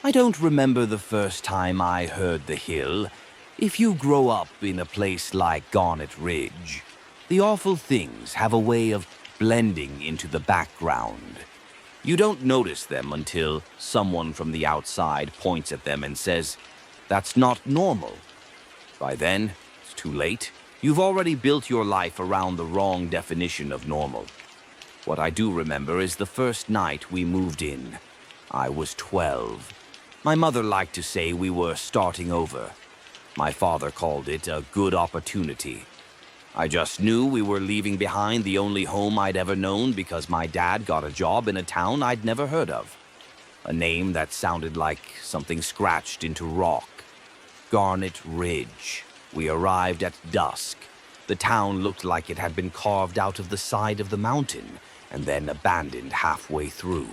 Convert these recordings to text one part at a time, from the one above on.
I don't remember the first time I heard the hill. If you grow up in a place like Garnet Ridge, the awful things have a way of blending into the background. You don't notice them until someone from the outside points at them and says, "That's not normal." By then, it's too late. You've already built your life around the wrong definition of normal. What I do remember is the first night we moved in. I was 12. My mother liked to say we were starting over. My father called it a good opportunity. I just knew we were leaving behind the only home I'd ever known because my dad got a job in a town I'd never heard of. A name that sounded like something scratched into rock. Garnet Ridge. We arrived at dusk. The town looked like it had been carved out of the side of the mountain and then abandoned halfway through.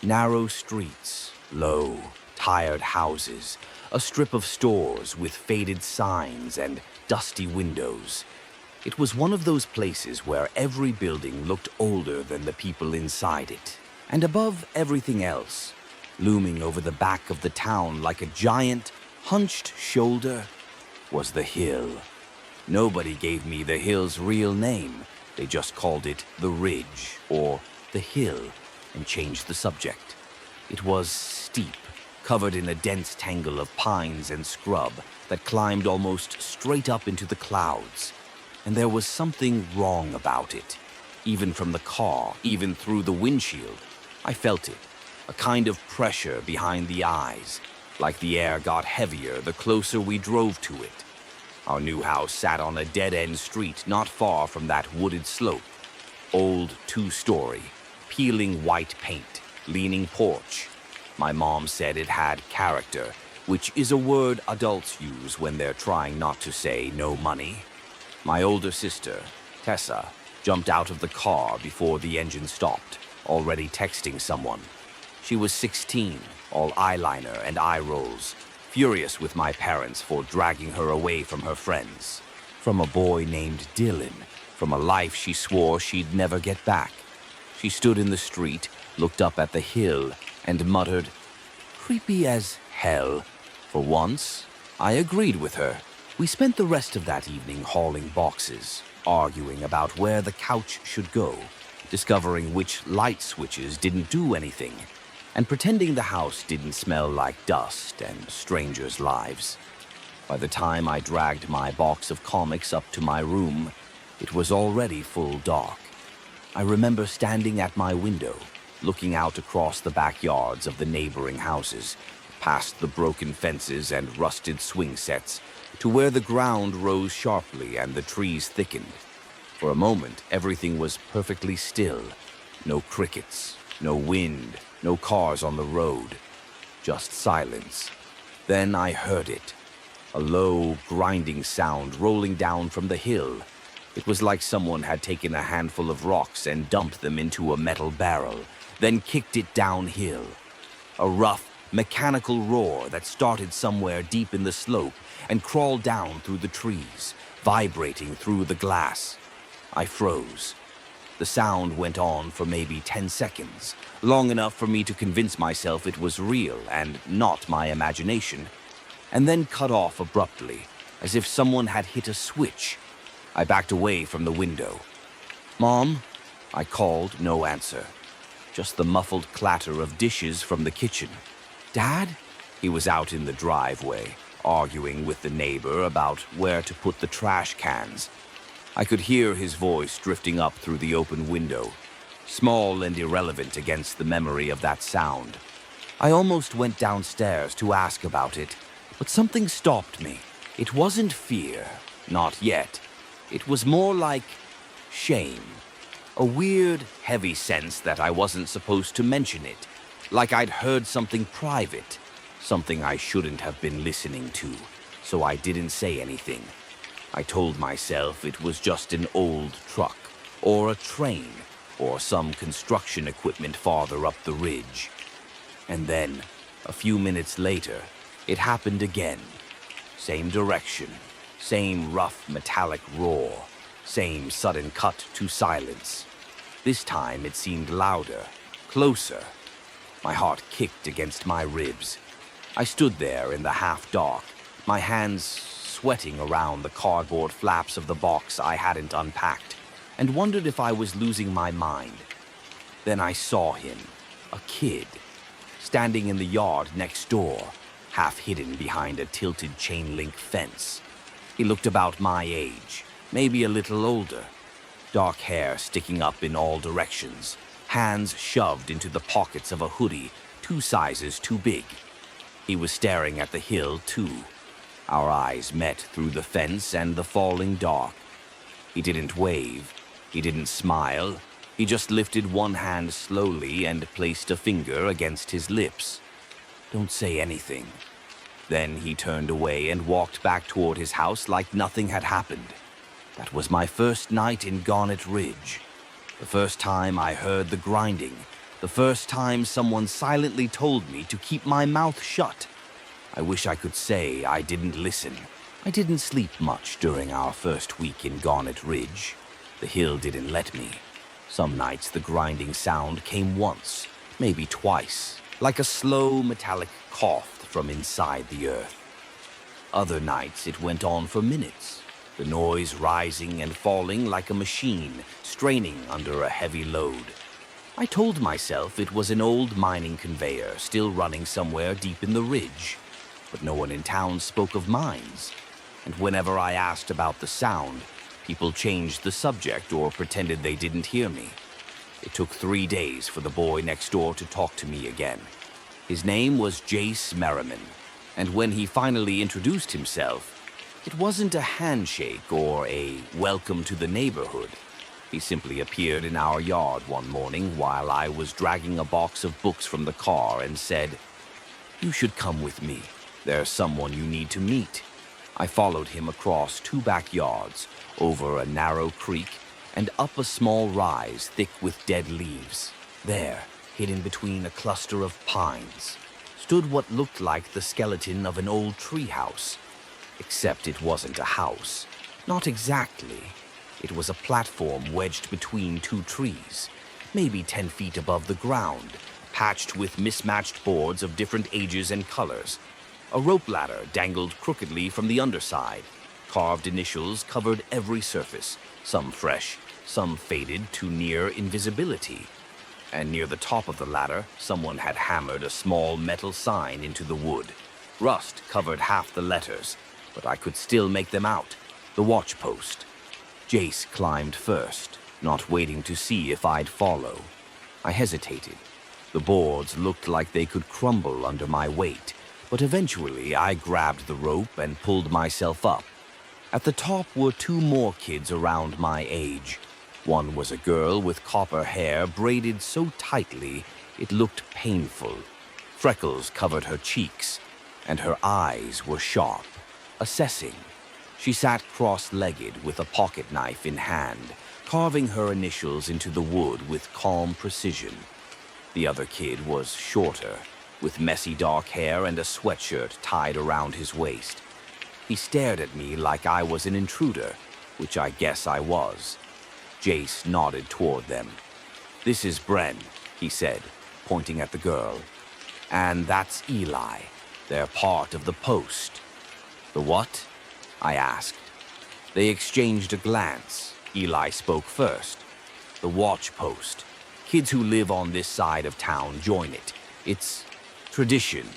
Narrow streets, low, tired houses, a strip of stores with faded signs and dusty windows. It was one of those places where every building looked older than the people inside it. And above everything else, looming over the back of the town like a giant, hunched shoulder, was the hill. Nobody gave me the hill's real name. They just called it the Ridge or the Hill and changed the subject. It was steep, covered in a dense tangle of pines and scrub that climbed almost straight up into the clouds. And there was something wrong about it. Even from the car, even through the windshield, I felt it. A kind of pressure behind the eyes, like the air got heavier the closer we drove to it. Our new house sat on a dead-end street not far from that wooded slope. Old two-story, peeling white paint, leaning porch. My mom said it had character, which is a word adults use when they're trying not to say no money. My older sister, Tessa, jumped out of the car before the engine stopped, already texting someone. She was 16, all eyeliner and eye rolls, furious with my parents for dragging her away from her friends, from a boy named Dylan, from a life she swore she'd never get back. She stood in the street, looked up at the hill, and muttered, "Creepy as hell." For once, I agreed with her. We spent the rest of that evening hauling boxes, arguing about where the couch should go, discovering which light switches didn't do anything, and pretending the house didn't smell like dust and strangers' lives. By the time I dragged my box of comics up to my room, it was already full dark. I remember standing at my window, looking out across the backyards of the neighboring houses, past the broken fences and rusted swing sets, to where the ground rose sharply and the trees thickened. For a moment, everything was perfectly still. No crickets, no wind, no cars on the road, just silence. Then I heard it, a low, grinding sound rolling down from the hill. It was like someone had taken a handful of rocks and dumped them into a metal barrel, then kicked it downhill. A rough, mechanical roar that started somewhere deep in the slope and crawled down through the trees, vibrating through the glass. I froze. The sound went on for maybe 10 seconds, long enough for me to convince myself it was real and not my imagination, and then cut off abruptly, as if someone had hit a switch. I backed away from the window. "Mom?" I called, no answer. Just the muffled clatter of dishes from the kitchen. "Dad?" He was out in the driveway, arguing with the neighbor about where to put the trash cans. I could hear his voice drifting up through the open window, small and irrelevant against the memory of that sound. I almost went downstairs to ask about it, but something stopped me. It wasn't fear, not yet. It was more like shame. A weird, heavy sense that I wasn't supposed to mention it, like I'd heard something private, something I shouldn't have been listening to, so I didn't say anything. I told myself it was just an old truck, or a train, or some construction equipment farther up the ridge. And then, a few minutes later, it happened again. Same direction, same rough metallic roar, same sudden cut to silence. This time it seemed louder, closer. My heart kicked against my ribs. I stood there in the half-dark, my hands sweating around the cardboard flaps of the box I hadn't unpacked, and wondered if I was losing my mind. Then I saw him, a kid, standing in the yard next door, half hidden behind a tilted chain-link fence. He looked about my age, maybe a little older. Dark hair sticking up in all directions, hands shoved into the pockets of a hoodie 2 sizes too big. He was staring at the hill, too. Our eyes met through the fence and the falling dark. He didn't wave. He didn't smile. He just lifted one hand slowly and placed a finger against his lips. "Don't say anything." Then he turned away and walked back toward his house like nothing had happened. That was my first night in Garnet Ridge. The first time I heard the grinding. The first time someone silently told me to keep my mouth shut. I wish I could say I didn't listen. I didn't sleep much during our first week in Garnet Ridge. The hill didn't let me. Some nights the grinding sound came once, maybe twice, like a slow metallic cough from inside the earth. Other nights it went on for minutes, the noise rising and falling like a machine straining under a heavy load. I told myself it was an old mining conveyor still running somewhere deep in the ridge, but no one in town spoke of mines. And whenever I asked about the sound, people changed the subject or pretended they didn't hear me. It took 3 days for the boy next door to talk to me again. His name was Jace Merriman, and when he finally introduced himself, it wasn't a handshake or a welcome to the neighborhood. He simply appeared in our yard one morning while I was dragging a box of books from the car and said, "You should come with me. There's someone you need to meet." I followed him across 2 backyards, over a narrow creek, and up a small rise thick with dead leaves. There, hidden between a cluster of pines, stood what looked like the skeleton of an old treehouse. Except it wasn't a house. Not exactly. It was a platform wedged between 2 trees, maybe 10 feet above the ground, patched with mismatched boards of different ages and colors. A rope ladder dangled crookedly from the underside. Carved initials covered every surface, some fresh, some faded to near invisibility. And near the top of the ladder, someone had hammered a small metal sign into the wood. Rust covered half the letters, but I could still make them out. The watch post. Jace climbed first, not waiting to see if I'd follow. I hesitated. The boards looked like they could crumble under my weight, but eventually I grabbed the rope and pulled myself up. At the top were 2 more kids around my age. One was a girl with copper hair braided so tightly it looked painful. Freckles covered her cheeks, and her eyes were sharp, assessing. She sat cross-legged with a pocket knife in hand, carving her initials into the wood with calm precision. The other kid was shorter, with messy dark hair and a sweatshirt tied around his waist. He stared at me like I was an intruder, which I guess I was. Jace nodded toward them. "This is Bren," he said, pointing at the girl. "And that's Eli. They're part of the post." "The what?" I asked. They exchanged a glance. Eli spoke first. "The watch post. Kids who live on this side of town join it. It's tradition.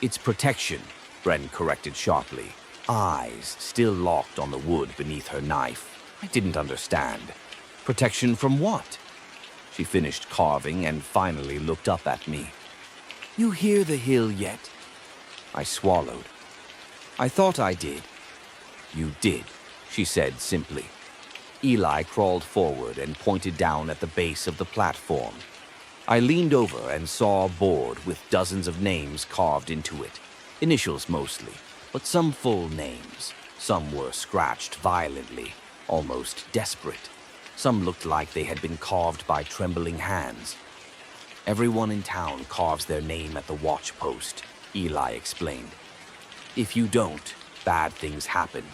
It's protection," Bren corrected sharply, eyes still locked on the wood beneath her knife. I didn't understand. Protection from what? She finished carving and finally looked up at me. "You hear the hill yet?" I swallowed. "I thought I did." "You did," she said simply. Eli crawled forward and pointed down at the base of the platform. I leaned over and saw a board with dozens of names carved into it. Initials mostly, but some full names. Some were scratched violently, almost desperate. Some looked like they had been carved by trembling hands. "Everyone in town carves their name at the watch post," Eli explained. "If you don't, bad things happen."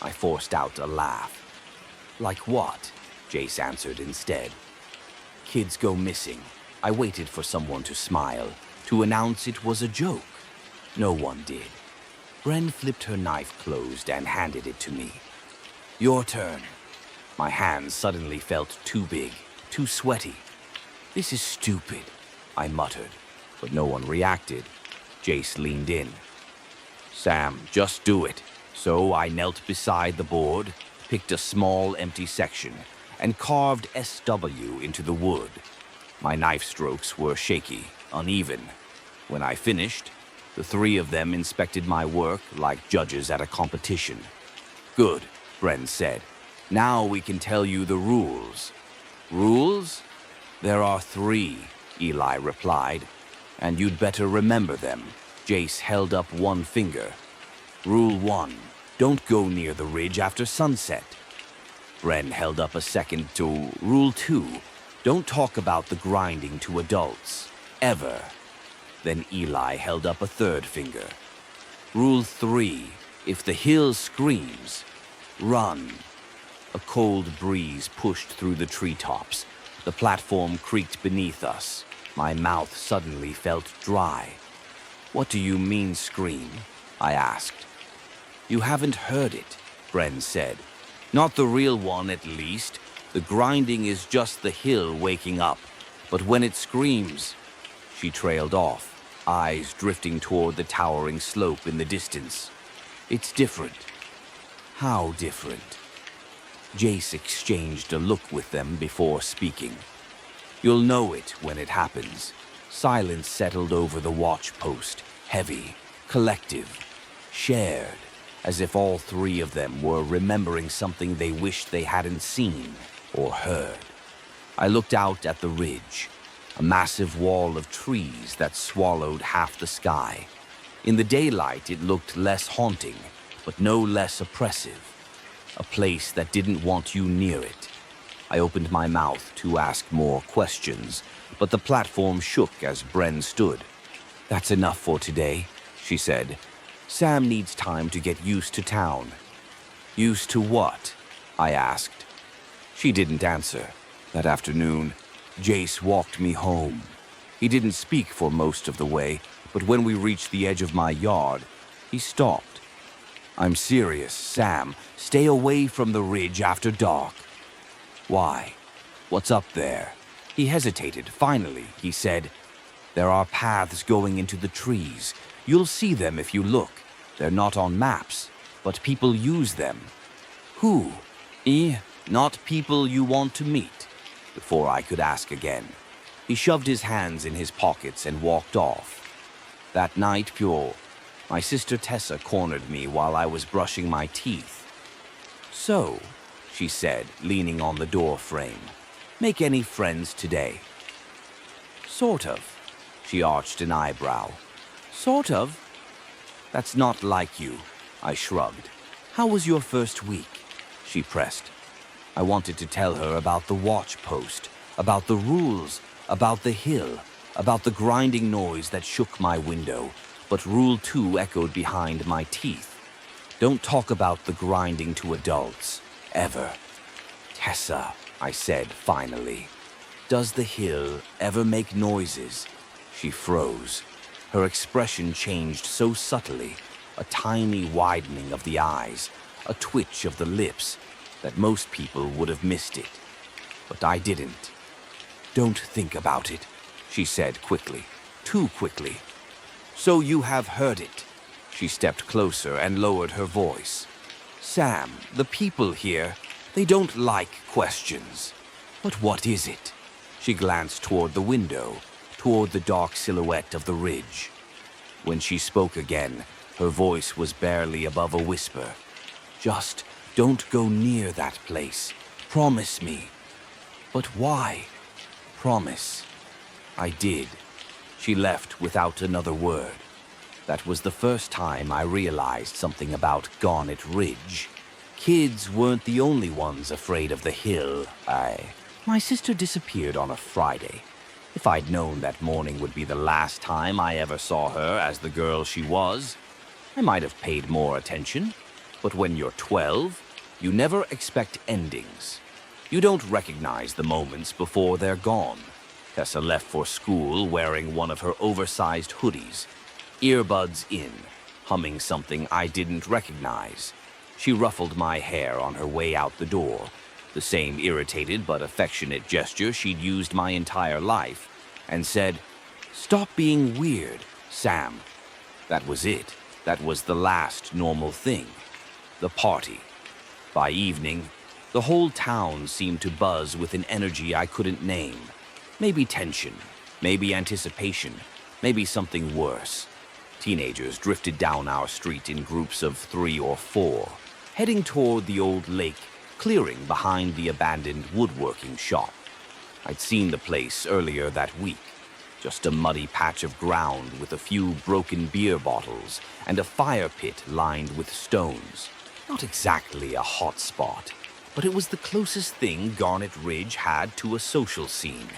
I forced out a laugh. "Like what?" Jace answered instead. "Kids go missing." I waited for someone to smile, to announce it was a joke. No one did. Bren flipped her knife closed and handed it to me. Your turn. My hands suddenly felt too big, too sweaty. This is stupid, I muttered, but no one reacted. Jace leaned in. Sam, just do it. So I knelt beside the board, picked a small empty section, and carved SW into the wood. My knife strokes were shaky, uneven. When I finished, the three of them inspected my work like judges at a competition. Good, Bren said. Now we can tell you the rules. Rules? There are 3, Eli replied, and you'd better remember them. Jace held up one finger. Rule 1, don't go near the ridge after sunset. Bren held up a second to Rule 2, don't talk about the grinding to adults, ever. Then Eli held up a third finger. Rule 3, if the hill screams, run. A cold breeze pushed through the treetops. The platform creaked beneath us. My mouth suddenly felt dry. What do you mean, scream? I asked. You haven't heard it, Bren said. Not the real one, at least. The grinding is just the hill waking up. But when it screams... She trailed off, eyes drifting toward the towering slope in the distance. It's different. How different? Jace exchanged a look with them before speaking. You'll know it when it happens. Silence settled over the watch post, heavy, collective, shared, as if all 3 of them were remembering something they wished they hadn't seen or heard. I looked out at the ridge, a massive wall of trees that swallowed half the sky. In the daylight, it looked less haunting, but no less oppressive. A place that didn't want you near it. I opened my mouth to ask more questions, but the platform shook as Bren stood. That's enough for today, she said. Sam needs time to get used to town. Used to what? I asked. She didn't answer. That afternoon, Jace walked me home. He didn't speak for most of the way, but when we reached the edge of my yard, he stopped. I'm serious, Sam. Stay away from the ridge after dark. Why? What's up there? He hesitated. Finally, he said, there are paths going into the trees. You'll see them if you look. They're not on maps, but people use them. Who? Not people you want to meet. Before I could ask again, he shoved his hands in his pockets and walked off. That night, Pure, my sister Tessa cornered me while I was brushing my teeth. So, she said, leaning on the door frame, make any friends today? Sort of. She arched an eyebrow. Sort of? That's not like you, I shrugged. How was your first week? She pressed. I wanted to tell her about the watch post, about the rules, about the hill, about the grinding noise that shook my window, but Rule 2 echoed behind my teeth. Don't talk about the grinding to adults, ever. Tessa, I said finally, does the hill ever make noises? She froze. Her expression changed so subtly, a tiny widening of the eyes, a twitch of the lips, that most people would have missed it. But I didn't. Don't think about it, she said quickly, too quickly. So you have heard it. She stepped closer and lowered her voice. Sam, the people here, they don't like questions. But what is it? She glanced toward the window, toward the dark silhouette of the ridge. When she spoke again, her voice was barely above a whisper. Just don't go near that place. Promise me. But why? Promise. I did. She left without another word. That was the first time I realized something about Garnet Ridge. Kids weren't the only ones afraid of the hill. My sister disappeared on a Friday. If I'd known that morning would be the last time I ever saw her as the girl she was, I might have paid more attention. But when you're 12, you never expect endings. You don't recognize the moments before they're gone. Tessa left for school wearing one of her oversized hoodies. earbuds in, humming something I didn't recognize. She ruffled my hair on her way out the door, the same irritated but affectionate gesture she'd used my entire life, and said, "Stop being weird, Sam." That was it. That was the last normal thing. The party. By evening, the whole town seemed to buzz with an energy I couldn't name. Maybe tension, maybe anticipation, maybe something worse. Teenagers drifted down our street in groups of 3 or 4, heading toward the old lake clearing behind the abandoned woodworking shop. I'd seen the place earlier that week. Just a muddy patch of ground with a few broken beer bottles and a fire pit lined with stones. Not exactly a hot spot, but it was the closest thing Garnet Ridge had to a social scene.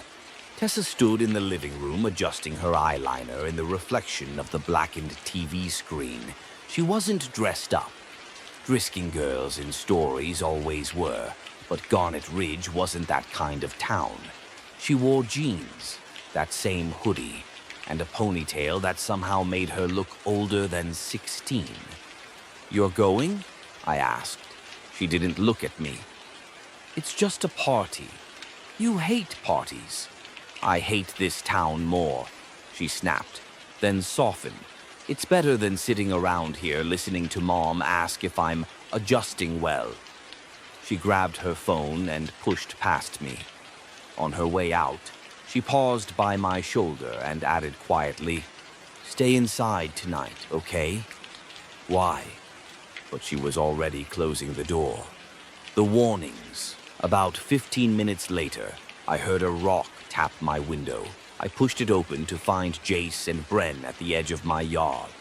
Tessa stood in the living room adjusting her eyeliner in the reflection of the blackened TV screen. She wasn't dressed up. Drisking girls in stories always were, but Garnet Ridge wasn't that kind of town. She wore jeans, that same hoodie, and a ponytail that somehow made her look older than 16. "You're going?" I asked. She didn't look at me. "It's just a party. You hate parties." "I hate this town more," she snapped, then softened. "It's better than sitting around here listening to Mom ask if I'm adjusting well." She grabbed her phone and pushed past me. On her way out, she paused by my shoulder and added quietly, "Stay inside tonight, okay?" "Why?" But she was already closing the door. The warnings. About 15 minutes later, I heard a rock tap my window. I pushed it open to find Jace and Bren at the edge of my yard.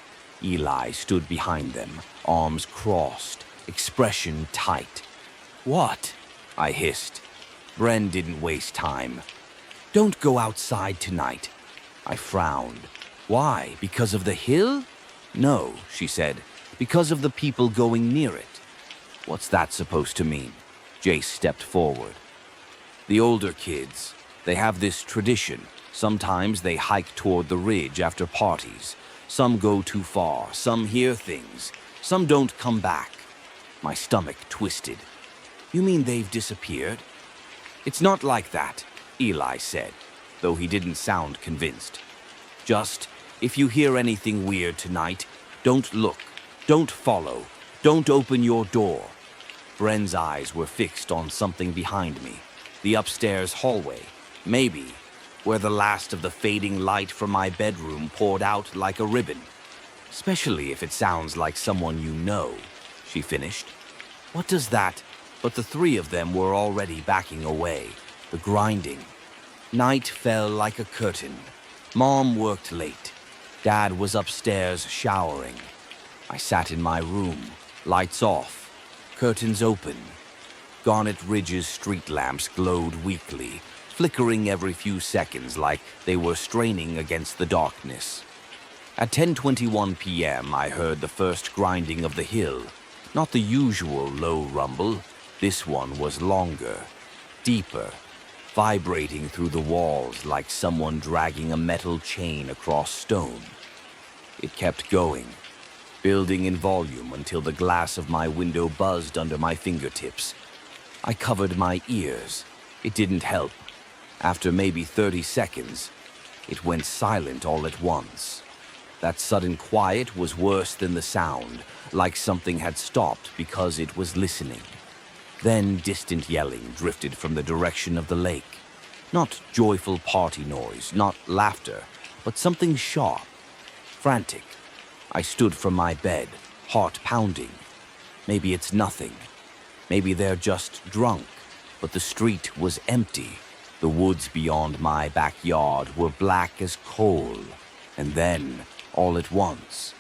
Eli stood behind them, arms crossed, expression tight. "What?" I hissed. Bren didn't waste time. "Don't go outside tonight." I frowned. "Why? Because of the hill?" "No," she said. "Because of the people going near it." "What's that supposed to mean?" Jace stepped forward. "The older kids, they have this tradition. Sometimes they hike toward the ridge after parties. Some go too far, some hear things, some don't come back." My stomach twisted. "You mean they've disappeared?" "It's not like that," Eli said, though he didn't sound convinced. "Just, if you hear anything weird tonight, don't look, don't follow, don't open your door." Bren's eyes were fixed on something behind me, the upstairs hallway, maybe, where the last of the fading light from my bedroom poured out like a ribbon. "Especially if it sounds like someone you know," she finished. "What does that?" But the 3 of them were already backing away, the grinding. Night fell like a curtain. Mom worked late. Dad was upstairs showering. I sat in my room, lights off, curtains open. Garnet Ridge's street lamps glowed weakly, flickering every few seconds like they were straining against the darkness. At 10:21 p.m., I heard the first grinding of the hill. Not the usual low rumble. This one was longer, deeper, vibrating through the walls like someone dragging a metal chain across stone. It kept going, building in volume until the glass of my window buzzed under my fingertips. I covered my ears. It didn't help. After maybe 30 seconds, it went silent all at once. That sudden quiet was worse than the sound, like something had stopped because it was listening. Then distant yelling drifted from the direction of the lake. Not joyful party noise, not laughter, but something sharp, frantic. I stood from my bed, heart pounding. Maybe it's nothing. Maybe they're just drunk, but the street was empty. The woods beyond my backyard were black as coal. And then, all at once,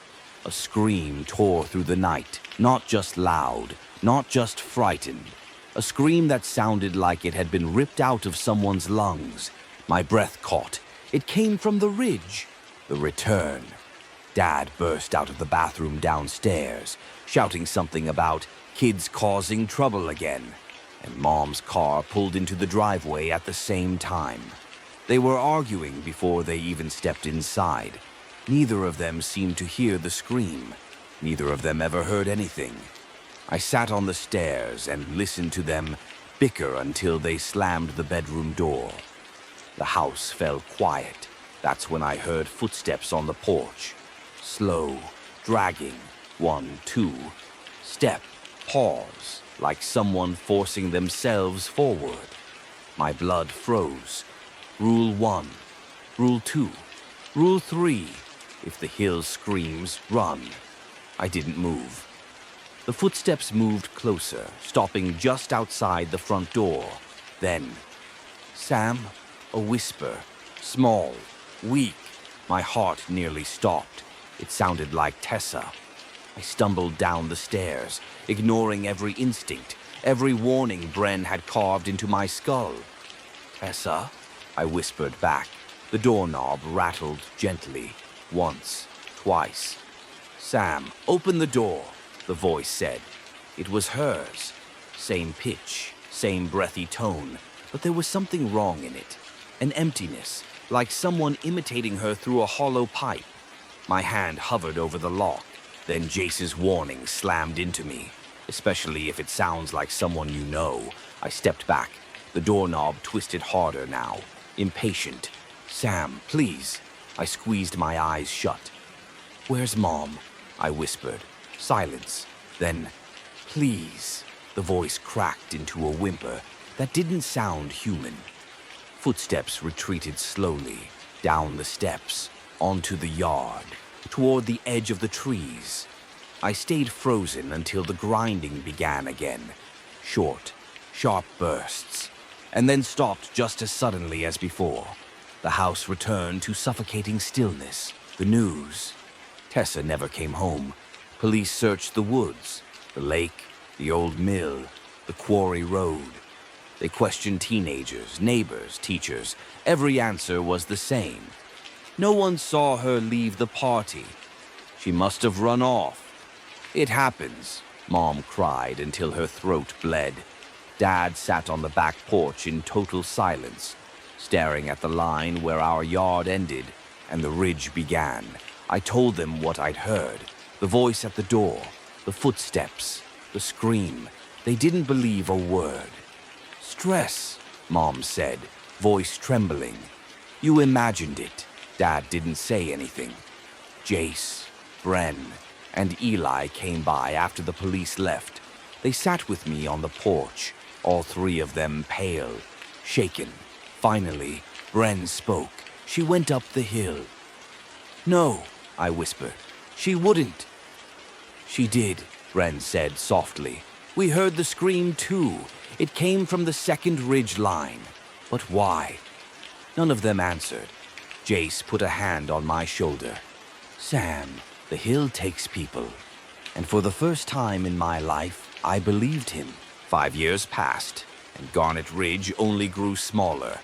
a scream tore through the night, not just loud, not just frightened. A scream that sounded like it had been ripped out of someone's lungs. My breath caught. It came from the ridge. The return. Dad burst out of the bathroom downstairs, shouting something about kids causing trouble again. And Mom's car pulled into the driveway at the same time. They were arguing before they even stepped inside. Neither of them seemed to hear the scream. Neither of them ever heard anything. I sat on the stairs and listened to them bicker until they slammed the bedroom door. The house fell quiet. That's when I heard footsteps on the porch. Slow, dragging. 1, 2. Step, pause, like someone forcing themselves forward. My blood froze. Rule 1. Rule 2. Rule 3. If the hill screams, run. I didn't move. The footsteps moved closer, stopping just outside the front door. Then, Sam, a whisper, small, weak. My heart nearly stopped. It sounded like Tessa. I stumbled down the stairs, ignoring every instinct, every warning Bren had carved into my skull. Tessa, I whispered back. The doorknob rattled gently, once, twice. Sam, open the door, the voice said. It was hers. Same pitch, same breathy tone, but there was something wrong in it. An emptiness, like someone imitating her through a hollow pipe. My hand hovered over the lock. Then Jace's warning slammed into me, especially if it sounds like someone you know. I stepped back. The doorknob twisted harder now, impatient. Sam, please. I squeezed my eyes shut. Where's Mom? I whispered. Silence. Then, please. The voice cracked into a whimper that didn't sound human. Footsteps retreated slowly, down the steps, onto the yard, toward the edge of the trees. I stayed frozen until the grinding began again. Short, sharp bursts, and then stopped just as suddenly as before. The house returned to suffocating stillness. The news. Tessa never came home. Police searched the woods, the lake, the old mill, the quarry road. They questioned teenagers, neighbors, teachers. Every answer was the same. No one saw her leave the party. She must have run off. It happens, Mom cried until her throat bled. Dad sat on the back porch in total silence, staring at the line where our yard ended and the ridge began. I told them what I'd heard. The voice at the door, the footsteps, the scream. They didn't believe a word. Stress, Mom said, voice trembling. You imagined it. Dad didn't say anything. Jace, Bren, and Eli came by after the police left. They sat with me on the porch, all three of them pale, shaken. Finally, Bren spoke. She went up the hill. No, I whispered. She wouldn't. She did, Bren said softly. We heard the scream too. It came from the second ridge line. But why? None of them answered. Jace put a hand on my shoulder. Sam, the hill takes people. And for the first time in my life, I believed him. 5 years passed, and Garnet Ridge only grew smaller.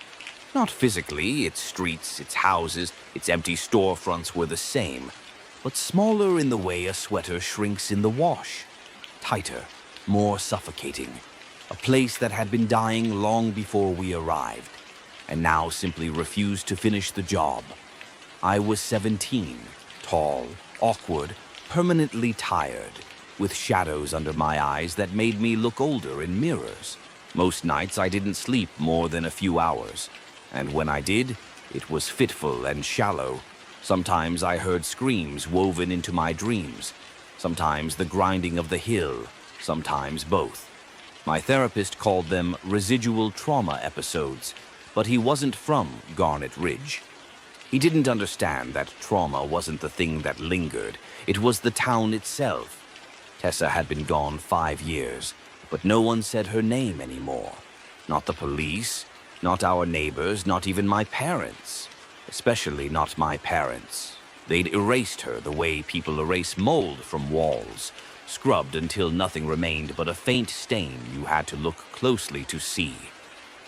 Not physically, its streets, its houses, its empty storefronts were the same, but smaller in the way a sweater shrinks in the wash. Tighter, more suffocating. A place that had been dying long before we arrived, and now simply refused to finish the job. I was 17, tall, awkward, permanently tired, with shadows under my eyes that made me look older in mirrors. Most nights I didn't sleep more than a few hours, and when I did, it was fitful and shallow. Sometimes I heard screams woven into my dreams, sometimes the grinding of the hill, sometimes both. My therapist called them residual trauma episodes, but he wasn't from Garnet Ridge. He didn't understand that trauma wasn't the thing that lingered, it was the town itself. Tessa had been gone 5 years, but no one said her name anymore. Not the police, not our neighbors, not even my parents. Especially not my parents. They'd erased her the way people erase mold from walls, scrubbed until nothing remained but a faint stain you had to look closely to see.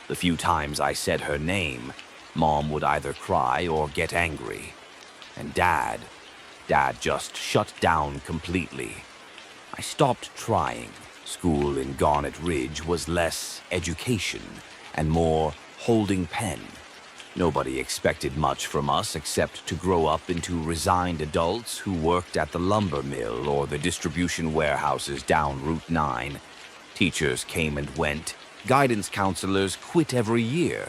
The few times I said her name, Mom would either cry or get angry. And Dad just shut down completely. I stopped trying. School in Garnet Ridge was less education and more holding pen. Nobody expected much from us except to grow up into resigned adults who worked at the lumber mill or the distribution warehouses down Route 9. Teachers came and went. Guidance counselors quit every year.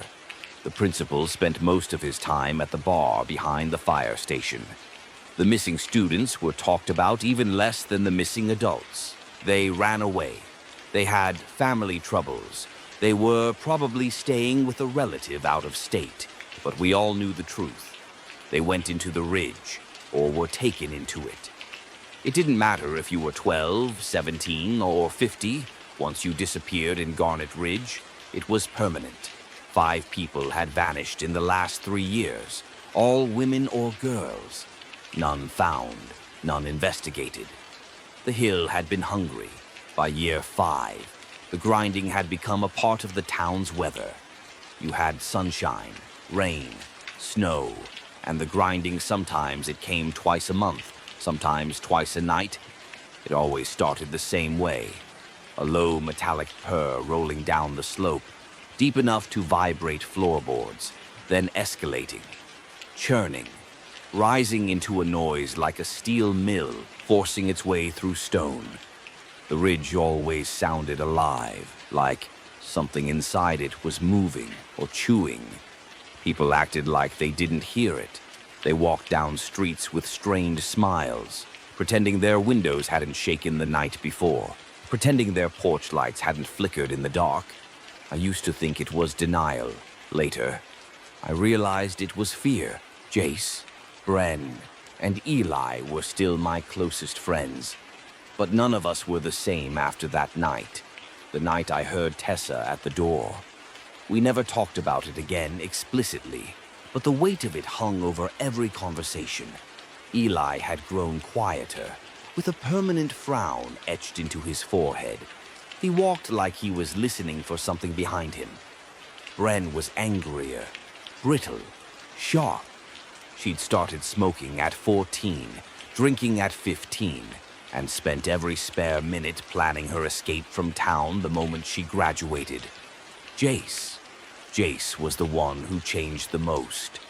The principal spent most of his time at the bar behind the fire station. The missing students were talked about even less than the missing adults. They ran away. They had family troubles. They were probably staying with a relative out of state. But we all knew the truth. They went into the Ridge, or were taken into it. It didn't matter if you were 12, 17, or 50. Once you disappeared in Garnet Ridge, it was permanent. 5 people had vanished in the last 3 years, all women or girls. None found, none investigated. The hill had been hungry. By year 5, the grinding had become a part of the town's weather. You had sunshine, rain, snow, and the grinding. Sometimes it came twice a month, sometimes twice a night. It always started the same way. A low metallic purr rolling down the slope, deep enough to vibrate floorboards, then escalating, churning, rising into a noise like a steel mill forcing its way through stone. The ridge always sounded alive, like something inside it was moving or chewing. People acted like they didn't hear it. They walked down streets with strained smiles, pretending their windows hadn't shaken the night before, pretending their porch lights hadn't flickered in the dark. I used to think it was denial. Later, I realized it was fear. Jace, Bren, and Eli were still my closest friends. But none of us were the same after that night, the night I heard Tessa at the door. We never talked about it again explicitly, but the weight of it hung over every conversation. Eli had grown quieter, with a permanent frown etched into his forehead. He walked like he was listening for something behind him. Bren was angrier, brittle, sharp. She'd started smoking at 14, drinking at 15, and spent every spare minute planning her escape from town the moment she graduated. Jace was the one who changed the most.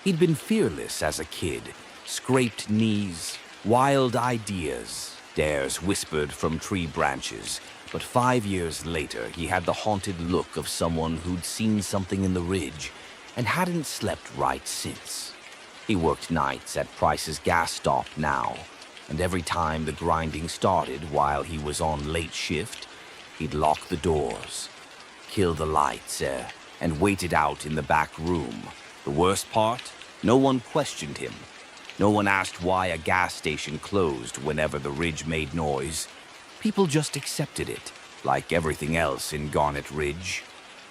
He'd been fearless as a kid, scraped knees, wild ideas, dares whispered from tree branches. But 5 years later, he had the haunted look of someone who'd seen something in the ridge and hadn't slept right since. He worked nights at Price's gas stop now, and every time the grinding started while he was on late shift, he'd lock the doors, kill the lights, and wait it out in the back room. The worst part? No one questioned him. No one asked why a gas station closed whenever the ridge made noise. People just accepted it, like everything else in Garnet Ridge.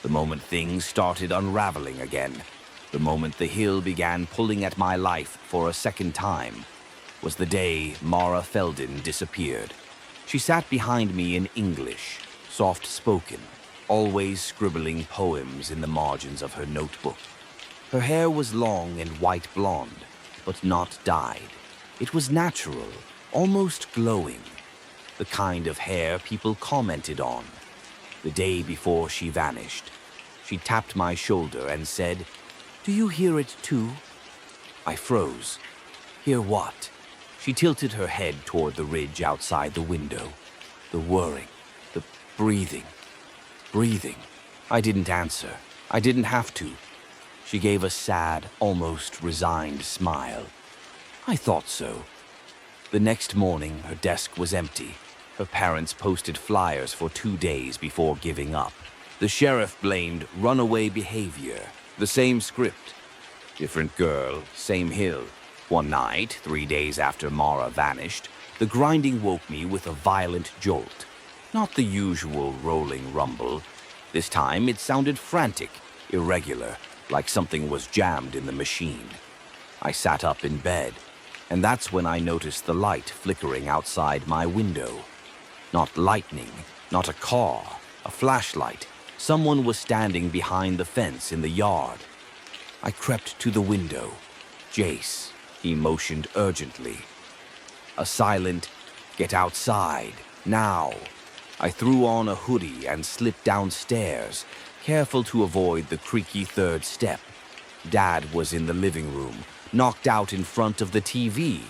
The moment things started unraveling again, the moment the hill began pulling at my life for a second time, was the day Mara Feldon disappeared. She sat behind me in English, soft-spoken, always scribbling poems in the margins of her notebook. Her hair was long and white blonde, but not dyed. It was natural, almost glowing. The kind of hair people commented on. The day before she vanished, she tapped my shoulder and said, "Do you hear it too?" I froze. Hear what? She tilted her head toward the ridge outside the window. The whirring, the breathing. I didn't answer. I didn't have to. She gave a sad, almost resigned smile. I thought so. The next morning, her desk was empty. Her parents posted flyers for 2 days before giving up. The sheriff blamed runaway behavior. The same script. Different girl, same hill. One night, 3 days after Mara vanished, the grinding woke me with a violent jolt. Not the usual rolling rumble. This time it sounded frantic, irregular, like something was jammed in the machine. I sat up in bed, and that's when I noticed the light flickering outside my window. Not lightning, not a car, a flashlight. Someone was standing behind the fence in the yard. I crept to the window. Jace, he motioned urgently. A silent, "Get outside, now." I threw on a hoodie and slipped downstairs, careful to avoid the creaky third step. Dad was in the living room, knocked out in front of the TV.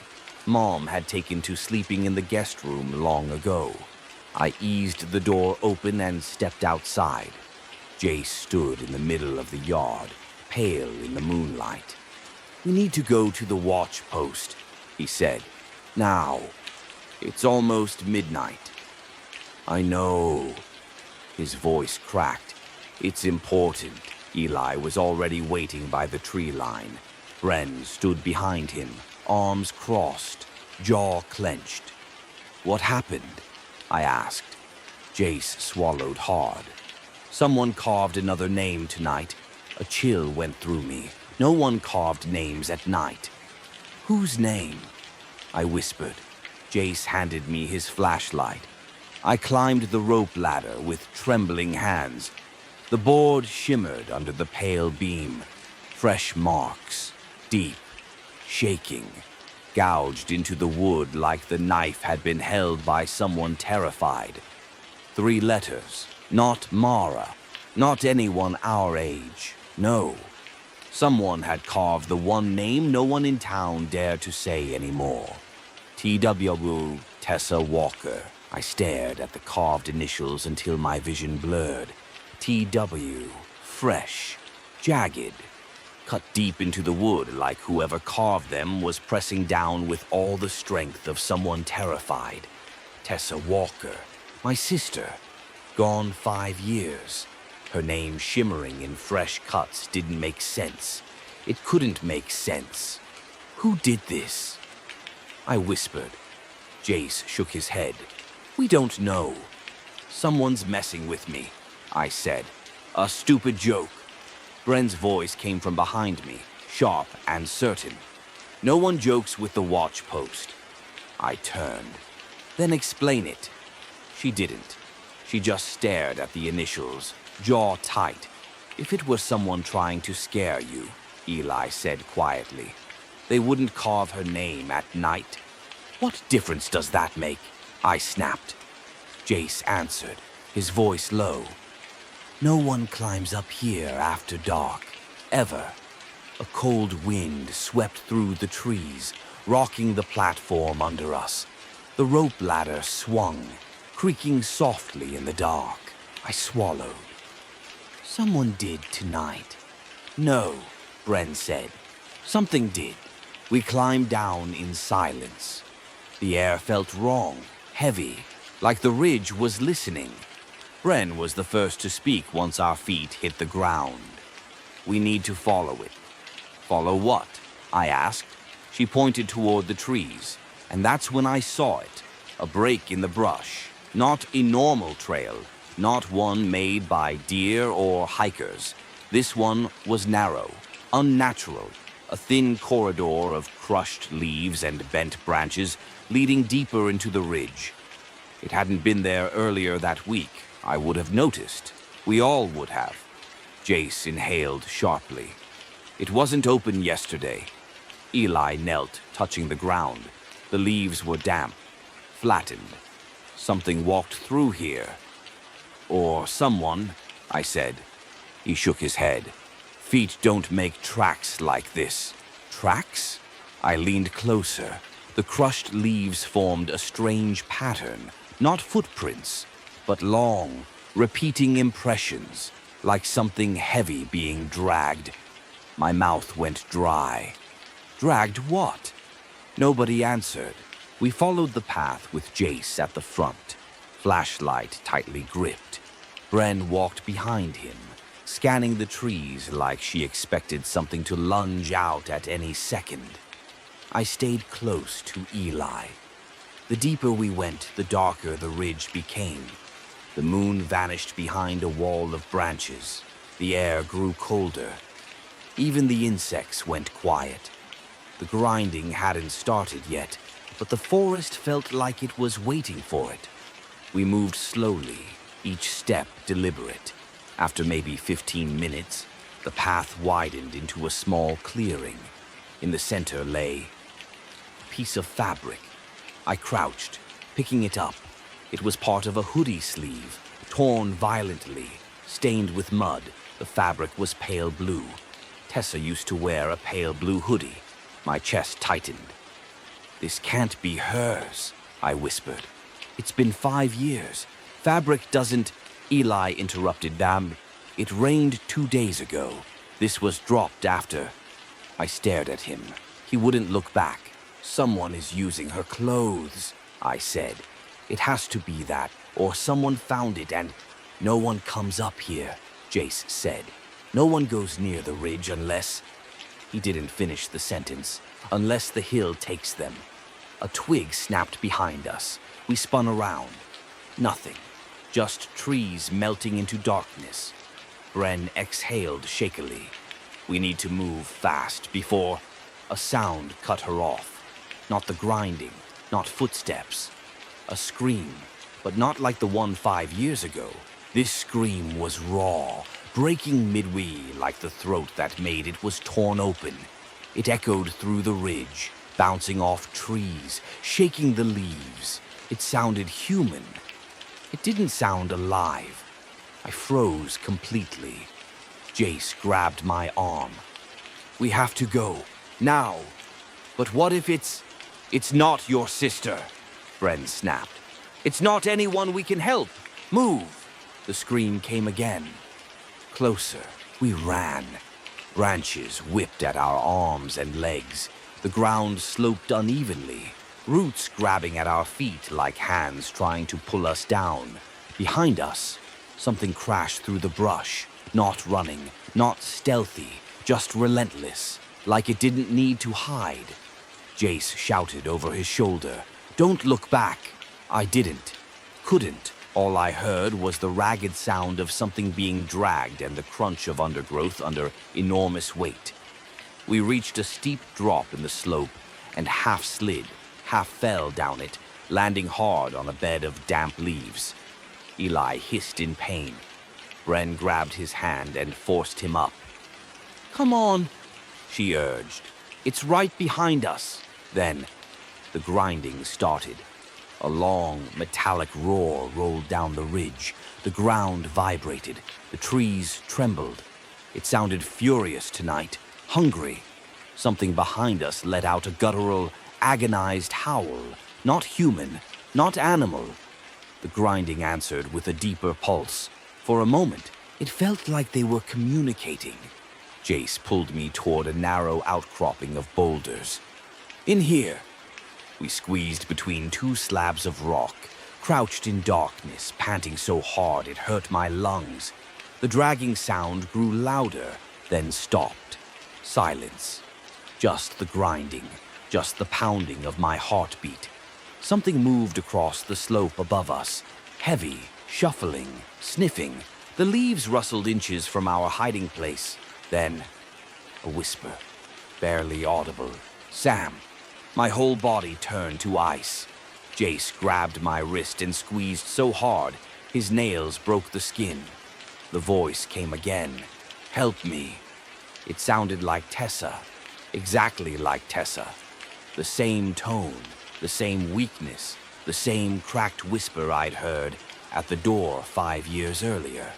Mom had taken to sleeping in the guest room long ago. I eased the door open and stepped outside. Jace stood in the middle of the yard, pale in the moonlight. "We need to go to the watch post," he said. "Now. It's almost midnight." "I know." His voice cracked. "It's important." Eli was already waiting by the tree line. Bren stood behind him, arms crossed, jaw clenched. "What happened?" I asked. Jace swallowed hard. "Someone carved another name tonight." A chill went through me. No one carved names at night. "Whose name?" I whispered. Jace handed me his flashlight. I climbed the rope ladder with trembling hands. The board shimmered under the pale beam. Fresh marks, deep, shaking, gouged into the wood like the knife had been held by someone terrified. 3 letters, not Mara, not anyone our age, no. Someone had carved the one name no one in town dared to say anymore. T.W. Tessa Walker. I stared at the carved initials until my vision blurred. T.W. Fresh, jagged, cut deep into the wood like whoever carved them was pressing down with all the strength of someone terrified. Tessa Walker, my sister, gone 5 years. Her name shimmering in fresh cuts didn't make sense. It couldn't make sense. Who did this? I whispered. Jace shook his head. "We don't know." "Someone's messing with me," I said. "A stupid joke." Bren's voice came from behind me, sharp and certain. "No one jokes with the watch post." I turned. "Then explain it." She didn't. She just stared at the initials, jaw tight. "If it was someone trying to scare you," Eli said quietly, "they wouldn't carve her name at night." "What difference does that make?" I snapped. Jace answered, his voice low. "No one climbs up here after dark, ever." A cold wind swept through the trees, rocking the platform under us. The rope ladder swung, creaking softly in the dark. I swallowed. "Someone did tonight." "No," Bren said. "Something did." We climbed down in silence. The air felt wrong, heavy, like the ridge was listening. Bren was the first to speak once our feet hit the ground. "We need to follow it." "Follow what?" I asked. She pointed toward the trees, and that's when I saw it. A break in the brush. Not a normal trail, not one made by deer or hikers. This one was narrow, unnatural, a thin corridor of crushed leaves and bent branches leading deeper into the ridge. It hadn't been there earlier that week. I would have noticed. We all would have. Jace inhaled sharply. "It wasn't open yesterday." Eli knelt, touching the ground. The leaves were damp, flattened. "Something walked through here." "Or someone," I said. He shook his head. "Feet don't make tracks like this." "Tracks?" I leaned closer. The crushed leaves formed a strange pattern, not footprints, but long, repeating impressions, like something heavy being dragged. My mouth went dry. Dragged what? Nobody answered. We followed the path with Jace at the front, flashlight tightly gripped. Bren walked behind him, scanning the trees like she expected something to lunge out at any second. I stayed close to Eli. The deeper we went, the darker the ridge became. The moon vanished behind a wall of branches. The air grew colder. Even the insects went quiet. The grinding hadn't started yet, but the forest felt like it was waiting for it. We moved slowly, each step deliberate. After maybe 15 minutes, the path widened into a small clearing. In the center lay a piece of fabric. I crouched, picking it up. It was part of a hoodie sleeve, torn violently, stained with mud. The fabric was pale blue. Tessa used to wear a pale blue hoodie. My chest tightened. "This can't be hers," I whispered. "It's been 5 years. Fabric doesn't—" Eli interrupted. "Damn, it rained 2 days ago. This was dropped after." I stared at him. He wouldn't look back. "Someone is using her clothes," I said. "It has to be that, or someone found it and—" "No one comes up here," Jace said. "No one goes near the ridge unless—" He didn't finish the sentence. "Unless the hill takes them." A twig snapped behind us. We spun around. Nothing. Just trees melting into darkness. Bren exhaled shakily. "We need to move fast before—" A sound cut her off. Not the grinding, not footsteps. A scream, but not like the one 5 years ago. This scream was raw, breaking midway like the throat that made it was torn open. It echoed through the ridge, bouncing off trees, shaking the leaves. It sounded human. It didn't sound alive. I froze completely. Jace grabbed my arm. "We have to go. Now." "But what if it's not your sister?" Bren snapped. "It's not anyone we can help. Move." The scream came again. Closer. We ran. Branches whipped at our arms and legs. The ground sloped unevenly, roots grabbing at our feet like hands trying to pull us down. Behind us, something crashed through the brush, not running, not stealthy, just relentless, like it didn't need to hide. Jace shouted over his shoulder, "Don't look back." I didn't. Couldn't. All I heard was the ragged sound of something being dragged and the crunch of undergrowth under enormous weight. We reached a steep drop in the slope and half slid, half fell down it, landing hard on a bed of damp leaves. Eli hissed in pain. Bren grabbed his hand and forced him up. "Come on," she urged. "It's right behind us." Then the grinding started. A long, metallic roar rolled down the ridge. The ground vibrated. The trees trembled. It sounded furious tonight, hungry. Something behind us let out a guttural, agonized howl. Not human, not animal. The grinding answered with a deeper pulse. For a moment, it felt like they were communicating. Jace pulled me toward a narrow outcropping of boulders. "In here." We squeezed between 2 slabs of rock, crouched in darkness, panting so hard it hurt my lungs. The dragging sound grew louder, then stopped. Silence. Just the grinding, just the pounding of my heartbeat. Something moved across the slope above us, heavy, shuffling, sniffing. The leaves rustled inches from our hiding place. Then, a whisper, barely audible. "Sam." My whole body turned to ice. Jace grabbed my wrist and squeezed so hard, his nails broke the skin. The voice came again. "Help me." It sounded like Tessa, exactly like Tessa. The same tone, the same weakness, the same cracked whisper I'd heard at the door 5 years earlier.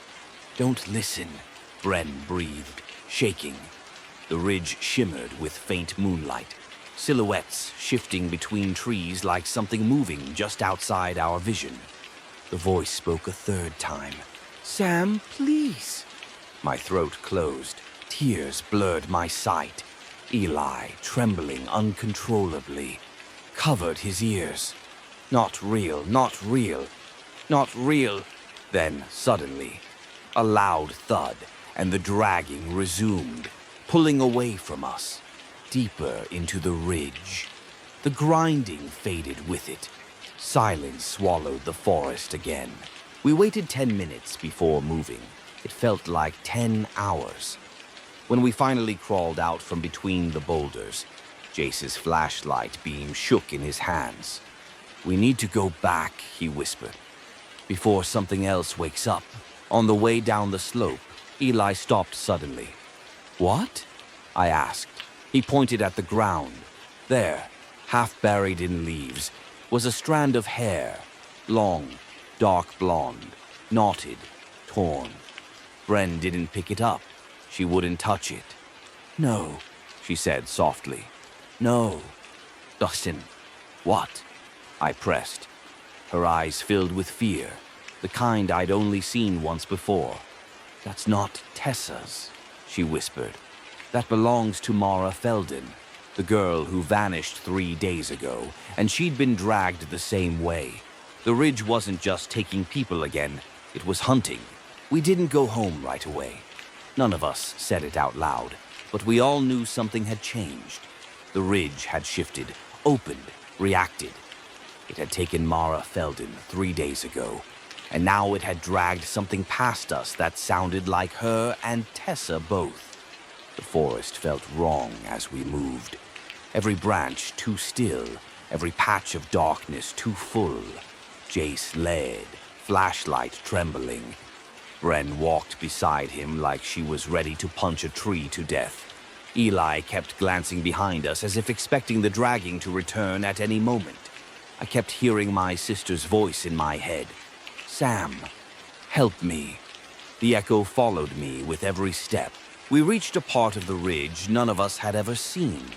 "Don't listen," Bren breathed, shaking. The ridge shimmered with faint moonlight. Silhouettes shifting between trees like something moving just outside our vision. The voice spoke a third time. "Sam, please." My throat closed. Tears blurred my sight. Eli, trembling uncontrollably, covered his ears. "Not real, not real, not real." Then, suddenly, a loud thud, and the dragging resumed, pulling away from us. Deeper into the ridge. The grinding faded with it. Silence swallowed the forest again. We waited 10 minutes before moving. It felt like 10 hours. When we finally crawled out from between the boulders, Jace's flashlight beam shook in his hands. "We need to go back," he whispered, "before something else wakes up." On the way down the slope, Eli stopped suddenly. "What?" I asked. He pointed at the ground. There, half buried in leaves, was a strand of hair, long, dark blonde, knotted, torn. Bren didn't pick it up. She wouldn't touch it. "No," she said softly. "No." "Dustin." "What?" I pressed. Her eyes filled with fear, the kind I'd only seen once before. "That's not Tessa's," she whispered. "That belongs to Mara Feldon, the girl who vanished 3 days ago, and she'd been dragged the same way. The ridge wasn't just taking people again, it was hunting. We didn't go home right away. None of us said it out loud, but we all knew something had changed. The ridge had shifted, opened, reacted. It had taken Mara Feldon 3 days ago, and now it had dragged something past us that sounded like her and Tessa both. The forest felt wrong as we moved. Every branch too still, every patch of darkness too full. Jace led, flashlight trembling. Bren walked beside him like she was ready to punch a tree to death. Eli kept glancing behind us as if expecting the dragging to return at any moment. I kept hearing my sister's voice in my head. "Sam, help me." The echo followed me with every step. We reached a part of the ridge none of us had ever seen.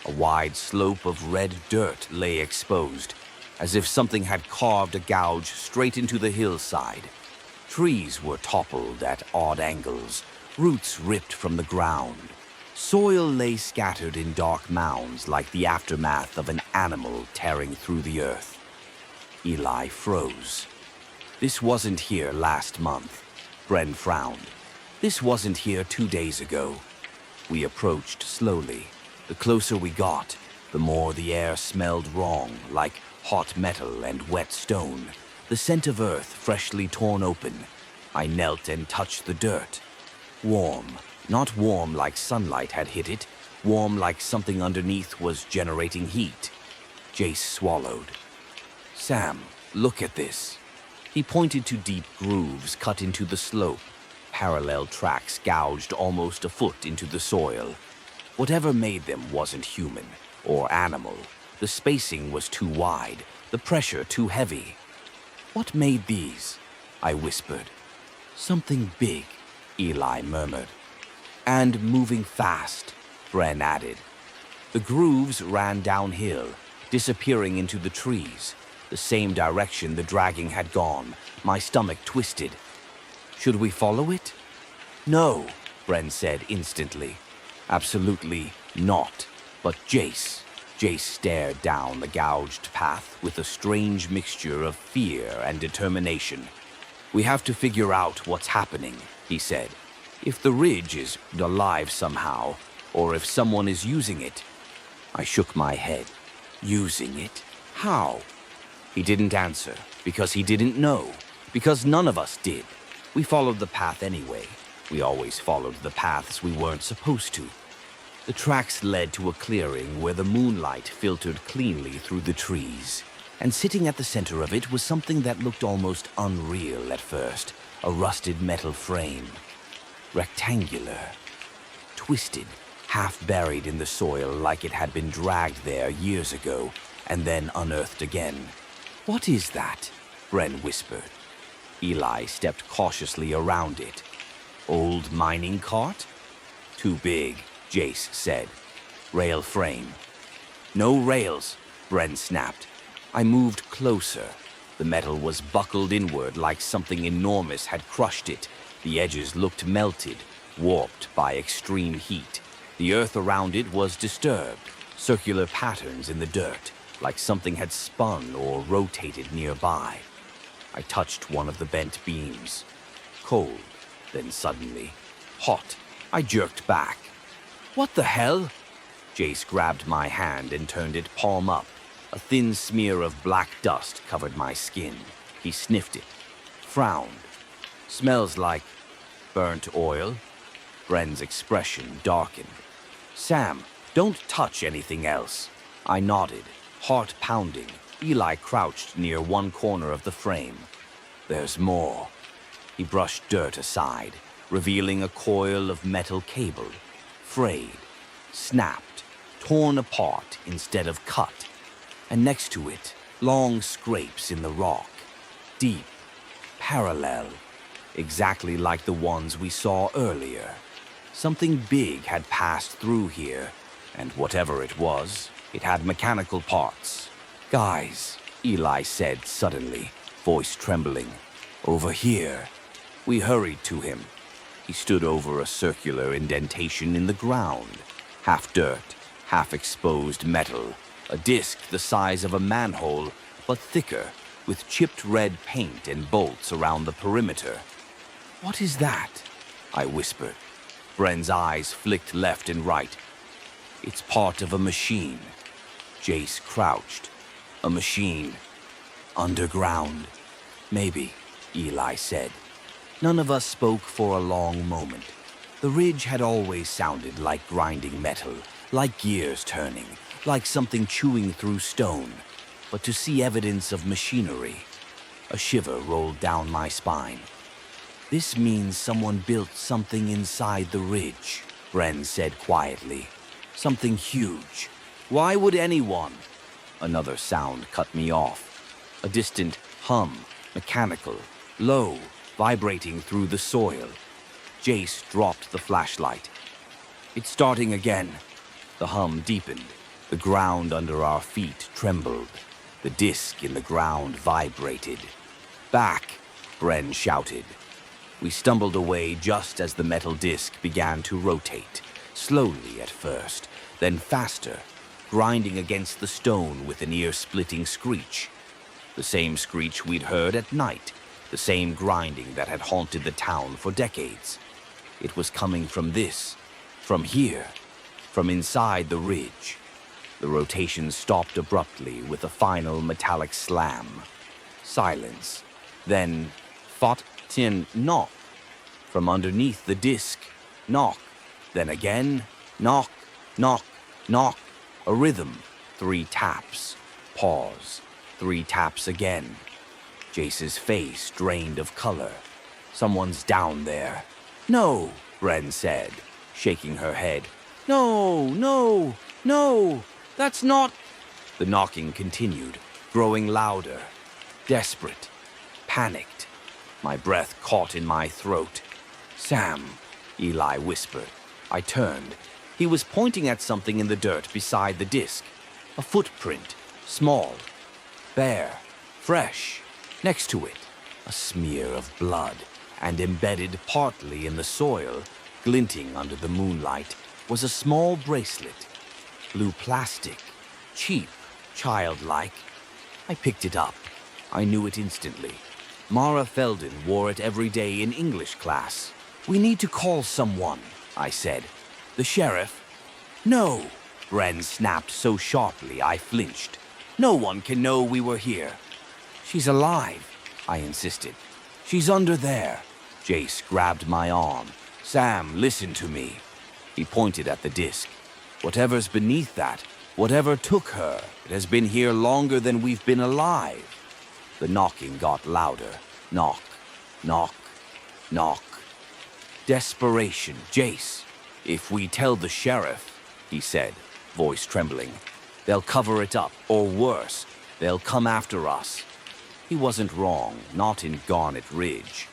A wide slope of red dirt lay exposed, as if something had carved a gouge straight into the hillside. Trees were toppled at odd angles, roots ripped from the ground. Soil lay scattered in dark mounds like the aftermath of an animal tearing through the earth. Eli froze. "This wasn't here last month." Bren frowned. "This wasn't here 2 days ago." We approached slowly. The closer we got, the more the air smelled wrong, like hot metal and wet stone. The scent of earth freshly torn open. I knelt and touched the dirt. Warm. Not warm like sunlight had hit it, warm like something underneath was generating heat. Jace swallowed. "Sam, look at this." He pointed to deep grooves cut into the slope. Parallel tracks gouged almost a foot into the soil. Whatever made them wasn't human or animal. The spacing was too wide, the pressure too heavy. "What made these?" I whispered. "Something big," Eli murmured. "And moving fast," Bren added. The grooves ran downhill, disappearing into the trees, the same direction the dragging had gone. My stomach twisted. "Should we follow it?" "No," Bren said instantly. "Absolutely not. But Jace." Jace stared down the gouged path with a strange mixture of fear and determination. "We have to figure out what's happening," he said. "If the ridge is alive somehow, or if someone is using it." I shook my head. "Using it? How?" He didn't answer, because he didn't know, because none of us did. We followed the path anyway. We always followed the paths we weren't supposed to. The tracks led to a clearing where the moonlight filtered cleanly through the trees, and sitting at the center of it was something that looked almost unreal at first, a rusted metal frame. Rectangular, twisted, half buried in the soil like it had been dragged there years ago and then unearthed again. "What is that?" Bren whispered. Eli stepped cautiously around it. "Old mining cart?" "Too big," Jace said. "Rail frame." "No rails," Bren snapped. I moved closer. The metal was buckled inward like something enormous had crushed it. The edges looked melted, warped by extreme heat. The earth around it was disturbed, circular patterns in the dirt, like something had spun or rotated nearby. I touched one of the bent beams. Cold, then suddenly hot. I jerked back. "What the hell?" Jace grabbed my hand and turned it palm up. A thin smear of black dust covered my skin. He sniffed it, frowned. "Smells like burnt oil." Bren's expression darkened. "Sam, don't touch anything else." I nodded, heart pounding. Eli crouched near one corner of the frame. "There's more." He brushed dirt aside, revealing a coil of metal cable. Frayed, snapped, torn apart instead of cut. And next to it, long scrapes in the rock. Deep, parallel, exactly like the ones we saw earlier. Something big had passed through here, and whatever it was, it had mechanical parts. "Guys," Eli said suddenly, voice trembling. "Over here." We hurried to him. He stood over a circular indentation in the ground. Half dirt, half exposed metal. A disc the size of a manhole, but thicker, with chipped red paint and bolts around the perimeter. "What is that?" I whispered. Bren's eyes flicked left and right. "It's part of a machine." Jace crouched. "A machine. Underground." "Maybe," Eli said. None of us spoke for a long moment. The ridge had always sounded like grinding metal, like gears turning, like something chewing through stone. But to see evidence of machinery, a shiver rolled down my spine. "This means someone built something inside the ridge," Bren said quietly. "Something huge. Why would anyone?" Another sound cut me off. A distant hum, mechanical, low, vibrating through the soil. Jace dropped the flashlight. "It's starting again." The hum deepened. The ground under our feet trembled. The disc in the ground vibrated. "Back!" Bren shouted. We stumbled away just as the metal disc began to rotate, slowly at first, then faster, grinding against the stone with an ear-splitting screech. The same screech we'd heard at night, the same grinding that had haunted the town for decades. It was coming from this, from here, from inside the ridge. The rotation stopped abruptly with a final metallic slam. Silence. Then, fought tin knock. From underneath the disc, knock. Then again, knock, knock, knock. A rhythm. 3 taps. Pause. 3 taps again. Jace's face drained of color. "Someone's down there." "No," Bren said, shaking her head. "No, no, no, that's not—" The knocking continued, growing louder. Desperate. Panicked. My breath caught in my throat. "Sam," Eli whispered. I turned. He was pointing at something in the dirt beside the disc. A footprint. Small. Bare. Fresh. Next to it, a smear of blood, and embedded partly in the soil, glinting under the moonlight, was a small bracelet. Blue plastic. Cheap. Childlike. I picked it up. I knew it instantly. Mara Felden wore it every day in English class. "We need to call someone," I said. "The sheriff?" "No," Bren snapped so sharply I flinched. "No one can know we were here." "She's alive," I insisted. "She's under there." Jace grabbed my arm. "Sam, listen to me." He pointed at the disc. "Whatever's beneath that, whatever took her, it has been here longer than we've been alive." The knocking got louder. Knock, knock, knock. Desperation. "Jace, if we tell the sheriff," he said, voice trembling, "they'll cover it up, or worse, they'll come after us." He wasn't wrong, not in Garnet Ridge.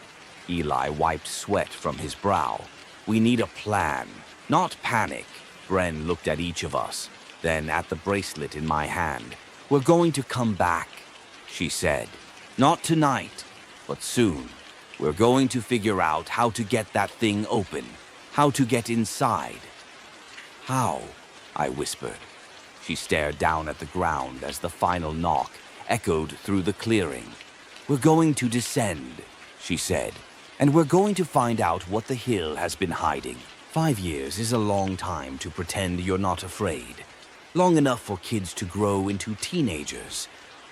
Eli wiped sweat from his brow. "We need a plan, not panic." Bren looked at each of us, then at the bracelet in my hand. "We're going to come back," she said. "Not tonight, but soon. We're going to figure out how to get that thing open, how to get inside." "How?" I whispered. She stared down at the ground as the final knock echoed through the clearing. "We're going to descend," she said, "and we're going to find out what the hill has been hiding. 5 years is a long time to pretend you're not afraid. Long enough for kids to grow into teenagers.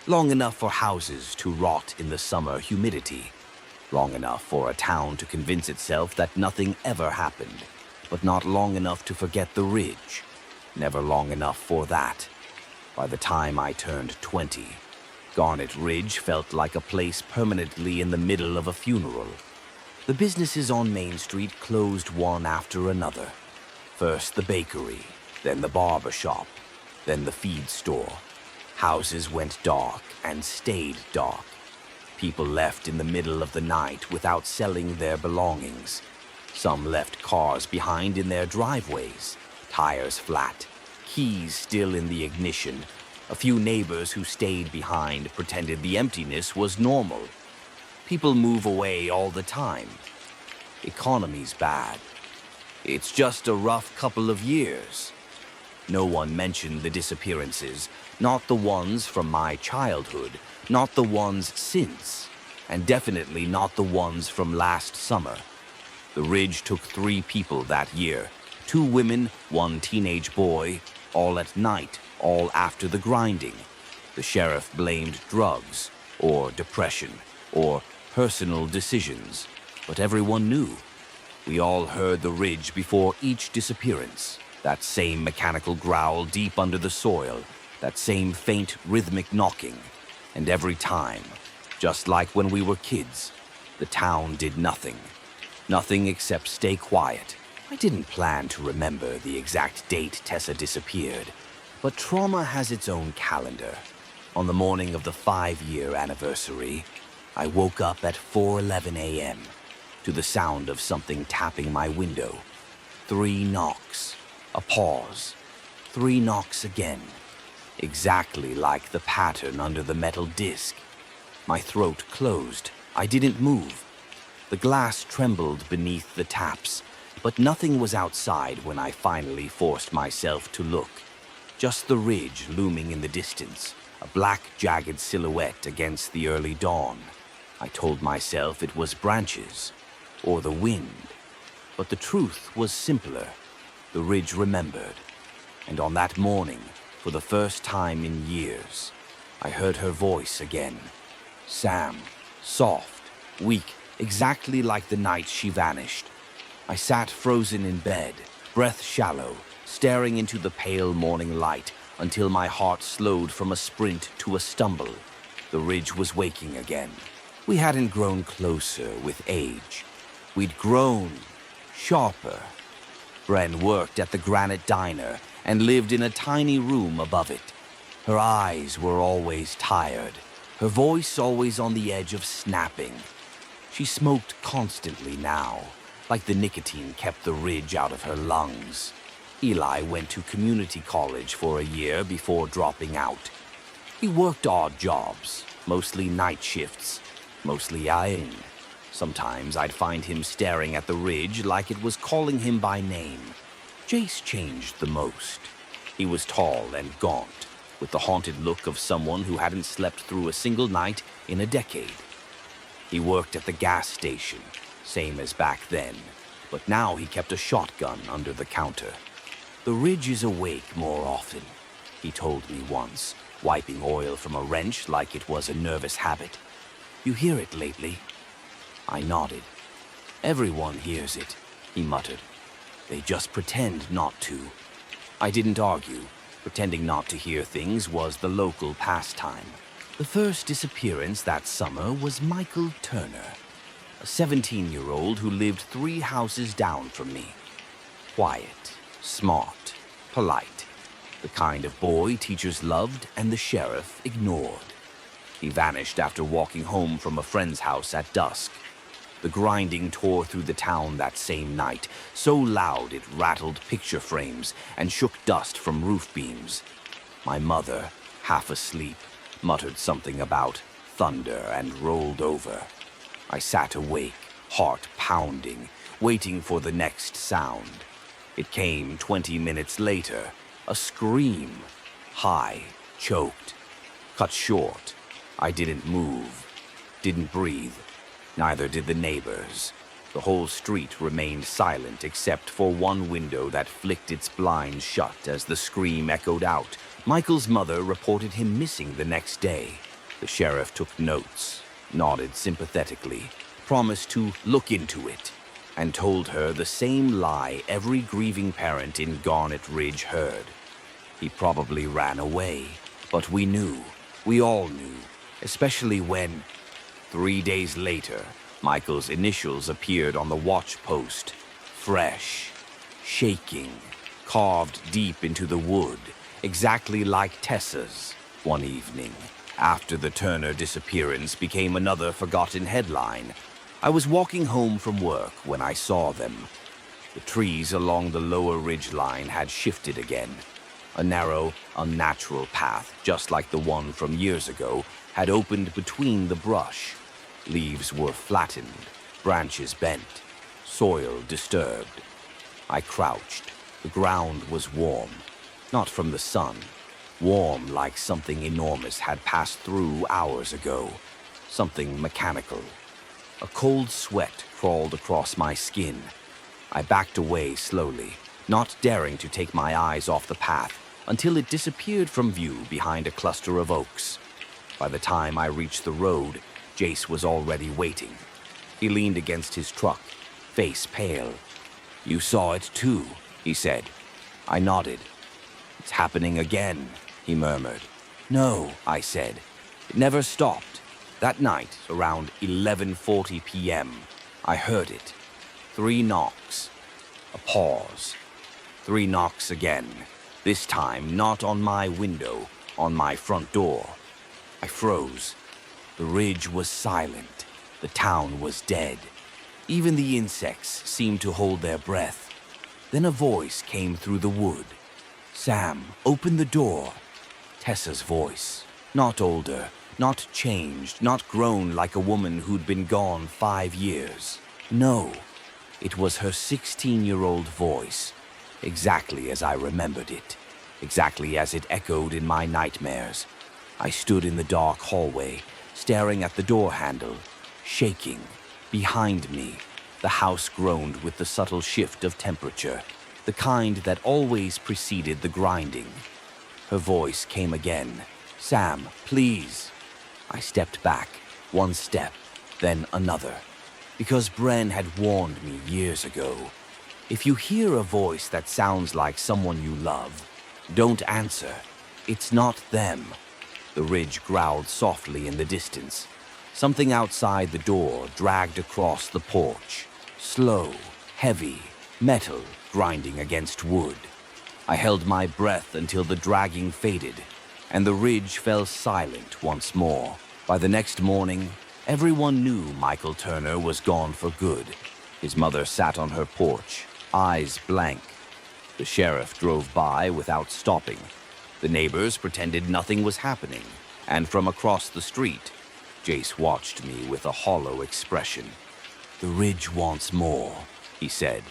Long enough for houses to rot in the summer humidity. Long enough for a town to convince itself that nothing ever happened, but not long enough to forget the ridge. Never long enough for that. By the time I turned 20, Garnet Ridge felt like a place permanently in the middle of a funeral. The businesses on Main Street closed one after another. First the bakery, then the barber shop, then the feed store. Houses went dark and stayed dark. People left in the middle of the night without selling their belongings. Some left cars behind in their driveways, tires flat, keys still in the ignition. A few neighbors who stayed behind pretended the emptiness was normal. People move away all the time. Economy's bad. It's just a rough couple of years. No one mentioned the disappearances, not the ones from my childhood, not the ones since, and definitely not the ones from last summer. The Ridge took 3 people that year, 2 women, 1 teenage boy, all at night, all after the grinding. The sheriff blamed drugs, or depression, or personal decisions, but everyone knew. We all heard the Ridge before each disappearance. That same mechanical growl deep under the soil, that same faint rhythmic knocking. And every time, just like when we were kids, the town did nothing. Nothing except stay quiet. I didn't plan to remember the exact date Tessa disappeared, but trauma has its own calendar. On the morning of the 5-year anniversary, I woke up at 4:11 a.m. to the sound of something tapping my window. 3 knocks. A pause. 3 knocks again. Exactly like the pattern under the metal disc. My throat closed. I didn't move. The glass trembled beneath the taps, but nothing was outside when I finally forced myself to look. Just the Ridge looming in the distance, a black, jagged silhouette against the early dawn. I told myself it was branches, or the wind. But the truth was simpler. The Ridge remembered. And on that morning, for the first time in years, I heard her voice again. Sam, soft, weak, exactly like the night she vanished. I sat frozen in bed, breath shallow, staring into the pale morning light until my heart slowed from a sprint to a stumble. The Ridge was waking again. We hadn't grown closer with age. We'd grown sharper. Bren worked at the Granite Diner and lived in a tiny room above it. Her eyes were always tired, her voice always on the edge of snapping. She smoked constantly now, like the nicotine kept the Ridge out of her lungs. Eli went to community college for a year before dropping out. He worked odd jobs, mostly night shifts, mostly iron. Sometimes I'd find him staring at the Ridge like it was calling him by name. Jace changed the most. He was tall and gaunt, with the haunted look of someone who hadn't slept through a single night in a decade. He worked at the gas station, same as back then, but now he kept a shotgun under the counter. The Ridge is awake more often, he told me once, wiping oil from a wrench like it was a nervous habit. You hear it lately? I nodded. Everyone hears it, he muttered. They just pretend not to. I didn't argue. Pretending not to hear things was the local pastime. The first disappearance that summer was Michael Turner, a 17-year-old who lived 3 houses down from me. Quiet, smart, polite. The kind of boy teachers loved and the sheriff ignored. He vanished after walking home from a friend's house at dusk. The grinding tore through the town that same night, so loud it rattled picture frames and shook dust from roof beams. My mother, half asleep, muttered something about thunder and rolled over. I sat awake, heart pounding, waiting for the next sound. It came 20 minutes later, a scream, high, choked, cut short. I didn't move, didn't breathe. Neither did the neighbors. The whole street remained silent except for one window that flicked its blinds shut as the scream echoed out. Michael's mother reported him missing the next day. The sheriff took notes, nodded sympathetically, promised to look into it, and told her the same lie every grieving parent in Garnet Ridge heard. He probably ran away, but we knew. We all knew, especially when 3 days later, Michael's initials appeared on the watch post. Fresh, shaking, carved deep into the wood, exactly like Tessa's. One evening, after the Turner disappearance became another forgotten headline, I was walking home from work when I saw them. The trees along the lower ridge line had shifted again. A narrow, unnatural path, just like the one from years ago, had opened between the brush. Leaves were flattened, branches bent, soil disturbed. I crouched. The ground was warm, not from the sun. Warm like something enormous had passed through hours ago. Something mechanical. A cold sweat crawled across my skin. I backed away slowly, not daring to take my eyes off the path until it disappeared from view behind a cluster of oaks. By the time I reached the road, Jace was already waiting. He leaned against his truck, face pale. "You saw it too," he said. I nodded. "It's happening again," he murmured. "No," I said. "It never stopped." That night, around 11:40 p.m., I heard it. 3 knocks. A pause. 3 knocks again. This time, not on my window, on my front door. I froze. The ridge was silent. The town was dead. Even the insects seemed to hold their breath. Then a voice came through the wood. "Sam, open the door." Tessa's voice. Not older, not changed, not grown like a woman who'd been gone 5 years. No, it was her 16-year-old voice, exactly as I remembered it, exactly as it echoed in my nightmares. I stood in the dark hallway, staring at the door handle, shaking. Behind me, the house groaned with the subtle shift of temperature, the kind that always preceded the grinding. Her voice came again. "Sam, please." I stepped back, 1 step, then another, because Bren had warned me years ago. If you hear a voice that sounds like someone you love, don't answer. It's not them. The ridge growled softly in the distance. Something outside the door dragged across the porch. Slow, heavy, metal grinding against wood. I held my breath until the dragging faded, and the ridge fell silent once more. By the next morning, everyone knew Michael Turner was gone for good. His mother sat on her porch, eyes blank. The sheriff drove by without stopping. The neighbors pretended nothing was happening, and from across the street, Jace watched me with a hollow expression. "The ridge wants more," he said.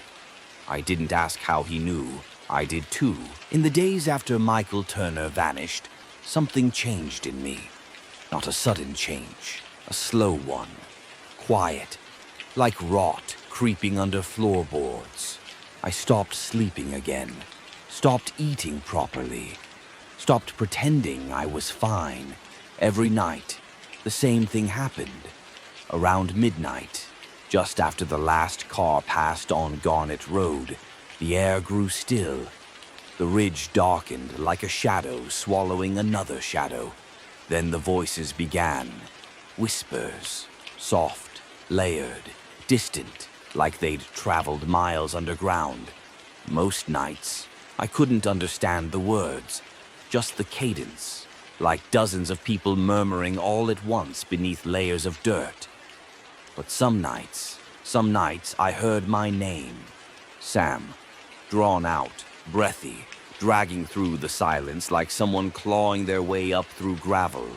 I didn't ask how he knew. I did too. In the days after Michael Turner vanished, something changed in me. Not a sudden change, a slow one. Quiet, like rot creeping under floorboards. I stopped sleeping again, stopped eating properly, stopped pretending I was fine. Every night, the same thing happened. Around midnight, just after the last car passed on Garnet Road, the air grew still. The ridge darkened like a shadow swallowing another shadow. Then the voices began. Whispers, soft, layered, distant, like they'd traveled miles underground. Most nights, I couldn't understand the words, just the cadence, like dozens of people murmuring all at once beneath layers of dirt. But some nights I heard my name, Sam, drawn out, breathy, dragging through the silence like someone clawing their way up through gravel.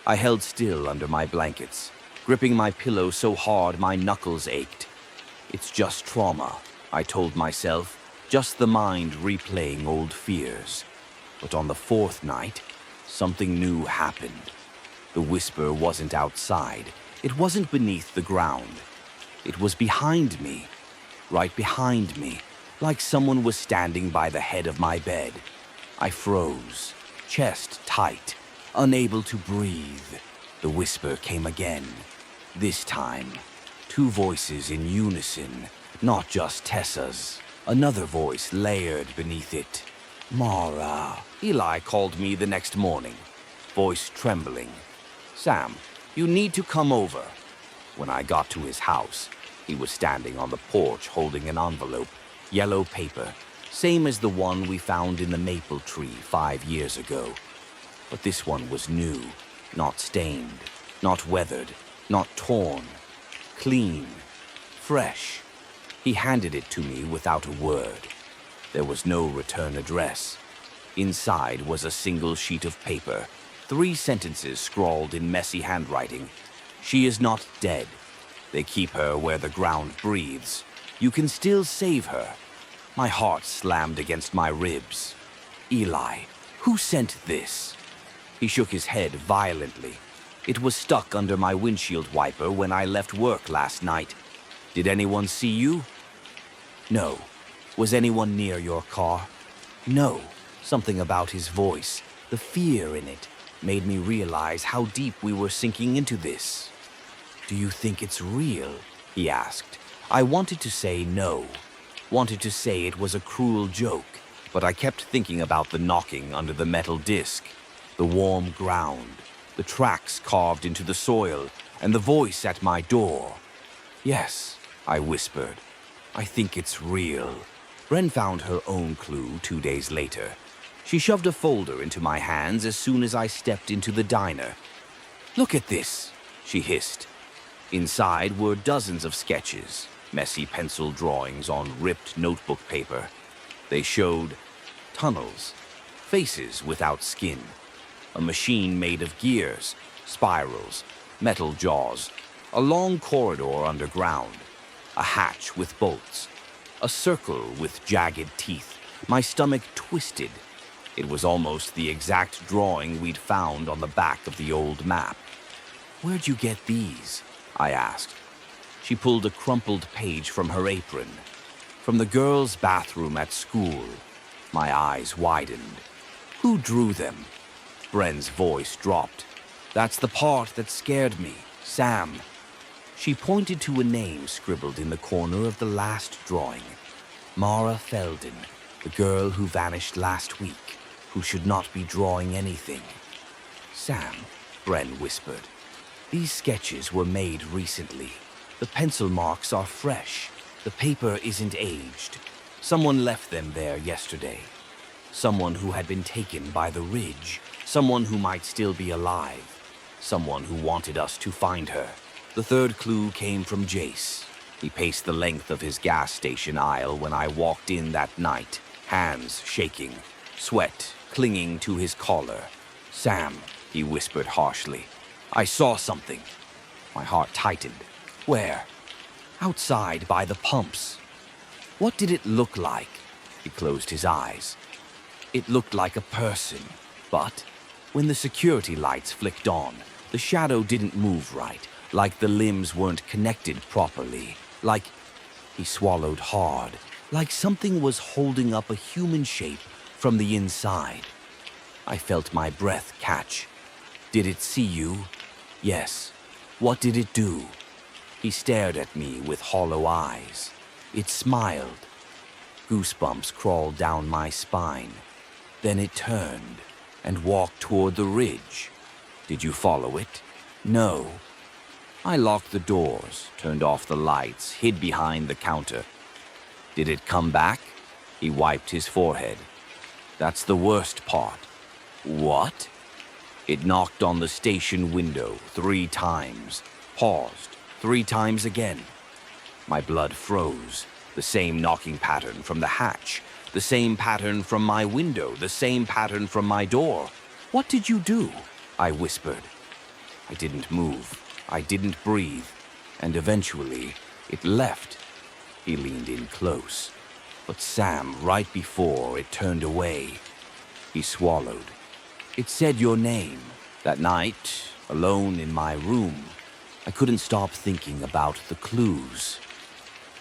I held still under my blankets, gripping my pillow so hard my knuckles ached. It's just trauma, I told myself, just the mind replaying old fears. But on the 4th night, something new happened. The whisper wasn't outside. It wasn't beneath the ground. It was behind me, right behind me, like someone was standing by the head of my bed. I froze, chest tight, unable to breathe. The whisper came again. This time, 2 voices in unison, not just Tessa's. Another voice layered beneath it. "Mara." Eli called me the next morning, voice trembling. "Sam, you need to come over." When I got to his house, he was standing on the porch holding an envelope, yellow paper, same as the one we found in the maple tree 5 years ago. But this one was new, not stained, not weathered, not torn. clean, fresh. He handed it to me without a word. There was no return address. Inside was a single sheet of paper, 3 sentences scrawled in messy handwriting. She is not dead. They keep her where the ground breathes. You can still save her. My heart slammed against my ribs. Eli, who sent this? He shook his head violently. It was stuck under my windshield wiper when I left work last night. Did anyone see you? No. Was anyone near your car? No. Something about his voice, the fear in it, made me realize how deep we were sinking into this. Do you think it's real? He asked. I wanted to say no. Wanted to say it was a cruel joke, but I kept thinking about the knocking under the metal disc, the warm ground, the tracks carved into the soil, and the voice at my door. Yes, I whispered. I think it's real. Bren found her own clue 2 days later. She shoved a folder into my hands as soon as I stepped into the diner. Look at this, she hissed. Inside were dozens of sketches, messy pencil drawings on ripped notebook paper. They showed tunnels, faces without skin, a machine made of gears, spirals, metal jaws, a long corridor underground, a hatch with bolts, a circle with jagged teeth. My stomach twisted. It was almost the exact drawing we'd found on the back of the old map. Where'd you get these? I asked. She pulled a crumpled page from her apron. From the girls' bathroom at school. My eyes widened. Who drew them? Bren's voice dropped. That's the part that scared me, Sam. She pointed to a name scribbled in the corner of the last drawing. Mara Felden, the girl who vanished last week, who should not be drawing anything. Sam, Bren whispered. These sketches were made recently. The pencil marks are fresh. The paper isn't aged. Someone left them there yesterday. Someone who had been taken by the ridge. Someone who might still be alive. Someone who wanted us to find her. The third clue came from Jace. He paced the length of his gas station aisle when I walked in that night, hands shaking, sweat clinging to his collar. Sam, he whispered harshly. I saw something. My heart tightened. Where? Outside by the pumps. What did it look like? He closed his eyes. It looked like a person, but when the security lights flicked on, the shadow didn't move right, like the limbs weren't connected properly, like... He swallowed hard, like something was holding up a human shape from the inside. I felt my breath catch. Did it see you? Yes. What did it do? He stared at me with hollow eyes. It smiled. Goosebumps crawled down my spine. Then it turned and walked toward the ridge. Did you follow it? No. I locked the doors, turned off the lights, hid behind the counter. Did it come back? He wiped his forehead. That's the worst part. What? It knocked on the station window 3 times, paused 3 times again. My blood froze. The same knocking pattern from the hatch, the same pattern from my window, the same pattern from my door. What did you do? I whispered. I didn't move. I didn't breathe. And eventually, it left. He leaned in close. But Sam, right before it turned away, he swallowed. It said your name. That night, alone in my room, I couldn't stop thinking about the clues.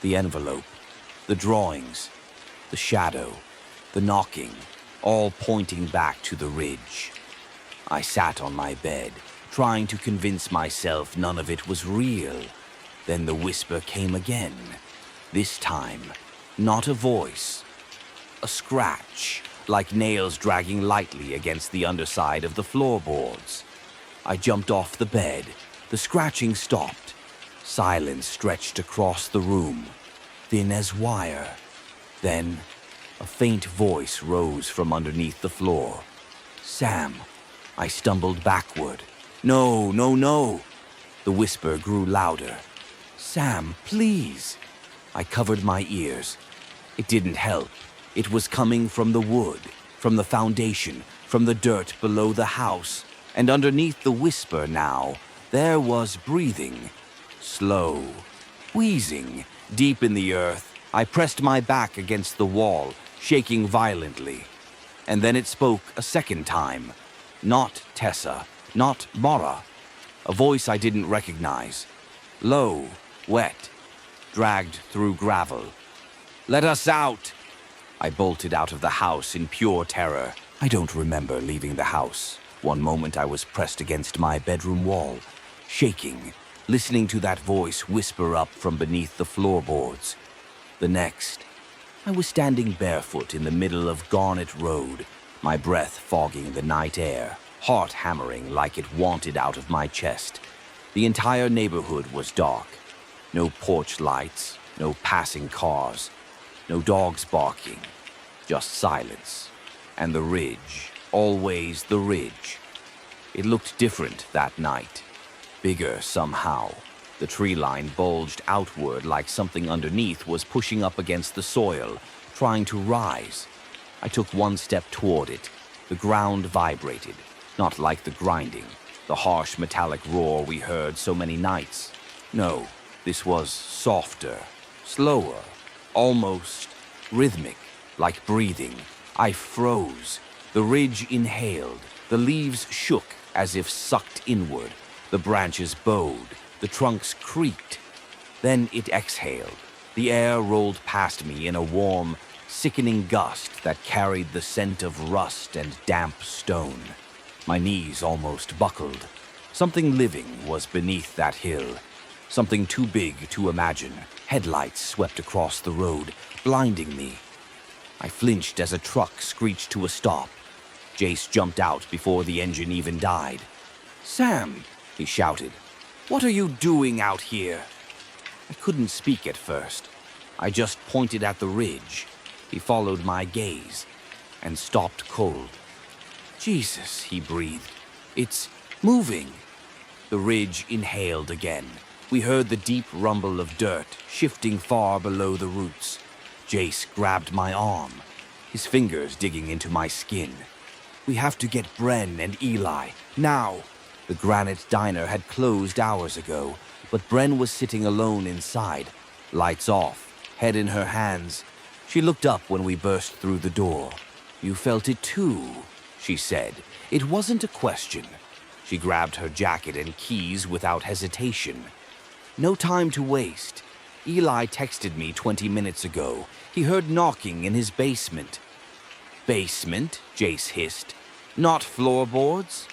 The envelope, the drawings, the shadow, the knocking, all pointing back to the ridge. I sat on my bed, trying to convince myself none of it was real. Then the whisper came again. This time, not a voice. A scratch, like nails dragging lightly against the underside of the floorboards. I jumped off the bed. The scratching stopped. Silence stretched across the room, thin as wire. Then, a faint voice rose from underneath the floor. Sam. I stumbled backward. No, no, no. The whisper grew louder. Sam, please. I covered my ears. It didn't help. It was coming from the wood, from the foundation, from the dirt below the house, and underneath the whisper now, there was breathing. Slow, wheezing, deep in the earth. I pressed my back against the wall, shaking violently. And then it spoke a second time. Not Tessa, not Mara. A voice I didn't recognize. Low, wet, dragged through gravel. Let us out! I bolted out of the house in pure terror. I don't remember leaving the house. One moment I was pressed against my bedroom wall, shaking, listening to that voice whisper up from beneath the floorboards. The next, I was standing barefoot in the middle of Garnet Road, my breath fogging the night air, heart hammering like it wanted out of my chest. The entire neighborhood was dark. No porch lights, no passing cars, no dogs barking, just silence. And the ridge, always the ridge. It looked different that night, bigger somehow. The tree line bulged outward like something underneath was pushing up against the soil, trying to rise. I took one step toward it. The ground vibrated, not like the grinding, the harsh metallic roar we heard so many nights. No, this was softer, slower, almost rhythmic, like breathing. I froze. The ridge inhaled. The leaves shook as if sucked inward. The branches bowed. The trunks creaked. Then it exhaled. The air rolled past me in a warm, sickening gust that carried the scent of rust and damp stone. My knees almost buckled. Something living was beneath that hill. Something too big to imagine. Headlights swept across the road, blinding me. I flinched as a truck screeched to a stop. Jace jumped out before the engine even died. "Sam!" he shouted. "What are you doing out here?" I couldn't speak at first. I just pointed at the ridge. He followed my gaze and stopped cold. "Jesus," he breathed. "It's moving." The ridge inhaled again. We heard the deep rumble of dirt shifting far below the roots. Jace grabbed my arm, his fingers digging into my skin. "We have to get Bren and Eli, now." The Granite Diner had closed hours ago, but Bren was sitting alone inside, lights off, head in her hands. She looked up when we burst through the door. "You felt it too," she said. It wasn't a question. She grabbed her jacket and keys without hesitation. No time to waste. Eli texted me 20 minutes ago. He heard knocking in his basement. "Basement?" Jace hissed. "Not floorboards?"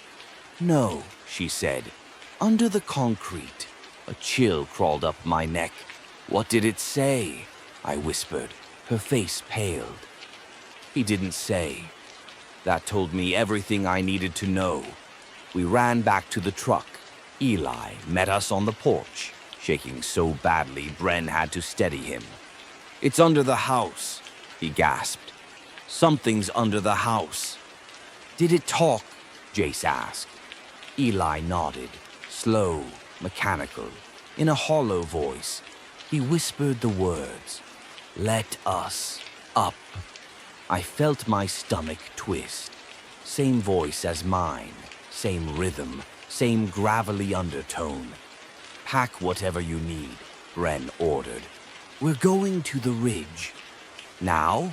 "No," she said. "Under the concrete." A chill crawled up my neck. "What did it say?" I whispered. Her face paled. He didn't say. That told me everything I needed to know. We ran back to the truck. Eli met us on the porch, shaking so badly Bren had to steady him. "It's under the house," he gasped. "Something's under the house." "Did it talk?" Jace asked. Eli nodded, slow, mechanical, in a hollow voice. He whispered the words, "Let us up." I felt my stomach twist. Same voice as mine, same rhythm, same gravelly undertone. "Pack whatever you need," Bren ordered. "We're going to the ridge." "Now?"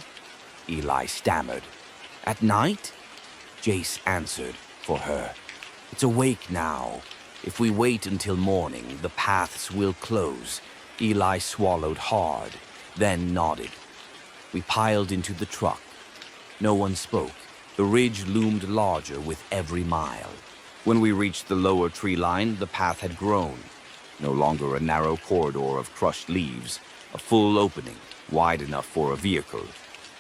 Eli stammered. "At night?" Jace answered for her. "It's awake now. If we wait until morning, the paths will close." Eli swallowed hard, then nodded. We piled into the truck. No one spoke. The ridge loomed larger with every mile. When we reached the lower tree line, the path had grown. No longer a narrow corridor of crushed leaves, a full opening, wide enough for a vehicle.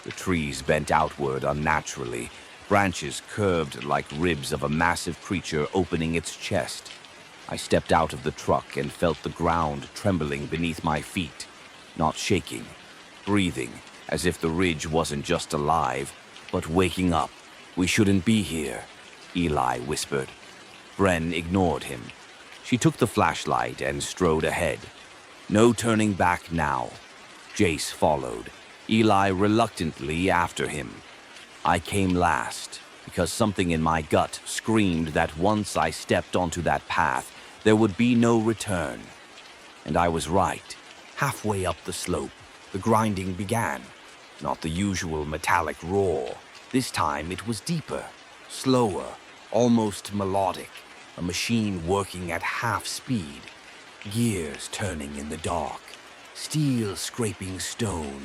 The trees bent outward unnaturally, branches curved like ribs of a massive creature opening its chest. I stepped out of the truck and felt the ground trembling beneath my feet, not shaking, breathing, as if the ridge wasn't just alive, but waking up. "We shouldn't be here," Eli whispered. Bren ignored him. She took the flashlight and strode ahead. No turning back now. Jace followed, Eli reluctantly after him. I came last, because something in my gut screamed that once I stepped onto that path, there would be no return. And I was right. Halfway up the slope, the grinding began. Not the usual metallic roar. This time it was deeper, slower, almost melodic, a machine working at half speed. Gears turning in the dark, steel scraping stone,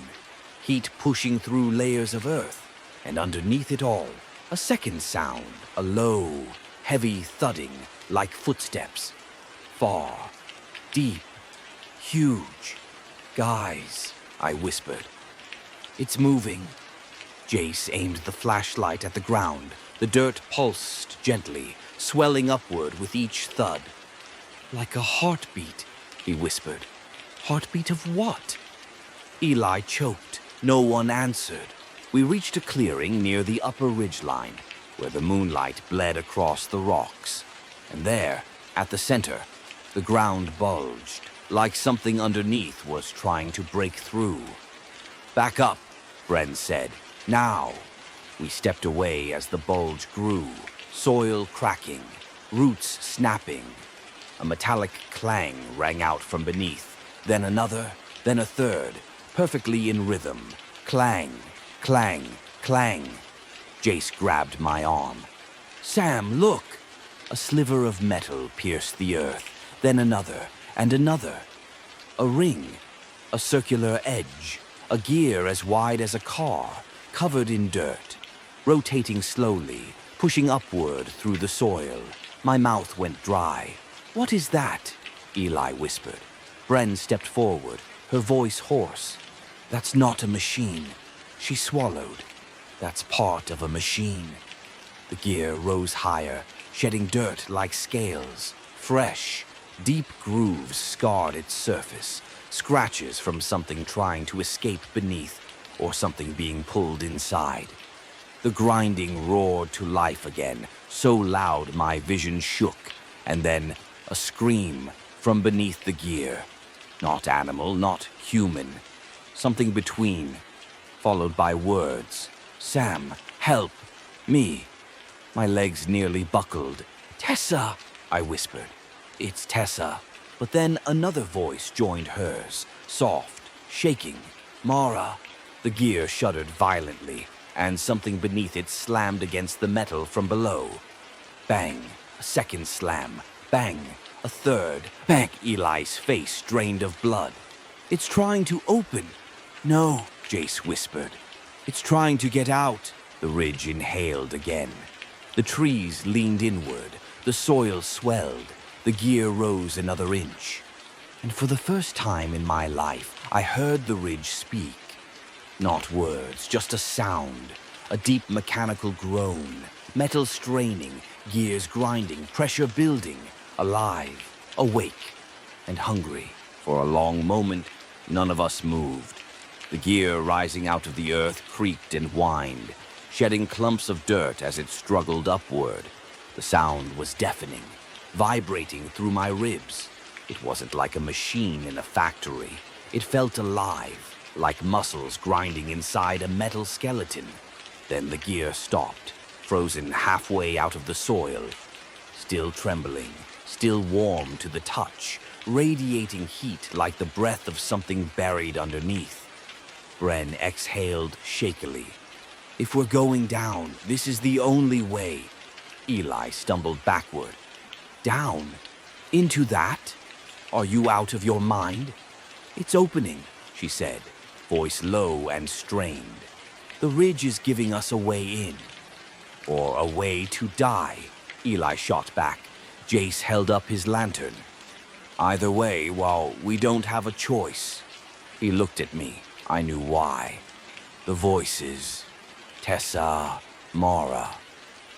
heat pushing through layers of earth, and underneath it all, a second sound, a low, heavy thudding like footsteps. Far, deep, huge. Guys, I whispered. It's moving. Jace aimed the flashlight at the ground. The dirt pulsed gently, swelling upward with each thud. Like a heartbeat, he whispered. Heartbeat of what? Eli choked. No one answered. We reached a clearing near the upper ridgeline, where the moonlight bled across the rocks. And there, at the center, the ground bulged, like something underneath was trying to break through. Back up, Bren said. Now. We stepped away as the bulge grew, soil cracking, roots snapping. A metallic clang rang out from beneath, then another, then a third, perfectly in rhythm. Clang, clang, clang. Jace grabbed my arm. Sam, look! A sliver of metal pierced the earth, then another, and another. A ring, a circular edge, a gear as wide as a car, covered in dirt, rotating slowly, pushing upward through the soil. My mouth went dry. What is that? Eli whispered. Bren stepped forward, her voice hoarse. That's not a machine. She swallowed. That's part of a machine. The gear rose higher, shedding dirt like scales. Fresh, deep grooves scarred its surface, scratches from something trying to escape beneath, or something being pulled inside. The grinding roared to life again, so loud my vision shook, and then a scream from beneath the gear. Not animal, not human. Something between, followed by words. Sam, help, me. My legs nearly buckled. Tessa, I whispered. It's Tessa. But then another voice joined hers, soft, shaking. Mara. The gear shuddered violently, and something beneath it slammed against the metal from below. Bang, a second slam. Bang, a third. Bang, Eli's face drained of blood. It's trying to open. No, Jace whispered. It's trying to get out. The ridge inhaled again. The trees leaned inward. The soil swelled. The gear rose another inch. And for the first time in my life, I heard the ridge speak. Not words, just a sound. A deep mechanical groan. Metal straining, gears grinding, pressure building. Alive, awake, and hungry. For a long moment, none of us moved. The gear rising out of the earth creaked and whined, shedding clumps of dirt as it struggled upward. The sound was deafening, vibrating through my ribs. It wasn't like a machine in a factory. It felt alive, like muscles grinding inside a metal skeleton. Then the gear stopped, frozen halfway out of the soil, still trembling, still warm to the touch, radiating heat like the breath of something buried underneath. Bren exhaled shakily. If we're going down, this is the only way. Eli stumbled backward. Down? Into that? Are you out of your mind? It's opening, she said, voice low and strained. The ridge is giving us a way in. Or a way to die, Eli shot back. Jace held up his lantern. Either way, well, we don't have a choice. He looked at me. I knew why. The voices. Tessa, Mara.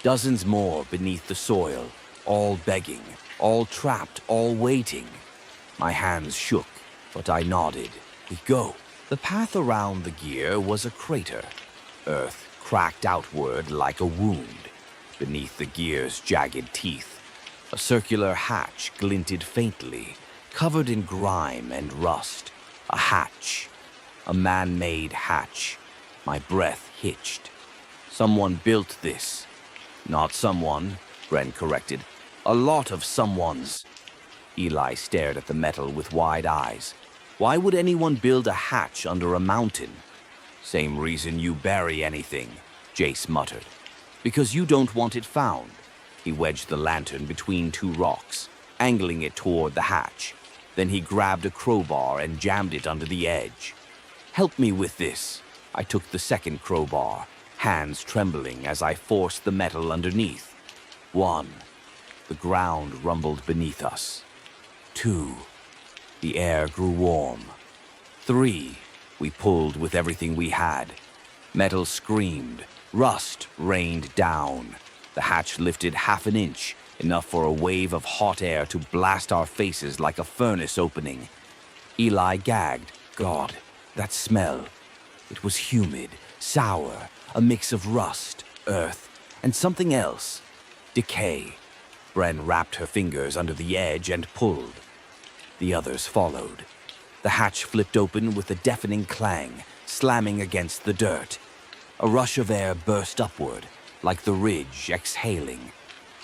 Dozens more beneath the soil, all begging, all trapped, all waiting. My hands shook, but I nodded. We go. The path around the gear was a crater. Earth cracked outward like a wound. Beneath the gear's jagged teeth, a circular hatch glinted faintly, covered in grime and rust. A hatch. A man-made hatch. My breath hitched. Someone built this. Not someone, Bren corrected. A lot of someones. Eli stared at the metal with wide eyes. Why would anyone build a hatch under a mountain? Same reason you bury anything, Jace muttered. Because you don't want it found. He wedged the lantern between two rocks, angling it toward the hatch. Then he grabbed a crowbar and jammed it under the edge. Help me with this. I took the second crowbar, hands trembling as I forced the metal underneath. 1. The ground rumbled beneath us. 2. The air grew warm. 3. We pulled with everything we had. Metal screamed. Rust rained down. The hatch lifted half an inch, enough for a wave of hot air to blast our faces like a furnace opening. Eli gagged. God, that smell. It was humid, sour, a mix of rust, earth, and something else. Decay. Bren wrapped her fingers under the edge and pulled. The others followed. The hatch flipped open with a deafening clang, slamming against the dirt. A rush of air burst upward, like the ridge exhaling.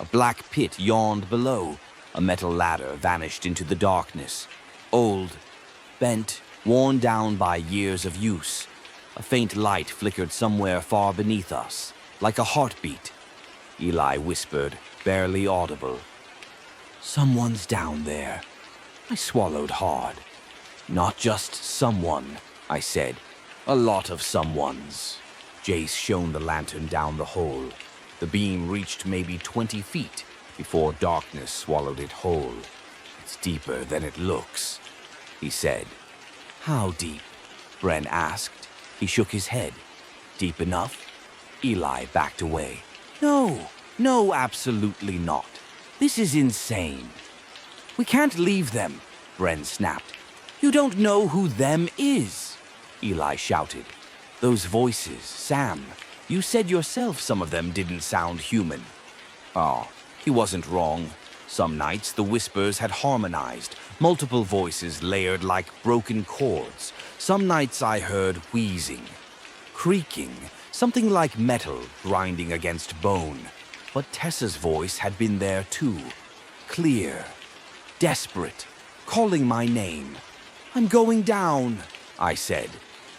A black pit yawned below. A metal ladder vanished into the darkness. Old, bent, worn down by years of use. A faint light flickered somewhere far beneath us, like a heartbeat. Eli whispered, barely audible. Someone's down there. I swallowed hard. Not just someone, I said. A lot of someones. Jace shone the lantern down the hole. The beam reached maybe 20 feet before darkness swallowed it whole. It's deeper than it looks, he said. How deep? Bren asked. He shook his head. Deep enough? Eli backed away. No, absolutely not. This is insane. We can't leave them, Bren snapped. You don't know who them is, Eli shouted. Those voices, Sam. You said yourself some of them didn't sound human. Oh, he wasn't wrong. Some nights the whispers had harmonized, multiple voices layered like broken chords. Some nights I heard wheezing, creaking, something like metal grinding against bone. But Tessa's voice had been there too. Clear, desperate, calling my name. I'm going down, I said.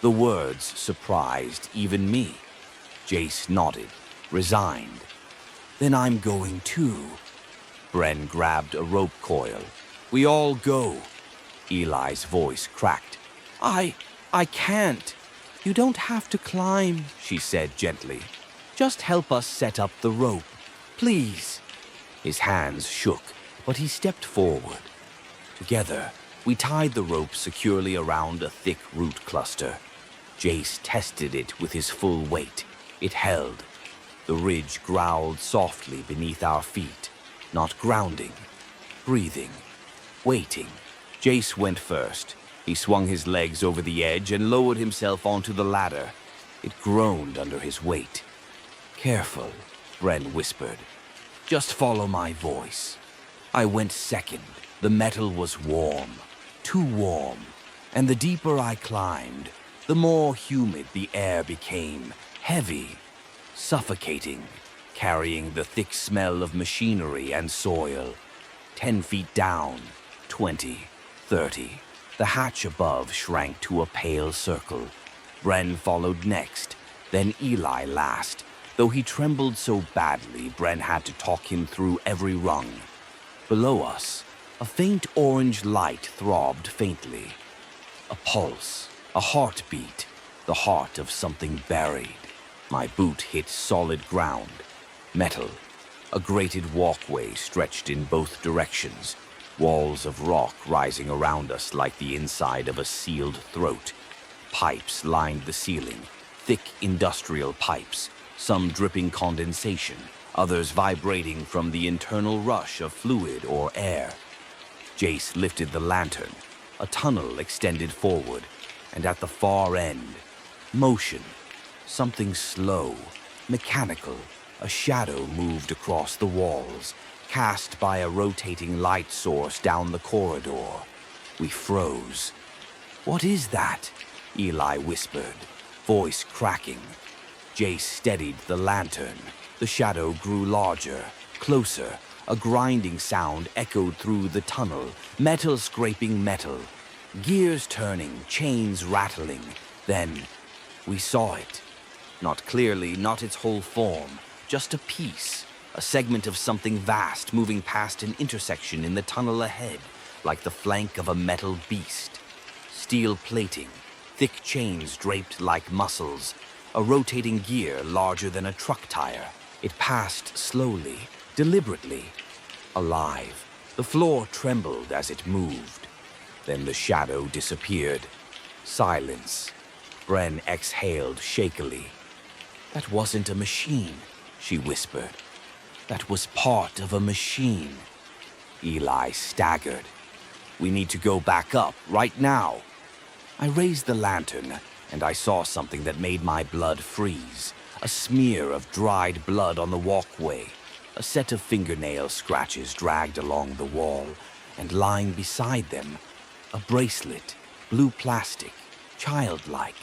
The words surprised even me. Jace nodded, resigned. Then I'm going too. Bren grabbed a rope coil. We all go. Eli's voice cracked. I can't. You don't have to climb, she said gently. Just help us set up the rope, please. His hands shook, but he stepped forward. Together, we tied the rope securely around a thick root cluster. Jace tested it with his full weight. It held. The ridge growled softly beneath our feet, not grounding, breathing, waiting. Jace went first. He swung his legs over the edge and lowered himself onto the ladder. It groaned under his weight. Careful, Bren whispered. Just follow my voice. I went second. The metal was warm, too warm, and the deeper I climbed, the more humid the air became, heavy, suffocating, carrying the thick smell of machinery and soil. 10 feet down, 20, 30. The hatch above shrank to a pale circle. Bren followed next, then Eli last. Though he trembled so badly, Bren had to talk him through every rung. Below us, a faint orange light throbbed faintly. A pulse, a heartbeat, the heart of something buried. My boot hit solid ground. Metal. A grated walkway stretched in both directions. Walls of rock rising around us like the inside of a sealed throat. Pipes lined the ceiling. Thick industrial pipes, some dripping condensation, others vibrating from the internal rush of fluid or air. Jace lifted the lantern. A tunnel extended forward, and at the far end, motion. Something slow, mechanical. A shadow moved across the walls, cast by a rotating light source down the corridor. We froze. "What is that?" Eli whispered, voice cracking. Jace steadied the lantern. The shadow grew larger, closer. A grinding sound echoed through the tunnel, metal scraping metal. Gears turning, chains rattling. Then we saw it. Not clearly, not its whole form, just a piece, a segment of something vast moving past an intersection in the tunnel ahead, like the flank of a metal beast. Steel plating, thick chains draped like muscles, a rotating gear larger than a truck tire. It passed slowly, deliberately, alive. The floor trembled as it moved. Then the shadow disappeared. Silence. Bren exhaled shakily. "That wasn't a machine," she whispered. "That was part of a machine." Eli staggered. "We need to go back up, right now." I raised the lantern, and I saw something that made my blood freeze. A smear of dried blood on the walkway. A set of fingernail scratches dragged along the wall, and lying beside them, a bracelet, blue plastic, childlike.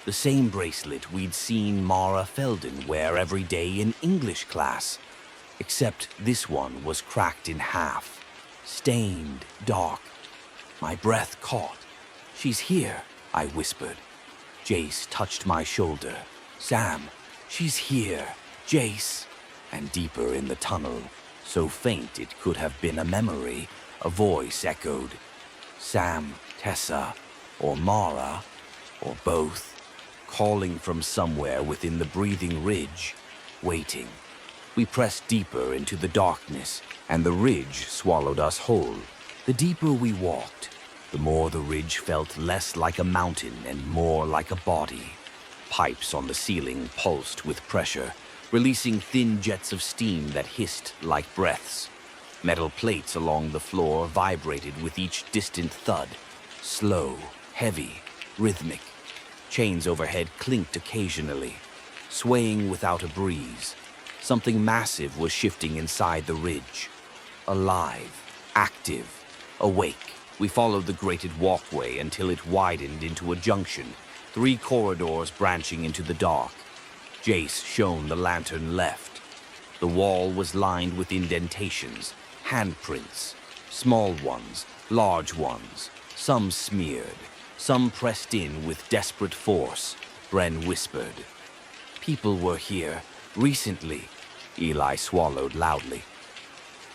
The same bracelet we'd seen Mara Felden wear every day in English class. Except this one was cracked in half, stained, dark. My breath caught. "She's here," I whispered. Jace touched my shoulder. "Sam, she's here. Jace." And deeper in the tunnel, so faint it could have been a memory, a voice echoed. "Sam, Tessa, or Mara, or both." Calling from somewhere within the breathing ridge, waiting. We pressed deeper into the darkness, and the ridge swallowed us whole. The deeper we walked, the more the ridge felt less like a mountain and more like a body. Pipes on the ceiling pulsed with pressure, releasing thin jets of steam that hissed like breaths. Metal plates along the floor vibrated with each distant thud. Slow, heavy, rhythmic. Chains overhead clinked occasionally, swaying without a breeze. Something massive was shifting inside the ridge. Alive, active, awake. We followed the grated walkway until it widened into a junction, 3 corridors branching into the dark. Jace shone the lantern left. The wall was lined with indentations, handprints, small ones, large ones, some smeared, some pressed in with desperate force. Bren whispered. "People were here, recently." Eli swallowed loudly.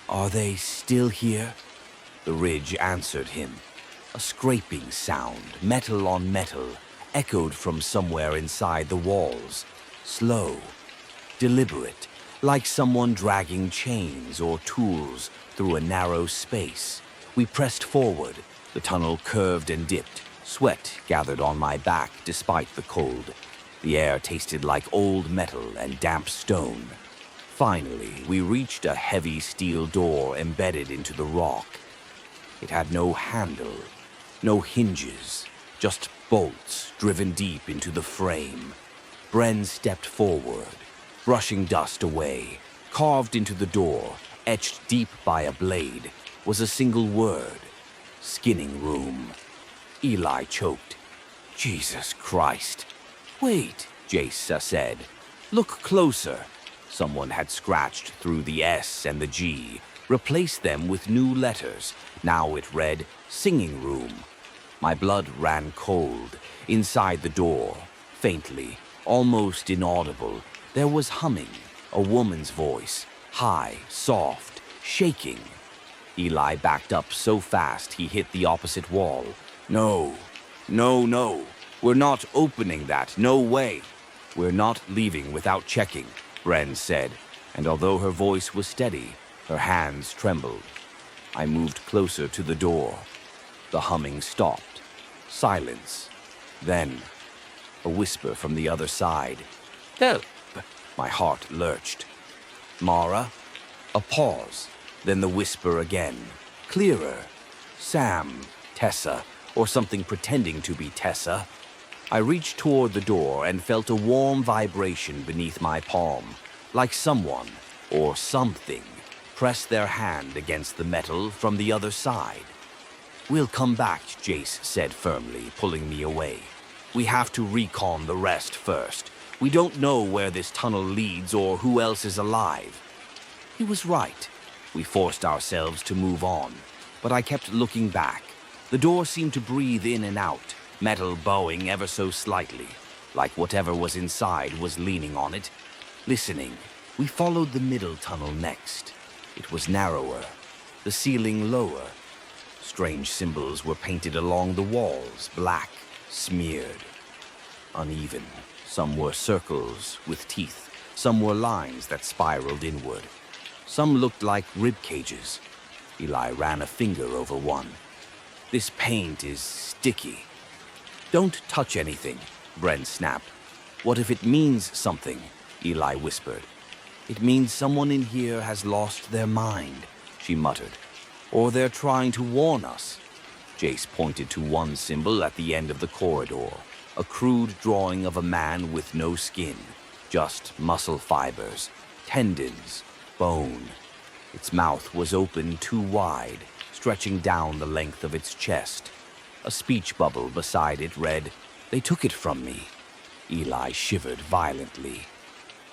"Are they still here?" The ridge answered him. A scraping sound, metal on metal, echoed from somewhere inside the walls. Slow, deliberate, like someone dragging chains or tools through a narrow space. We pressed forward. The tunnel curved and dipped. Sweat gathered on my back despite the cold. The air tasted like old metal and damp stone. Finally, we reached a heavy steel door embedded into the rock. It had no handle, no hinges, just bolts driven deep into the frame. Bren stepped forward, brushing dust away. Carved into the door, etched deep by a blade, was a single word. Skinning room. Eli choked. "Jesus Christ." "Wait," Jace said. "Look closer." Someone had scratched through the S and the G, replaced them with new letters. Now it read, "Singing room." My blood ran cold. Inside the door, faintly, almost inaudible, there was humming, a woman's voice, high, soft, shaking. Eli backed up so fast he hit the opposite wall. "No, no, we're not opening that, no way. We're not leaving without checking," Bren said, and although her voice was steady, her hands trembled. I moved closer to the door. The humming stopped. Silence. Then, a whisper from the other side. "Help!" My heart lurched. "Mara?" A pause, then the whisper again, clearer. "Sam, Tessa, or something pretending to be Tessa." I reached toward the door and felt a warm vibration beneath my palm, like someone, or something, pressed their hand against the metal from the other side. "We'll come back," Jace said firmly, pulling me away. "We have to recon the rest first. We don't know where this tunnel leads or who else is alive." He was right. We forced ourselves to move on, but I kept looking back. The door seemed to breathe in and out, metal bowing ever so slightly, like whatever was inside was leaning on it. Listening, we followed the middle tunnel next. It was narrower, the ceiling lower. Strange symbols were painted along the walls, black, smeared, uneven. Some were circles with teeth. Some were lines that spiraled inward. Some looked like rib cages. Eli ran a finger over one. "This paint is sticky." "Don't touch anything," Bren snapped. "What if it means something?" Eli whispered. "It means someone in here has lost their mind," she muttered. "Or they're trying to warn us." Jace pointed to one symbol at the end of the corridor, a crude drawing of a man with no skin, just muscle fibers, tendons, bone. Its mouth was open too wide, stretching down the length of its chest. A speech bubble beside it read, "They took it from me." Eli shivered violently.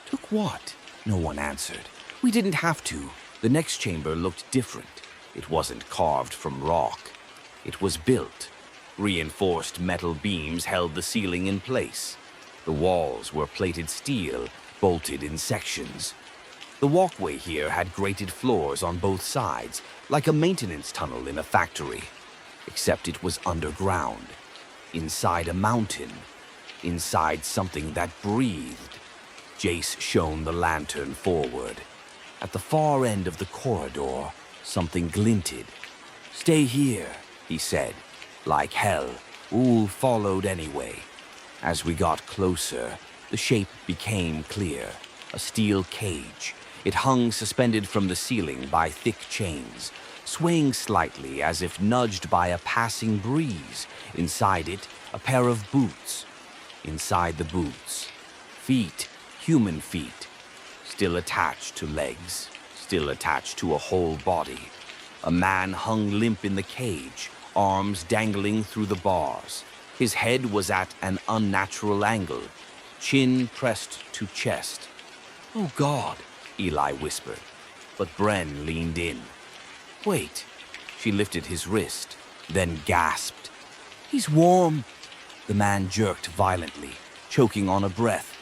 "Took what?" No one answered. "We didn't have to." The next chamber looked different. It wasn't carved from rock. It was built. Reinforced metal beams held the ceiling in place. The walls were plated steel, bolted in sections. The walkway here had grated floors on both sides, like a maintenance tunnel in a factory. Except it was underground, inside a mountain, inside something that breathed. Jace shone the lantern forward. At the far end of the corridor, something glinted. "Stay here," he said. Like hell, Ool followed anyway. As we got closer, the shape became clear. A steel cage. It hung suspended from the ceiling by thick chains, swaying slightly as if nudged by a passing breeze. Inside it, a pair of boots. Inside the boots, feet, human feet, still attached to legs, still attached to a whole body. A man hung limp in the cage, arms dangling through the bars. His head was at an unnatural angle, chin pressed to chest. "Oh God," Eli whispered, but Bren leaned in. "Wait." She lifted his wrist, then gasped. "He's warm." The man jerked violently, choking on a breath.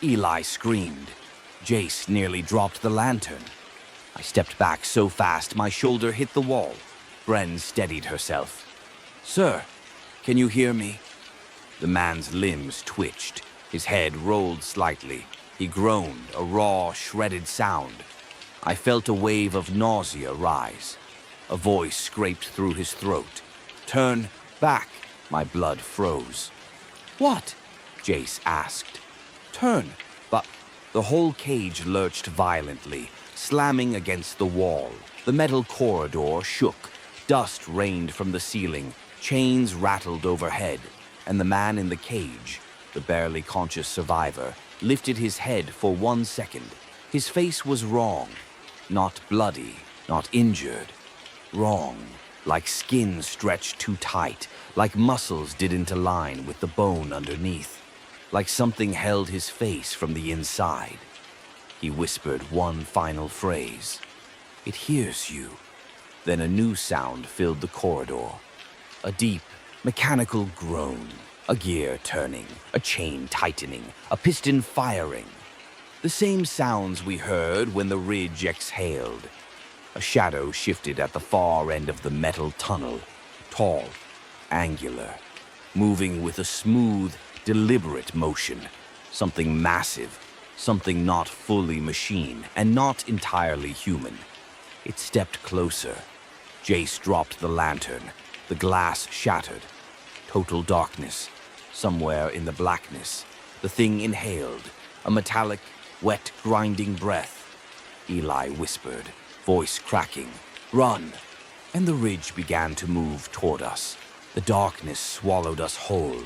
Eli screamed. Jace nearly dropped the lantern. I stepped back so fast my shoulder hit the wall. Bren steadied herself. "Sir, can you hear me?" The man's limbs twitched. His head rolled slightly. He groaned, a raw, shredded sound. I felt a wave of nausea rise. A voice scraped through his throat. "Turn back." My blood froze. "What?" Jace asked. "Turn." But the whole cage lurched violently, slamming against the wall. The metal corridor shook. Dust rained from the ceiling. Chains rattled overhead. And the man in the cage, the barely conscious survivor, lifted his head for 1 second. His face was wrong. Not bloody, not injured. Wrong. Like skin stretched too tight. Like muscles didn't align with the bone underneath. Like something held his face from the inside. He whispered one final phrase. "It hears you." Then a new sound filled the corridor. A deep, mechanical groan. A gear turning, a chain tightening, a piston firing. The same sounds we heard when the ridge exhaled. A shadow shifted at the far end of the metal tunnel. Tall, angular, moving with a smooth, deliberate motion. Something massive, something not fully machine and not entirely human. It stepped closer. Jace dropped the lantern. The glass shattered. Total darkness. Somewhere in the blackness, the thing inhaled, a metallic, wet, grinding breath. Eli whispered, voice cracking, "Run!" And the ridge began to move toward us. The darkness swallowed us whole.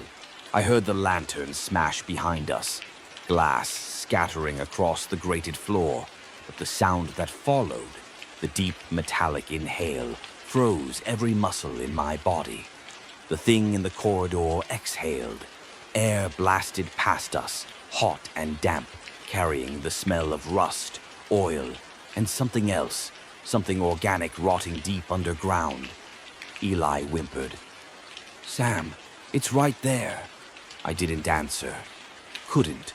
I heard the lantern smash behind us, glass scattering across the grated floor, but the sound that followed, the deep metallic inhale, froze every muscle in my body. The thing in the corridor exhaled. Air blasted past us, hot and damp, carrying the smell of rust, oil, and something else, something organic rotting deep underground. Eli whimpered. "Sam, it's right there." I didn't answer. Couldn't.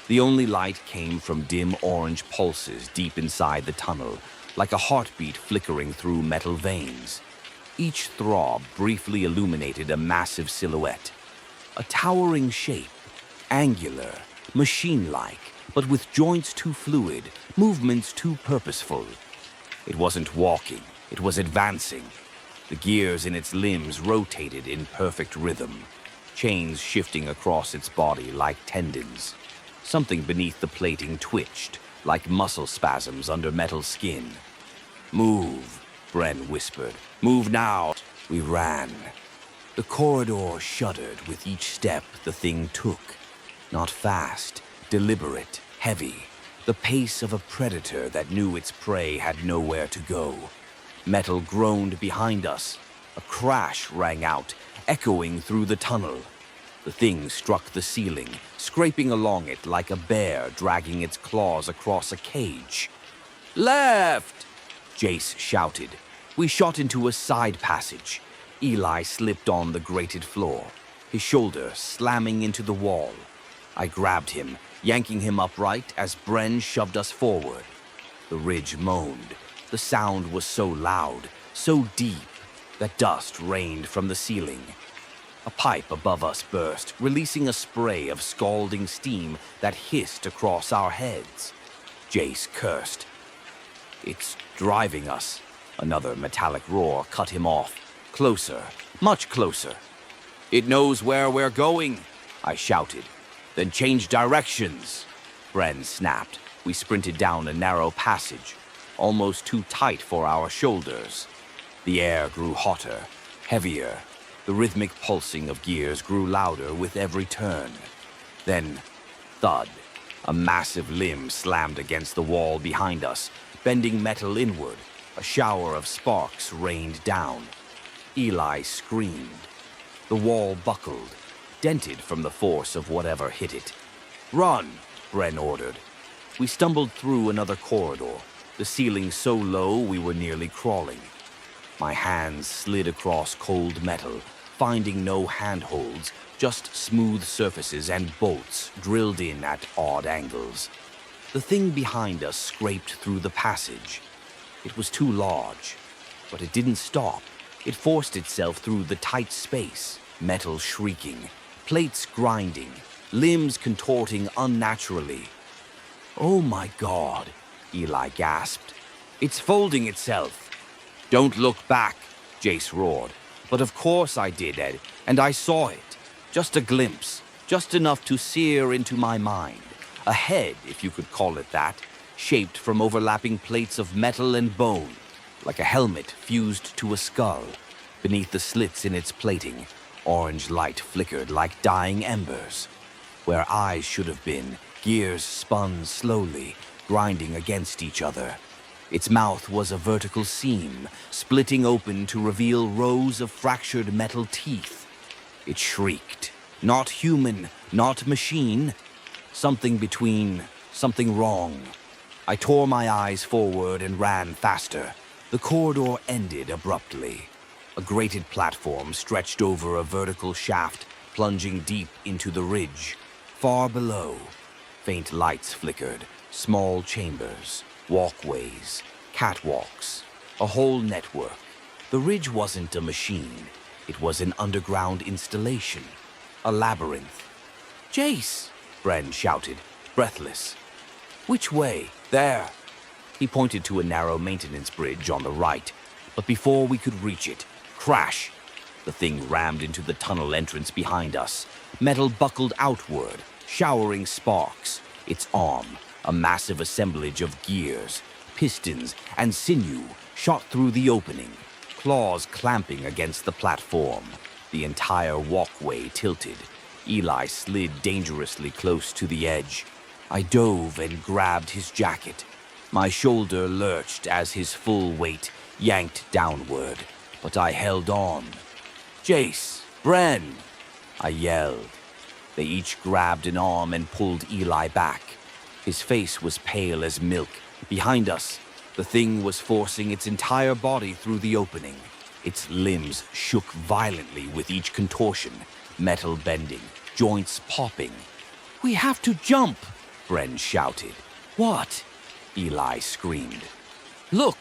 The only light came from dim orange pulses deep inside the tunnel, like a heartbeat flickering through metal veins. Each throb briefly illuminated a massive silhouette. A towering shape, angular, machine-like, but with joints too fluid, movements too purposeful. It wasn't walking, it was advancing. The gears in its limbs rotated in perfect rhythm, chains shifting across its body like tendons. Something beneath the plating twitched, like muscle spasms under metal skin. "Move," Bren whispered. "Move now." We ran. The corridor shuddered with each step the thing took. Not fast, deliberate, heavy. The pace of a predator that knew its prey had nowhere to go. Metal groaned behind us. A crash rang out, echoing through the tunnel. The thing struck the ceiling, scraping along it like a bear dragging its claws across a cage. "Left!" Jace shouted. We shot into a side passage. Eli slipped on the grated floor, his shoulder slamming into the wall. I grabbed him, yanking him upright as Bren shoved us forward. The ridge moaned. The sound was so loud, so deep, that dust rained from the ceiling. A pipe above us burst, releasing a spray of scalding steam that hissed across our heads. Jace cursed. "It's driving us." Another metallic roar cut him off. Closer, much closer. "It knows where we're going," I shouted. "Then change directions." Bren snapped. We sprinted down a narrow passage, almost too tight for our shoulders. The air grew hotter, heavier. The rhythmic pulsing of gears grew louder with every turn. Then, thud. A massive limb slammed against the wall behind us, bending metal inward. A shower of sparks rained down. Eli screamed. The wall buckled, dented from the force of whatever hit it. "Run!" Bren ordered. We stumbled through another corridor, the ceiling so low we were nearly crawling. My hands slid across cold metal, finding no handholds, just smooth surfaces and bolts drilled in at odd angles. The thing behind us scraped through the passage. It was too large, but it didn't stop. It forced itself through the tight space, metal shrieking, plates grinding, limbs contorting unnaturally. "Oh my God," Eli gasped. "It's folding itself." "Don't look back," Jace roared. But of course I did, Ed, and I saw it. Just a glimpse, just enough to sear into my mind. A head, if you could call it that, shaped from overlapping plates of metal and bone, like a helmet fused to a skull. Beneath the slits in its plating, orange light flickered like dying embers. Where eyes should have been, gears spun slowly, grinding against each other. Its mouth was a vertical seam, splitting open to reveal rows of fractured metal teeth. It shrieked. Not human, not machine. Something between, something wrong. I tore my eyes forward and ran faster. The corridor ended abruptly. A grated platform stretched over a vertical shaft, plunging deep into the ridge. Far below, faint lights flickered, small chambers, walkways, catwalks, a whole network. The ridge wasn't a machine. It was an underground installation, a labyrinth. "Jace!" Bren shouted, breathless. "Which way?" "There." He pointed to a narrow maintenance bridge on the right, but before we could reach it, crash! The thing rammed into the tunnel entrance behind us. Metal buckled outward, showering sparks. Its arm, a massive assemblage of gears, pistons, and sinew, shot through the opening, claws clamping against the platform. The entire walkway tilted. Eli slid dangerously close to the edge. I dove and grabbed his jacket. My shoulder lurched as his full weight yanked downward. but I held on. "Jace! Bren!" I yelled. They each grabbed an arm and pulled Eli back. His face was pale as milk. Behind us, the thing was forcing its entire body through the opening. Its limbs shook violently with each contortion, metal bending, joints popping. "We have to jump!" Bren shouted. "What?" Eli screamed. "Look!"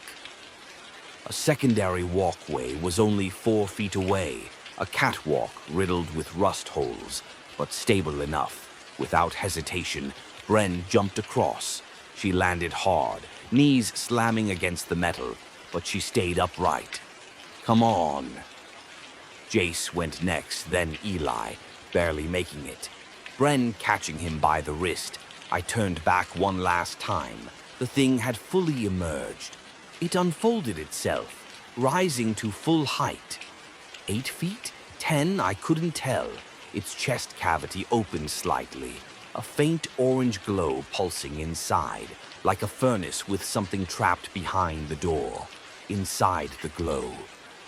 A secondary walkway was only 4 feet away, a catwalk riddled with rust holes, but stable enough. Without hesitation, Bren jumped across. She landed hard, knees slamming against the metal, but she stayed upright. "Come on." Jace went next, then Eli, barely making it. Bren catching him by the wrist. I turned back one last time. The thing had fully emerged. It unfolded itself, rising to full height. 8 feet? 10? I couldn't tell. Its chest cavity opened slightly, a faint orange glow pulsing inside, like a furnace with something trapped behind the door. Inside the glow,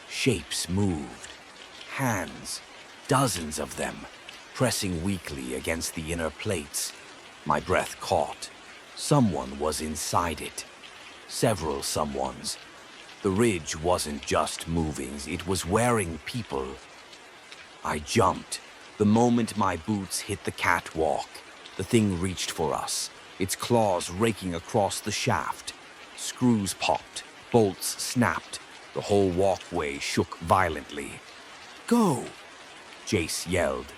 shapes moved. Hands, dozens of them, pressing weakly against the inner plates. My breath caught. Someone was inside it. Several someones. The ridge wasn't just moving, it was wearing people. I jumped. The moment my boots hit the catwalk, the thing reached for us, its claws raking across the shaft. Screws popped, bolts snapped, the whole walkway shook violently. "Go!" Jace yelled.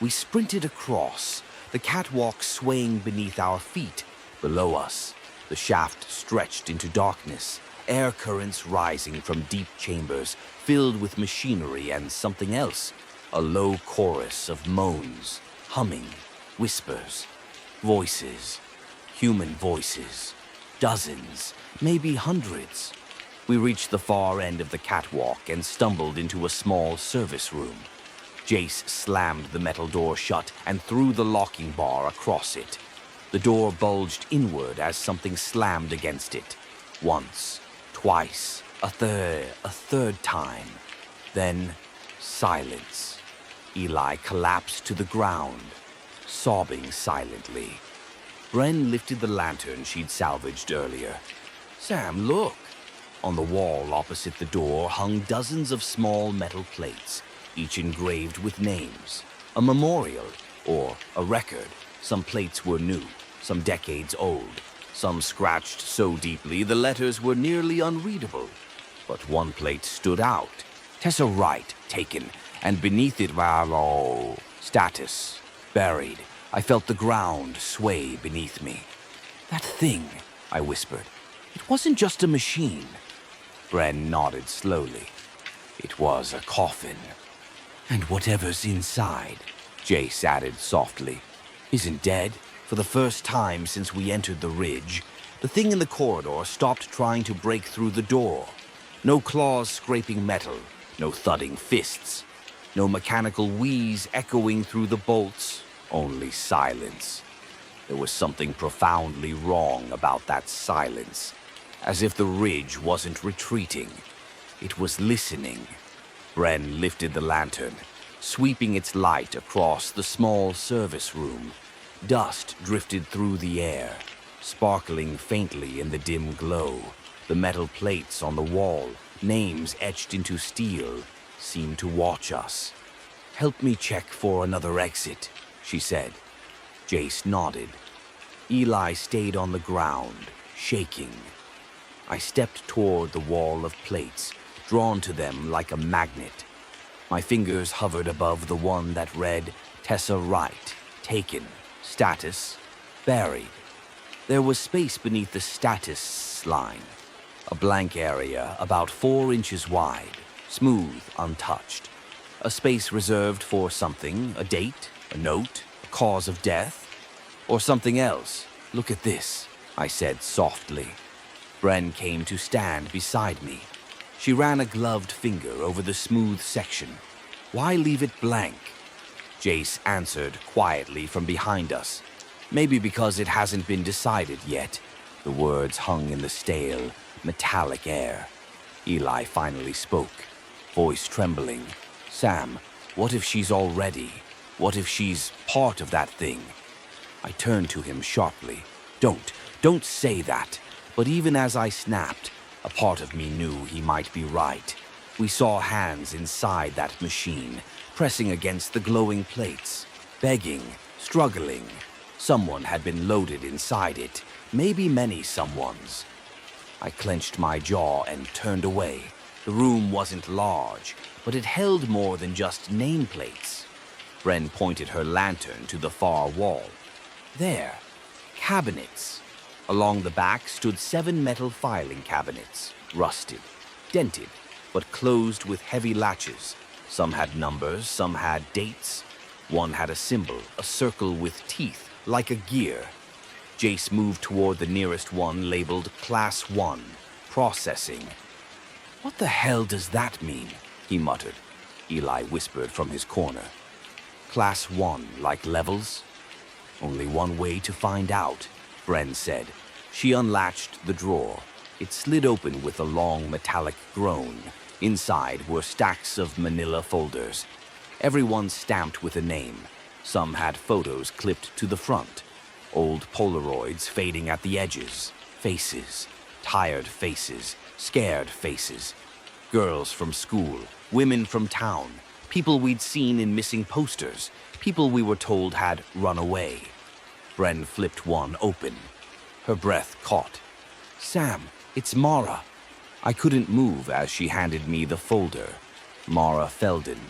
We sprinted across, the catwalk swaying beneath our feet. Below us, the shaft stretched into darkness, air currents rising from deep chambers filled with machinery and something else. A low chorus of moans, humming, whispers, voices, human voices, dozens, maybe hundreds. We reached the far end of the catwalk and stumbled into a small service room. Jace slammed the metal door shut and threw the locking bar across it. The door bulged inward as something slammed against it. Once, twice, a third time. Then, silence. Eli collapsed to the ground, sobbing silently. Bren lifted the lantern she'd salvaged earlier. "Sam, look!" On the wall opposite the door hung dozens of small metal plates, each engraved with names. A memorial, or a record. Some plates were new, some decades old, some scratched so deeply the letters were nearly unreadable. But one plate stood out. Tessa Wright, taken, and beneath it, status, buried. I felt the ground sway beneath me. "That thing," I whispered. "It wasn't just a machine." Bren nodded slowly. "It was a coffin. And whatever's inside," Jace added softly, "isn't dead." For the first time since we entered the ridge, the thing in the corridor stopped trying to break through the door. No claws scraping metal, no thudding fists, no mechanical wheeze echoing through the bolts, only silence. There was something profoundly wrong about that silence, as if the ridge wasn't retreating. It was listening. Bren lifted the lantern, sweeping its light across the small service room. Dust drifted through the air, sparkling faintly in the dim glow. The metal plates on the wall, names etched into steel, seemed to watch us. "Help me check for another exit," she said. Jace nodded. Eli stayed on the ground, shaking. I stepped toward the wall of plates, drawn to them like a magnet. My fingers hovered above the one that read Tessa Wright, taken, status, buried. There was space beneath the status line, a blank area about 4 inches wide, smooth, untouched. A space reserved for something, a date, a note, a cause of death, or something else. "Look at this," I said softly. Bren came to stand beside me. She ran a gloved finger over the smooth section. "Why leave it blank?" Jace answered quietly from behind us. "Maybe because it hasn't been decided yet." The words hung in the stale, metallic air. Eli finally spoke. voice trembling. Sam, what if she's already? What if she's part of that thing? I turned to him sharply. Don't say that. But even as I snapped, a part of me knew he might be right. We saw hands inside that machine, pressing against the glowing plates, begging, struggling. Someone had been loaded inside it, maybe many someones. I clenched my jaw and turned away. The room wasn't large, but it held more than just nameplates. Bren pointed her lantern to the far wall. There, cabinets. Along the back stood 7 metal filing cabinets, rusted, dented, but closed with heavy latches. Some had numbers, some had dates. One had a symbol, a circle with teeth, like a gear. Jace moved toward the nearest one labeled Class 1, Processing. "What the hell does that mean?" he muttered. Eli whispered from his corner. "Class 1, like levels?" "Only one way to find out," Bren said. She unlatched the drawer. It slid open with a long metallic groan. Inside were stacks of manila folders, everyone stamped with a name. Some had photos clipped to the front, old Polaroids fading at the edges, faces, tired faces, scared faces, girls from school, women from town, people we'd seen in missing posters, people we were told had run away. Bren flipped one open. Her breath caught. "Sam, it's Mara." I couldn't move as she handed me the folder. Mara Felden.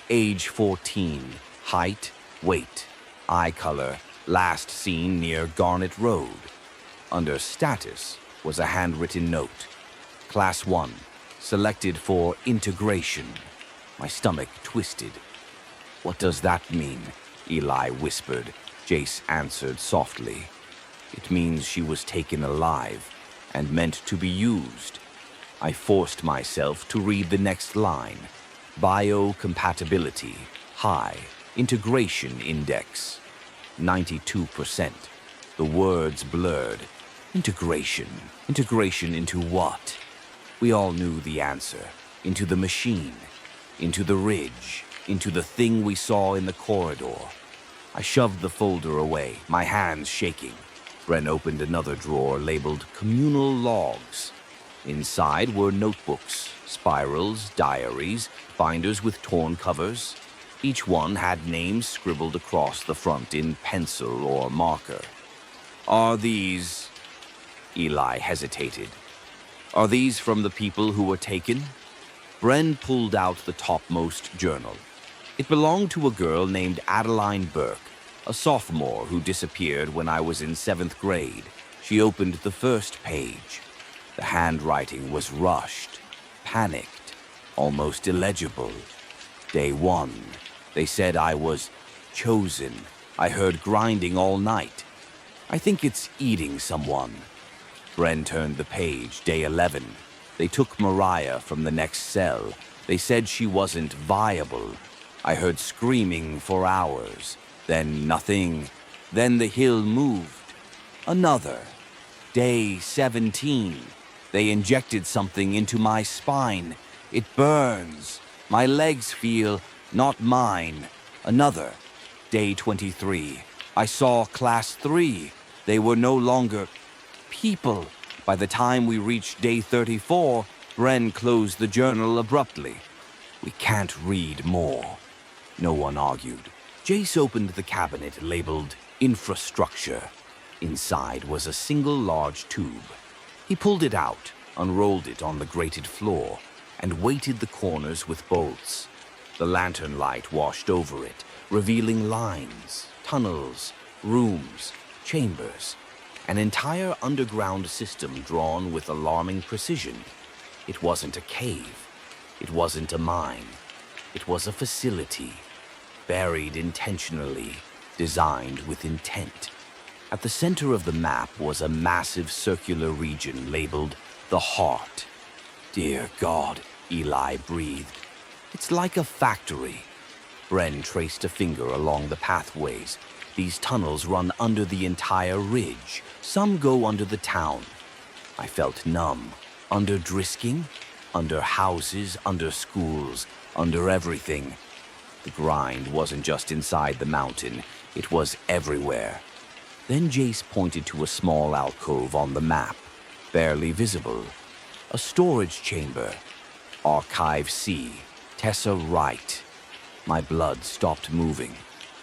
Age 14. Height, weight, eye color, last seen near Garnet Road. Under status was a handwritten note. Class 1. Selected for integration. My stomach twisted. "What does that mean?" Eli whispered. Jace answered softly. "It means she was taken alive and meant to be used." I forced myself to read the next line. Biocompatibility, high. Integration index, 92%. The words blurred. Integration. Integration into what? We all knew the answer. Into the machine. Into the ridge. Into the thing we saw in the corridor. I shoved the folder away, my hands shaking. Bren opened another drawer labeled Communal Logs. Inside were notebooks, spirals, diaries, binders with torn covers. Each one had names scribbled across the front in pencil or marker. "Are these—" Eli hesitated. "Are these from the people who were taken?" Bren pulled out the topmost journal. It belonged to a girl named Adeline Burke, a sophomore who disappeared when I was in 7th grade. She opened the first page. The handwriting was rushed, panicked, almost illegible. Day 1. They said I was chosen. I heard grinding all night. I think it's eating someone. Bren turned the page. Day 11. They took Mariah from the next cell. They said she wasn't viable. I heard screaming for hours. Then nothing. Then the hill moved. Another. Day 17. They injected something into my spine. It burns. My legs feel not mine. Another. Day 23. I saw Class 3. They were no longer people. By the time we reached day 34, Bren closed the journal abruptly. "We can't read more." No one argued. Jace opened the cabinet labeled Infrastructure. Inside was a single large tube. He pulled it out, unrolled it on the grated floor, and weighted the corners with bolts. The lantern light washed over it, revealing lines, tunnels, rooms, chambers, an entire underground system drawn with alarming precision. It wasn't a cave. It wasn't a mine. It was a facility, buried intentionally, designed with intent. At the center of the map was a massive circular region labeled the Heart. "Dear God," Eli breathed. "It's like a factory." Bren traced a finger along the pathways. These tunnels run under the entire ridge. Some go under the town. I felt numb. Under Drisking? Under houses, under schools, under everything. The grind wasn't just inside the mountain, it was everywhere. Then Jace pointed to a small alcove on the map, barely visible. A storage chamber. Archive C. Tessa Wright. My blood stopped moving.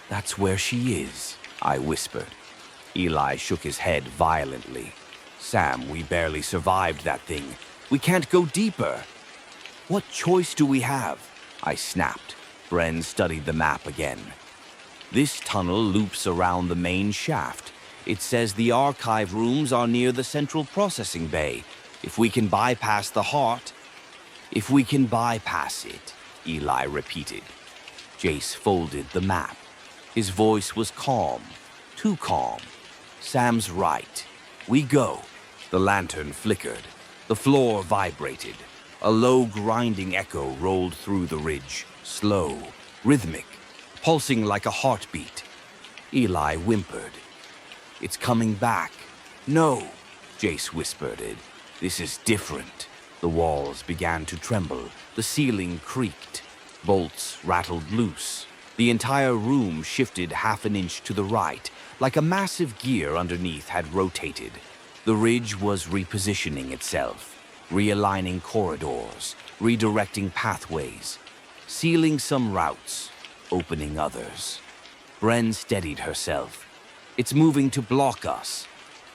That's where she is, I whispered. Eli shook his head violently. Sam, we barely survived that thing. We can't go deeper. What choice do we have? I snapped. Bren studied the map again. This tunnel loops around the main shaft. It says the archive rooms are near the central processing bay. If we can bypass the heart... If we can bypass it, Eli repeated. Jace folded the map. His voice was calm. Too calm. Sam's right. We go. The lantern flickered. The floor vibrated. A low grinding echo rolled through the ridge. Slow, rhythmic, pulsing like a heartbeat. Eli whimpered. It's coming back. No, Jace whispered it. This is different. The walls began to tremble. The ceiling creaked. Bolts rattled loose. The entire room shifted half an inch to the right, like a massive gear underneath had rotated. The ridge was repositioning itself, realigning corridors, redirecting pathways, sealing some routes, opening others. Bren steadied herself. It's moving to block us,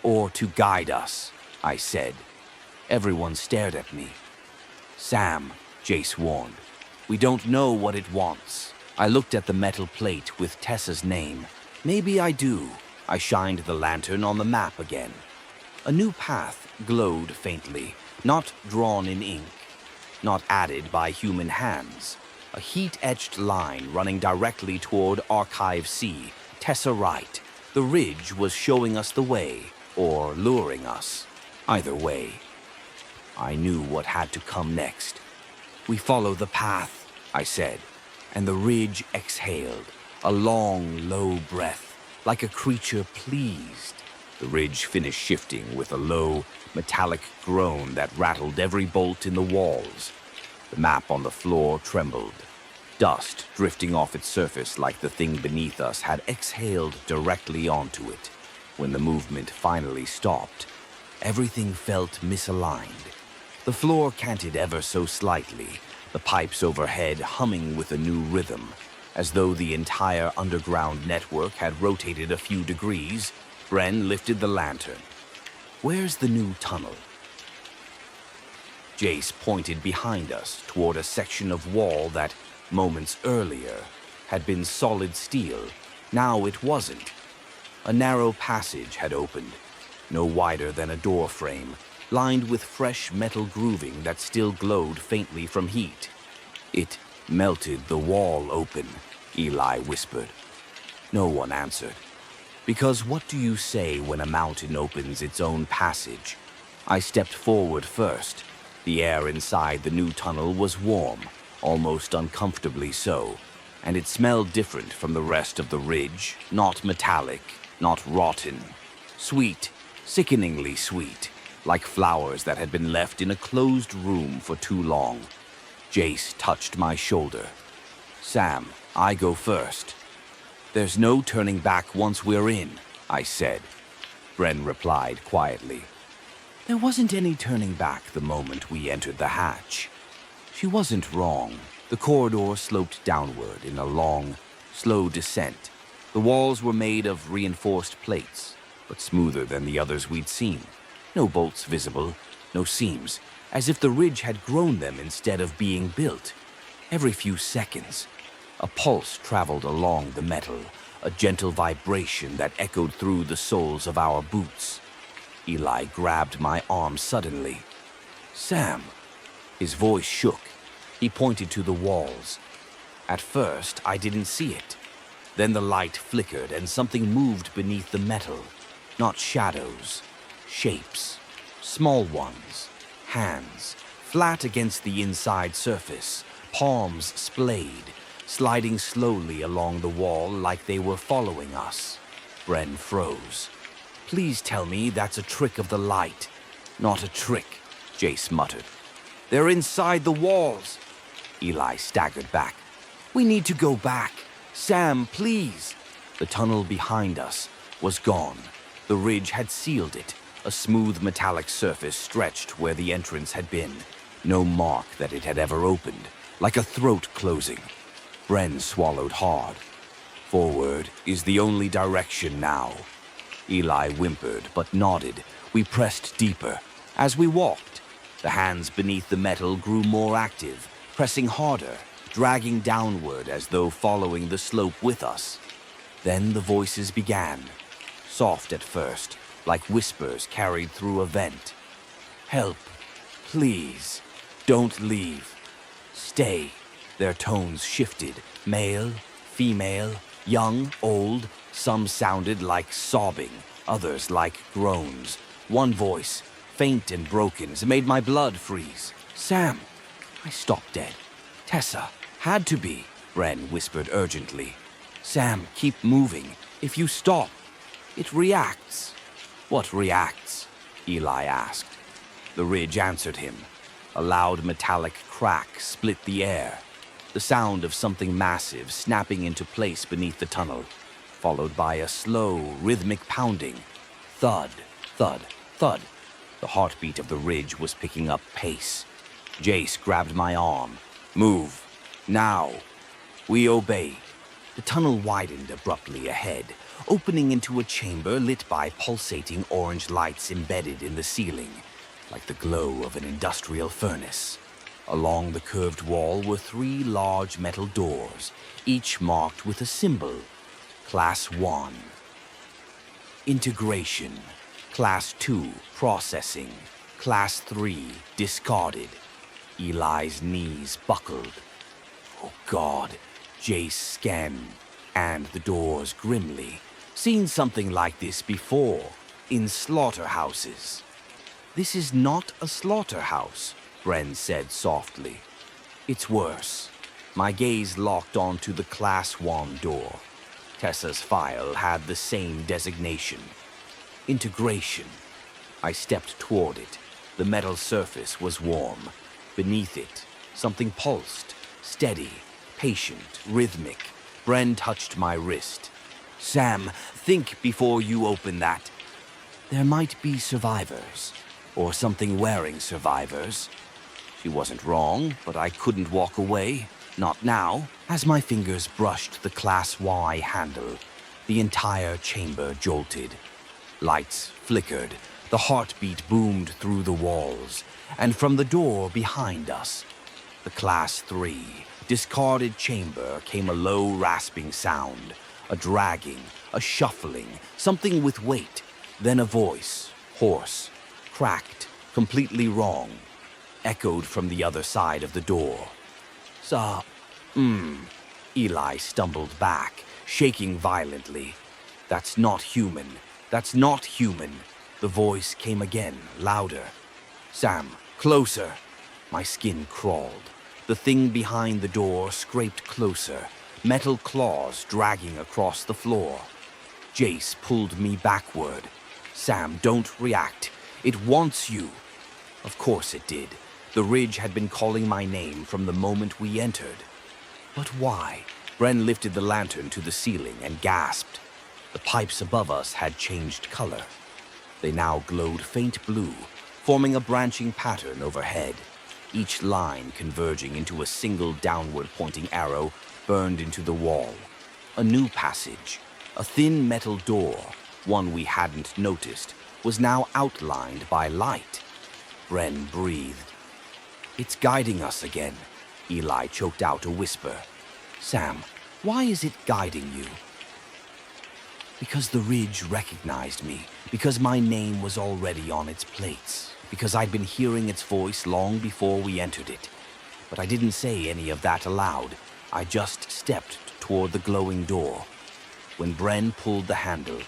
or to guide us, I said. Everyone stared at me. Sam, Jace warned. We don't know what it wants. I looked at the metal plate with Tessa's name. Maybe I do. I shined the lantern on the map again. A new path glowed faintly, not drawn in ink, not added by human hands. A heat-etched line running directly toward Archive C, Tessa Wright. The ridge was showing us the way, or luring us. Either way. I knew what had to come next. We follow the path, I said, and the ridge exhaled, a long, low breath, like a creature pleased. The ridge finished shifting with a low, metallic groan that rattled every bolt in the walls. The map on the floor trembled. Dust drifting off its surface like the thing beneath us had exhaled directly onto it. When the movement finally stopped, everything felt misaligned. The floor canted ever so slightly, the pipes overhead humming with a new rhythm. As though the entire underground network had rotated a few degrees, Bren lifted the lantern. Where's the new tunnel? Jace pointed behind us toward a section of wall that, moments earlier, had been solid steel. Now it wasn't. A narrow passage had opened, no wider than a door frame, lined with fresh metal grooving that still glowed faintly from heat. It melted the wall open, Eli whispered. No one answered. Because what do you say when a mountain opens its own passage? I stepped forward first. The air inside the new tunnel was warm, almost uncomfortably so, and it smelled different from the rest of the ridge, not metallic, not rotten. Sweet, sickeningly sweet, like flowers that had been left in a closed room for too long. Jace touched my shoulder. Sam, I go first. There's no turning back once we're in, I said. Bren replied quietly. There wasn't any turning back the moment we entered the hatch. She wasn't wrong. The corridor sloped downward in a long, slow descent. The walls were made of reinforced plates, but smoother than the others we'd seen. No bolts visible, no seams, as if the ridge had grown them instead of being built. Every few seconds, a pulse traveled along the metal, a gentle vibration that echoed through the soles of our boots. Eli grabbed my arm suddenly. Sam. His voice shook. He pointed to the walls. At first, I didn't see it. Then the light flickered and something moved beneath the metal. Not shadows, shapes, small ones, hands, flat against the inside surface, palms splayed, sliding slowly along the wall like they were following us. Bren froze. Please tell me that's a trick of the light. Not a trick, Jace muttered. They're inside the walls. Eli staggered back. We need to go back. Sam, please. The tunnel behind us was gone. The ridge had sealed it. A smooth metallic surface stretched where the entrance had been. No mark that it had ever opened, like a throat closing. Bren swallowed hard. Forward is the only direction now. Eli whimpered but nodded. We pressed deeper. As we walked, the hands beneath the metal grew more active, pressing harder, dragging downward as though following the slope with us. Then the voices began, soft at first, like whispers carried through a vent. Help, please, don't leave, stay. Their tones shifted, male, female, young, old. Some sounded like sobbing, others like groans. One voice, faint and broken, made my blood freeze. Sam! I stopped dead. Tessa, had to be, Bren whispered urgently. Sam, keep moving. If you stop, it reacts. What reacts? Eli asked. The ridge answered him. A loud metallic crack split the air. The sound of something massive snapping into place beneath the tunnel, followed by a slow, rhythmic pounding. Thud, thud, thud. The heartbeat of the ridge was picking up pace. Jace grabbed my arm. Move. Now. We obeyed. The tunnel widened abruptly ahead, opening into a chamber lit by pulsating orange lights embedded in the ceiling, like the glow of an industrial furnace. Along the curved wall were 3 large metal doors, each marked with a symbol. Class 1. Integration. Class 2. Processing. Class 3. Discarded. Eli's knees buckled. Oh God, Jace scanned the doors grimly. Seen something like this before, in slaughterhouses. This is not a slaughterhouse, Bren said softly. It's worse. My gaze locked onto the Class 1 door. Tessa's file had the same designation. Integration. I stepped toward it. The metal surface was warm. Beneath it, something pulsed, steady, patient, rhythmic. Bren touched my wrist. Sam, think before you open that. There might be survivors, or something wearing survivors. She wasn't wrong, but I couldn't walk away. Not now. As my fingers brushed the Class Y handle, the entire chamber jolted. Lights flickered, the heartbeat boomed through the walls, and from the door behind us, the Class 3, discarded chamber, came a low rasping sound, a dragging, a shuffling, something with weight, then a voice, hoarse, cracked, completely wrong, echoed from the other side of the door. Eli stumbled back, shaking violently. That's not human. That's not human. The voice came again, louder. Sam, closer. My skin crawled. The thing behind the door scraped closer, metal claws dragging across the floor. Jace pulled me backward. Sam, don't react. It wants you. Of course it did. The ridge had been calling my name from the moment we entered. But why? Bren lifted the lantern to the ceiling and gasped. The pipes above us had changed color. They now glowed faint blue, forming a branching pattern overhead. Each line converging into a single downward-pointing arrow burned into the wall. A new passage, a thin metal door, one we hadn't noticed, was now outlined by light. Bren breathed. It's guiding us again. Eli choked out a whisper. Sam, why is it guiding you? Because the ridge recognized me, because my name was already on its plates, because I'd been hearing its voice long before we entered it. But I didn't say any of that aloud. I just stepped toward the glowing door. When Bren pulled the handle,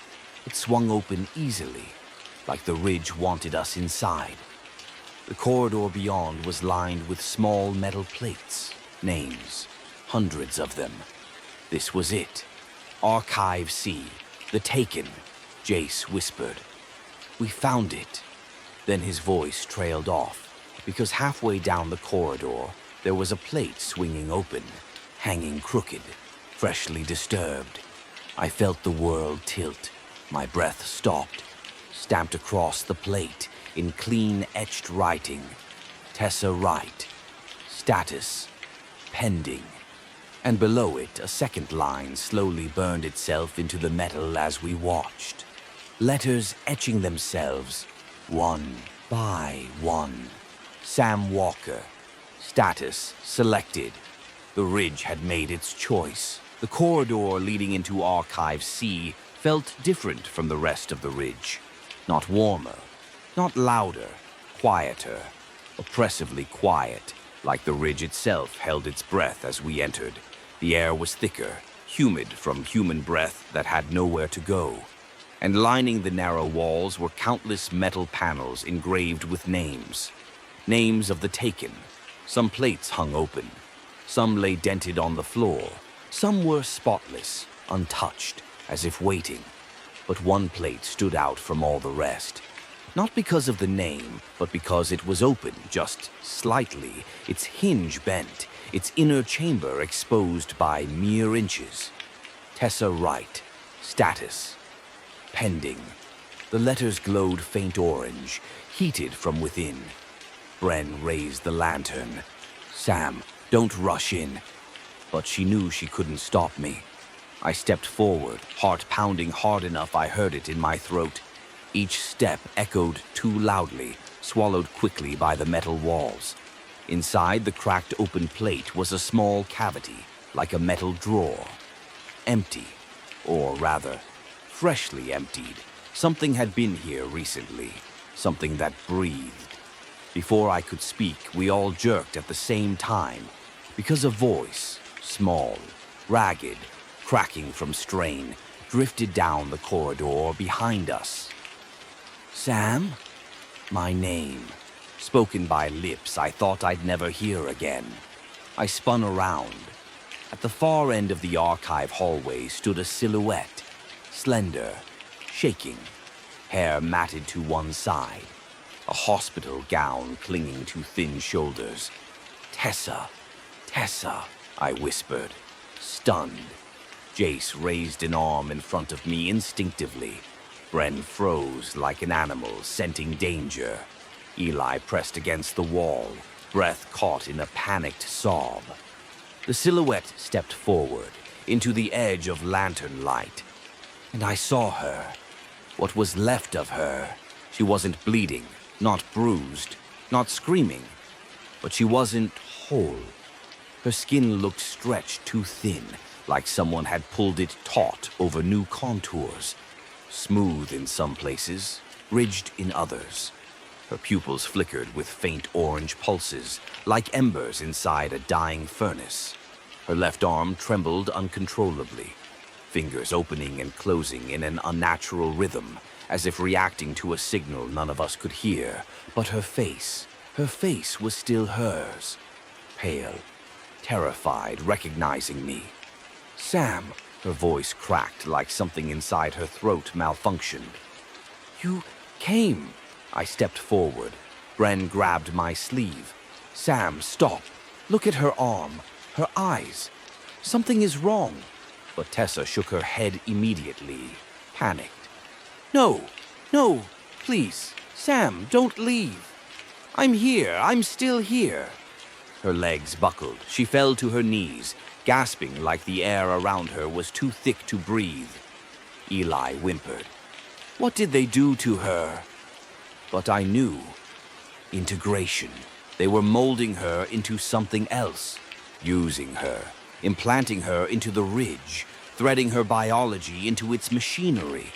it swung open easily, like the ridge wanted us inside. The corridor beyond was lined with small metal plates, names, hundreds of them. This was it. Archive C, the Taken, Jace whispered. We found it. Then his voice trailed off. because halfway down the corridor, there was a plate swinging open, hanging crooked, freshly disturbed. I felt the world tilt. My breath stopped. Stamped across the plate, in clean etched writing, Tessa Wright, status, pending. And below it, a second line slowly burned itself into the metal as we watched. Letters etching themselves, one by one. Sam Walker, status selected. The Ridge had made its choice. The corridor leading into Archive C felt different from the rest of the Ridge. Not warmer, not louder, quieter, oppressively quiet, like the Ridge itself held its breath as we entered. The air was thicker, humid from human breath that had nowhere to go. And lining the narrow walls were countless metal panels engraved with names. Names of the taken. Some plates hung open. Some lay dented on the floor. Some were spotless, untouched, as if waiting. But one plate stood out from all the rest. Not because of the name, but because it was open just slightly, its hinge bent, its inner chamber exposed by mere inches. Tessa Wright, status, pending. The letters glowed faint orange, heated from within. Bren raised the lantern. Sam, don't rush in. But she knew she couldn't stop me. I stepped forward, heart pounding hard enough I heard it in my throat. Each step echoed too loudly, swallowed quickly by the metal walls. Inside the cracked open plate was a small cavity, like a metal drawer. Empty, or rather, freshly emptied. Something had been here recently, something that breathed. Before I could speak, we all jerked at the same time, because a voice, small, ragged, cracking from strain, drifted down the corridor behind us. Sam? My name, spoken by lips I thought I'd never hear again. I spun around. At the far end of the archive hallway stood a silhouette, slender, shaking, hair matted to one side, a hospital gown clinging to thin shoulders. Tessa, Tessa, I whispered, stunned. Jace raised an arm in front of me instinctively. Bren froze like an animal scenting danger. Eli pressed against the wall, breath caught in a panicked sob. The silhouette stepped forward, into the edge of lantern light. And I saw her. What was left of her. She wasn't bleeding, not bruised, not screaming. But she wasn't whole. Her skin looked stretched too thin, like someone had pulled it taut over new contours. Smooth in some places, ridged in others. Her pupils flickered with faint orange pulses, like embers inside a dying furnace. Her left arm trembled uncontrollably, fingers opening and closing in an unnatural rhythm, as if reacting to a signal none of us could hear. But her face was still hers. Pale, terrified, recognizing me. Sam, her voice cracked like something inside her throat malfunctioned. You came. I stepped forward. Bren grabbed my sleeve. Sam, stop. Look at her arm, her eyes. Something is wrong. But Tessa shook her head immediately, panicked. No, please. Sam, don't leave. I'm here. I'm still here. Her legs buckled. She fell to her knees, gasping like the air around her was too thick to breathe. Eli whimpered. What did they do to her? But I knew. Integration. They were molding her into something else, using her, implanting her into the Ridge, threading her biology into its machinery.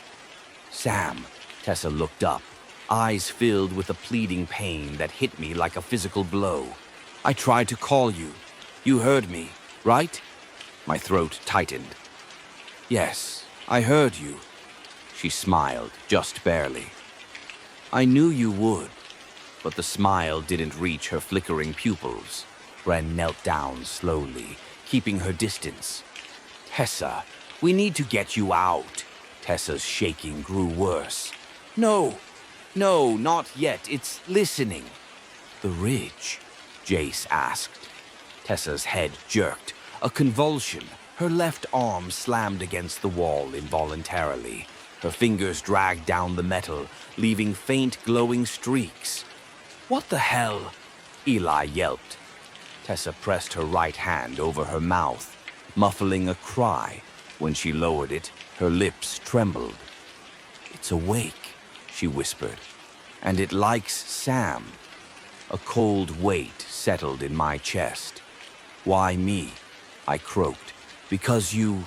Sam, Tessa looked up, eyes filled with a pleading pain that hit me like a physical blow. I tried to call you. You heard me. Right? My throat tightened. Yes, I heard you. She smiled, just barely. I knew you would, but the smile didn't reach her flickering pupils. Bren knelt down slowly, keeping her distance. Tessa, we need to get you out. Tessa's shaking grew worse. No, not yet. It's listening. The ridge? Jace asked. Tessa's head jerked. A convulsion. Her left arm slammed against the wall involuntarily. Her fingers dragged down the metal, leaving faint glowing streaks. "What the hell?" Eli yelped. Tessa pressed her right hand over her mouth, muffling a cry. When she lowered it, her lips trembled. "It's awake," she whispered. "And it likes Sam." A cold weight settled in my chest. "Why me?" I croaked. "Because you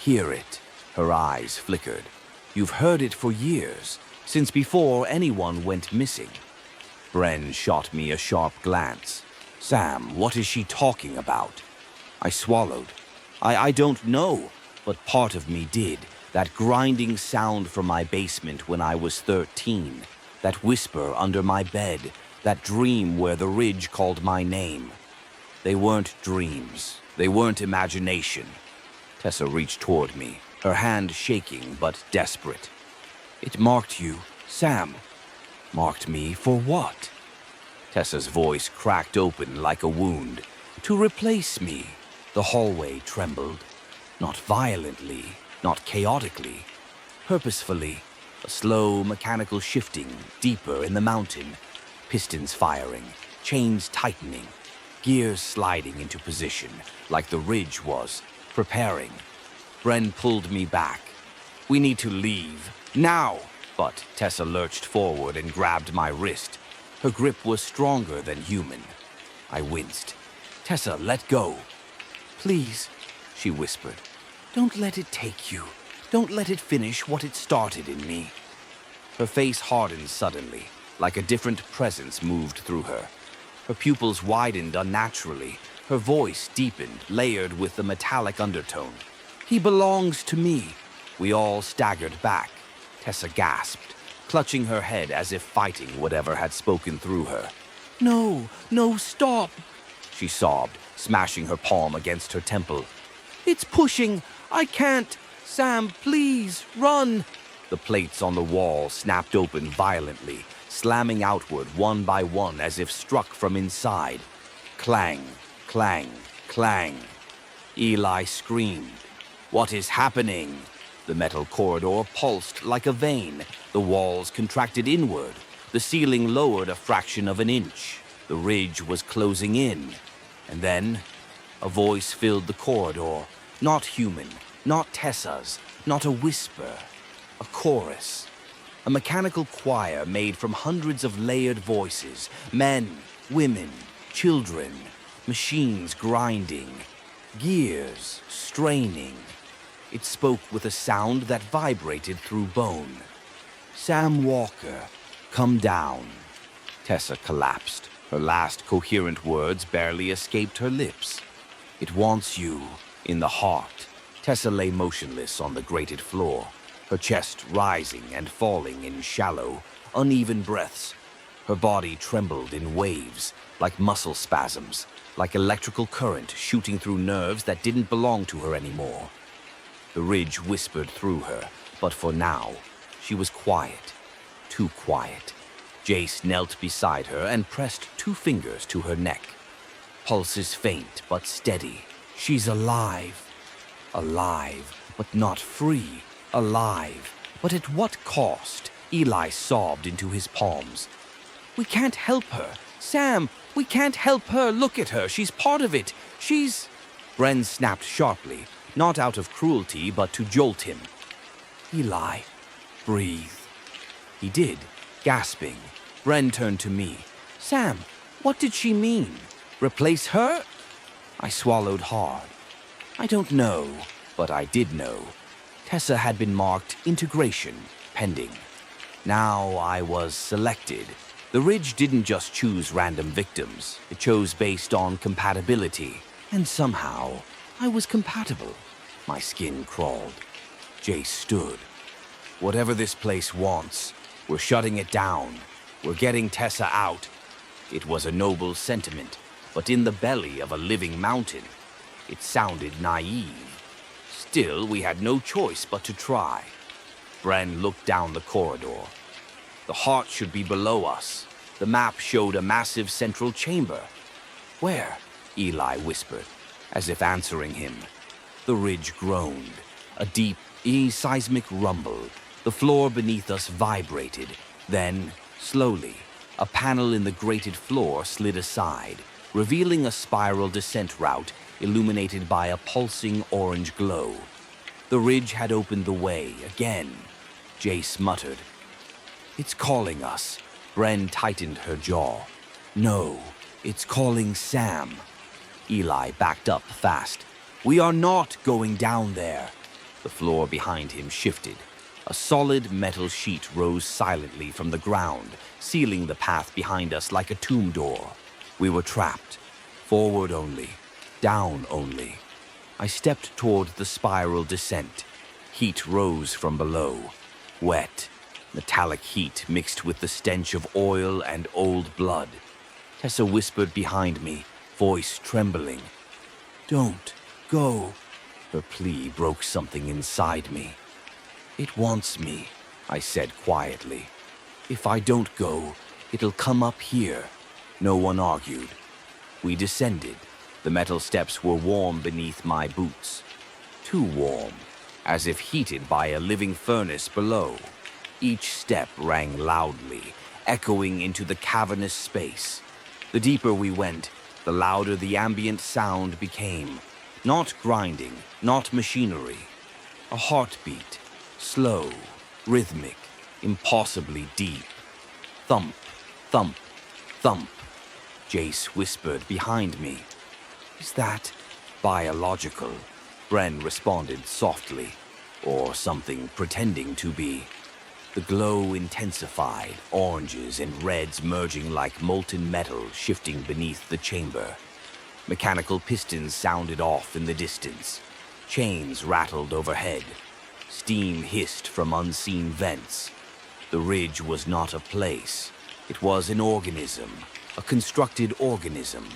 hear it." Her eyes flickered. "You've heard it for years, since before anyone went missing." Bren shot me a sharp glance. "Sam, what is she talking about?" I swallowed. I don't know, but part of me did. That grinding sound from my basement when I was 13. That whisper under my bed. That dream where the ridge called my name. They weren't dreams. They weren't imagination. Tessa reached toward me, her hand shaking but desperate. "It marked you, Sam." "Marked me for what?" Tessa's voice cracked open like a wound. "To replace me." The hallway trembled. Not violently, not chaotically. Purposefully, a slow mechanical shifting deeper in the mountain. Pistons firing, chains tightening, gears sliding into position like the ridge was preparing. Bren pulled me back. "We need to leave, now!" But Tessa lurched forward and grabbed my wrist. Her grip was stronger than human. I winced. "Tessa, let go." "Please," she whispered. "Don't let it take you. Don't let it finish what it started in me." Her face hardened suddenly, like a different presence moved through her. Her pupils widened unnaturally. Her voice deepened, layered with the metallic undertone. "He belongs to me." We all staggered back. Tessa gasped, clutching her head as if fighting whatever had spoken through her. "No, no, stop," she sobbed, smashing her palm against her temple. "It's pushing. I can't. Sam, please, run." The plates on the wall snapped open violently, slamming outward one by one as if struck from inside. Clang, clang, clang. Eli screamed. "What is happening?" The metal corridor pulsed like a vein. The walls contracted inward. The ceiling lowered a fraction of an inch. The ridge was closing in. And then, a voice filled the corridor. Not human, not Tessa's, not a whisper. A chorus. A mechanical choir made from hundreds of layered voices. Men, women, children. Machines grinding. Gears straining. It spoke with a sound that vibrated through bone. "Sam Walker, come down." Tessa collapsed. Her last coherent words barely escaped her lips. "It wants you in the heart." Tessa lay motionless on the grated floor, her chest rising and falling in shallow, uneven breaths. Her body trembled in waves, like muscle spasms, like electrical current shooting through nerves that didn't belong to her anymore. The ridge whispered through her, but for now, she was quiet. Too quiet. Jace knelt beside her and pressed 2 fingers to her neck. Pulses faint but steady. She's alive. Alive, but not free. Alive, but at what cost? Eli sobbed into his palms. "We can't help her. Sam, we can't help her. Look at her. She's part of it. She's..." Bren snapped sharply, not out of cruelty, but to jolt him. "Eli, breathe." He did, gasping. Bren turned to me. "Sam, what did she mean? Replace her?" I swallowed hard. I don't know, but I did know. Tessa had been marked integration, pending. Now I was selected. The ridge didn't just choose random victims. It chose based on compatibility. And somehow, I was compatible. My skin crawled. Jace stood. "Whatever this place wants, we're shutting it down. We're getting Tessa out." It was a noble sentiment, but in the belly of a living mountain, it sounded naive. Still, we had no choice but to try. Bren looked down the corridor. "The heart should be below us." The map showed a massive central chamber. Where? Eli whispered, as if answering him. The ridge groaned. A deep, seismic rumble. The floor beneath us vibrated. Then, slowly, a panel in the grated floor slid aside, revealing a spiral descent route illuminated by a pulsing orange glow. The ridge had opened the way again. Jace muttered, "It's calling us." Bren tightened her jaw. "No, it's calling Sam." Eli backed up fast. "We are not going down there." The floor behind him shifted. A solid metal sheet rose silently from the ground, sealing the path behind us like a tomb door. We were trapped. Forward only. Down only. I stepped toward the spiral descent. Heat rose from below. Wet. Metallic heat mixed with the stench of oil and old blood. Tessa whispered behind me, voice trembling. "Don't go." Her plea broke something inside me. "It wants me," I said quietly. "If I don't go, it'll come up here." No one argued. We descended. The metal steps were warm beneath my boots. Too warm, as if heated by a living furnace below. Each step rang loudly, echoing into the cavernous space. The deeper we went, the louder the ambient sound became. Not grinding, not machinery. A heartbeat, slow, rhythmic, impossibly deep. Thump, thump, thump. Jace whispered behind me. "Is that biological?" Bren responded softly, or something pretending to be. The glow intensified, oranges and reds merging like molten metal shifting beneath the chamber. Mechanical pistons sounded off in the distance. Chains rattled overhead. Steam hissed from unseen vents. The ridge was not a place. It was an organism, a constructed organism.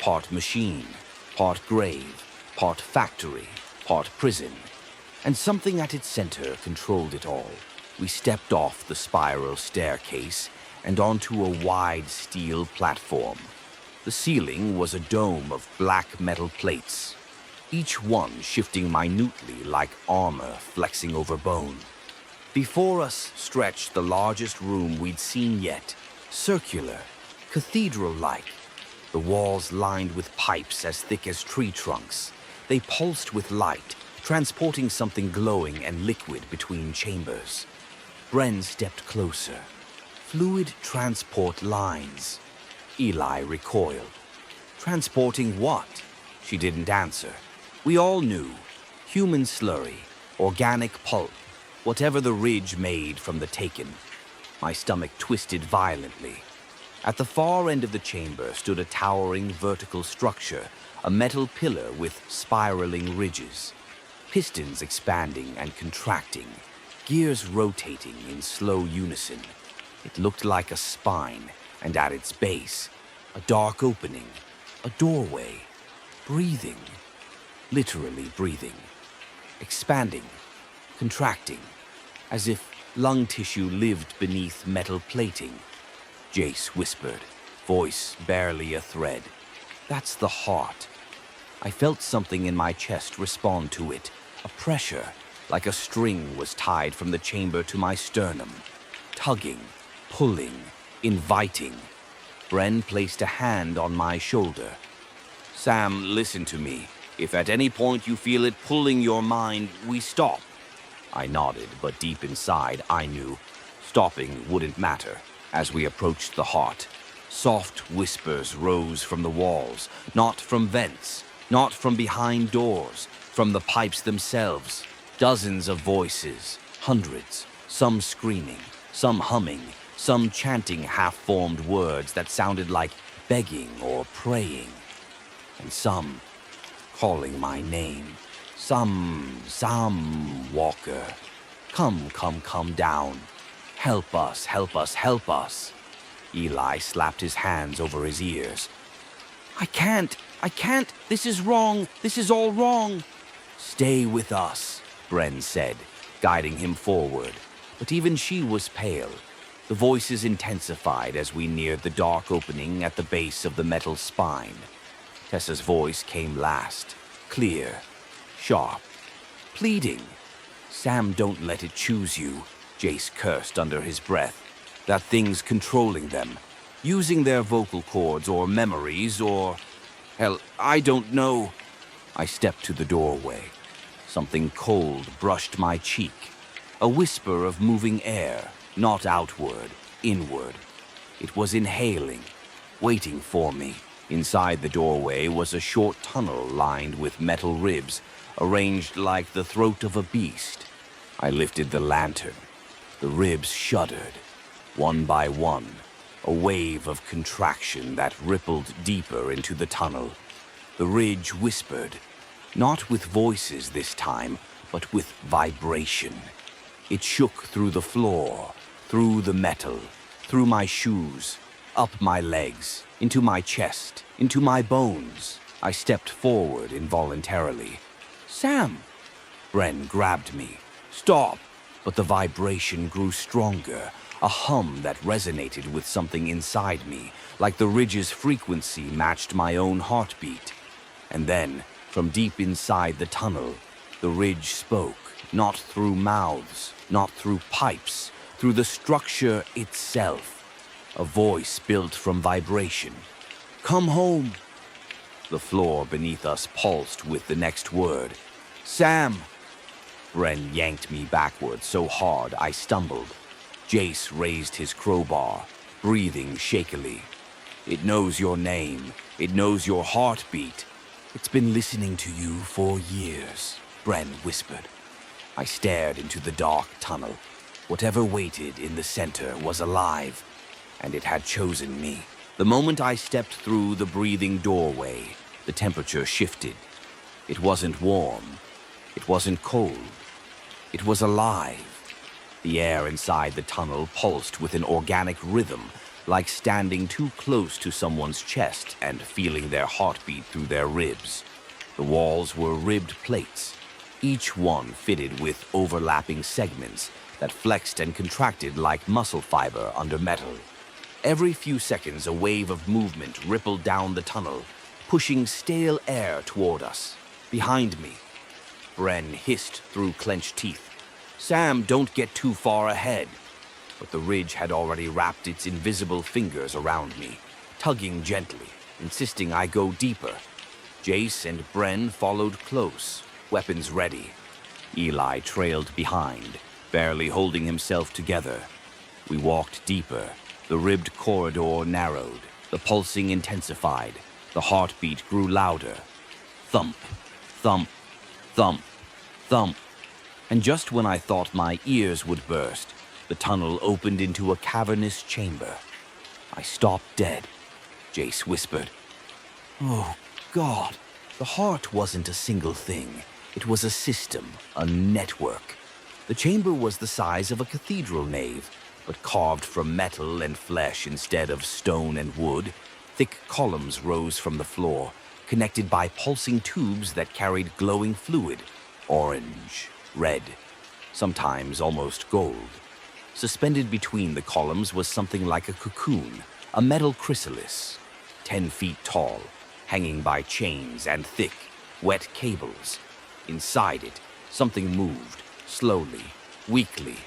Part machine, part grave, part factory, part prison. And something at its center controlled it all. We stepped off the spiral staircase and onto a wide steel platform. The ceiling was a dome of black metal plates, each one shifting minutely like armor flexing over bone. Before us stretched the largest room we'd seen yet, circular, cathedral-like. The walls lined with pipes as thick as tree trunks. They pulsed with light, transporting something glowing and liquid between chambers. Bren stepped closer. Fluid transport lines. Eli recoiled. Transporting what? She didn't answer. We all knew. Human slurry, organic pulp, whatever the ridge made from the taken. My stomach twisted violently. At the far end of the chamber stood a towering vertical structure, a metal pillar with spiraling ridges. Pistons expanding and contracting, gears rotating in slow unison. It looked like a spine, and at its base, a dark opening, a doorway, breathing, literally breathing, expanding, contracting, as if lung tissue lived beneath metal plating. Jace whispered, voice barely a thread. "That's the heart." I felt something in my chest respond to it, a pressure, like a string was tied from the chamber to my sternum. Tugging, pulling, inviting. Bren placed a hand on my shoulder. "Sam, listen to me. If at any point you feel it pulling your mind, we stop." I nodded, but deep inside I knew stopping wouldn't matter. As we approached the heart, soft whispers rose from the walls, not from vents, not from behind doors, from the pipes themselves. Dozens of voices, hundreds, some screaming, some humming, some chanting half-formed words that sounded like begging or praying, and some calling my name. Sam Walker. Come down. Help us, help us, help us. Eli slapped his hands over his ears. I can't. This is wrong. This is all wrong. Stay with us, Bren said, guiding him forward. But even she was pale. The voices intensified as we neared the dark opening at the base of the metal spine. Tessa's voice came last, clear, sharp, pleading. "Sam, don't let it choose you," Jace cursed under his breath. "That thing's controlling them, using their vocal cords or memories or... hell, I don't know." I stepped to the doorway. Something cold brushed my cheek. A whisper of moving air, not outward, inward. It was inhaling, waiting for me. Inside the doorway was a short tunnel lined with metal ribs, arranged like the throat of a beast. I lifted the lantern. The ribs shuddered, one by one, a wave of contraction that rippled deeper into the tunnel. The ridge whispered, not with voices this time, but with vibration. It shook through the floor, through the metal, through my shoes, up my legs, into my chest, into my bones. I stepped forward involuntarily. "Sam!" Bren grabbed me. "Stop!" But the vibration grew stronger, a hum that resonated with something inside me, like the ridge's frequency matched my own heartbeat. And then, from deep inside the tunnel, the ridge spoke, not through mouths, not through pipes, through the structure itself. A voice built from vibration. "Come home!" The floor beneath us pulsed with the next word. "Sam!" Bren yanked me backward so hard I stumbled. Jace raised his crowbar, breathing shakily. "It knows your name. It knows your heartbeat. It's been listening to you for years," Bren whispered. I stared into the dark tunnel. Whatever waited in the center was alive, and it had chosen me. The moment I stepped through the breathing doorway, the temperature shifted. It wasn't warm. It wasn't cold. It was alive. The air inside the tunnel pulsed with an organic rhythm, like standing too close to someone's chest and feeling their heartbeat through their ribs. The walls were ribbed plates, each one fitted with overlapping segments that flexed and contracted like muscle fiber under metal. Every few seconds, a wave of movement rippled down the tunnel, pushing stale air toward us. Behind me, Bren hissed through clenched teeth. "Sam, don't get too far ahead." But the ridge had already wrapped its invisible fingers around me, tugging gently, insisting I go deeper. Jace and Bren followed close, weapons ready. Eli trailed behind, barely holding himself together. We walked deeper. The ribbed corridor narrowed. The pulsing intensified. The heartbeat grew louder. Thump, thump, thump, thump. And just when I thought my ears would burst, the tunnel opened into a cavernous chamber. I stopped dead. Jace whispered, "Oh, God." The heart wasn't a single thing. It was a system, a network. The chamber was the size of a cathedral nave, but carved from metal and flesh instead of stone and wood. Thick columns rose from the floor, connected by pulsing tubes that carried glowing fluid, orange, red, sometimes almost gold. Suspended between the columns was something like a cocoon, a metal chrysalis, 10 feet tall, hanging by chains and thick, wet cables. Inside it, something moved, slowly, weakly,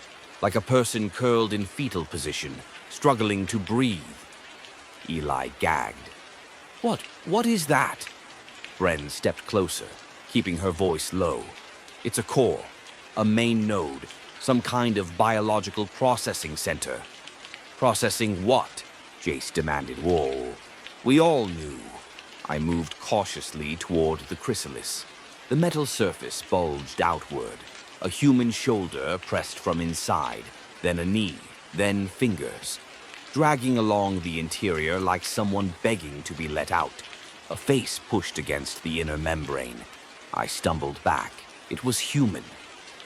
like a person curled in fetal position, struggling to breathe. Eli gagged. What is that?" Bren stepped closer, keeping her voice low. "It's a core, a main node, some kind of biological processing center." "Processing what?" Jace demanded. "Whoa." We all knew. I moved cautiously toward the chrysalis. The metal surface bulged outward, a human shoulder pressed from inside, then a knee, then fingers, dragging along the interior like someone begging to be let out. A face pushed against the inner membrane. I stumbled back. It was human,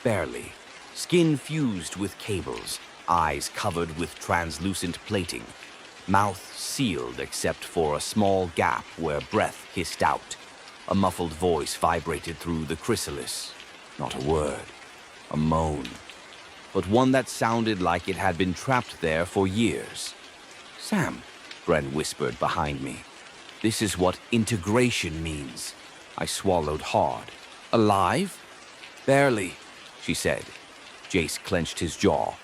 barely. Skin fused with cables, eyes covered with translucent plating, mouth sealed except for a small gap where breath hissed out. A muffled voice vibrated through the chrysalis. Not a word. A moan. but one that sounded like it had been trapped there for years. "Sam," Bren whispered behind me. "This is what integration means." I swallowed hard. "Alive?" "Barely," she said. Jace clenched his jaw.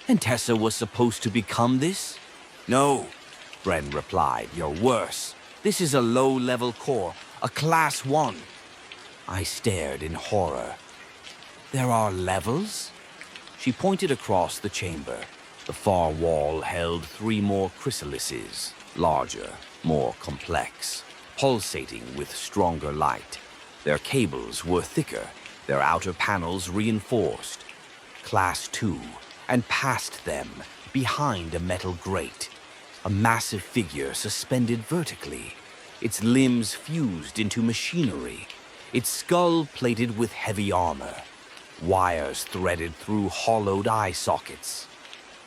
"And Tessa was supposed to become this?" "No," Bren replied. "You're worse. This is a low-level core, a Class 1. I stared in horror. "There are levels?" She pointed across the chamber. The far wall held 3 more chrysalises, larger, more complex, pulsating with stronger light. Their cables were thicker, their outer panels reinforced. Class 2, and past them, behind a metal grate, a massive figure suspended vertically, its limbs fused into machinery, its skull plated with heavy armor, wires threaded through hollowed eye sockets.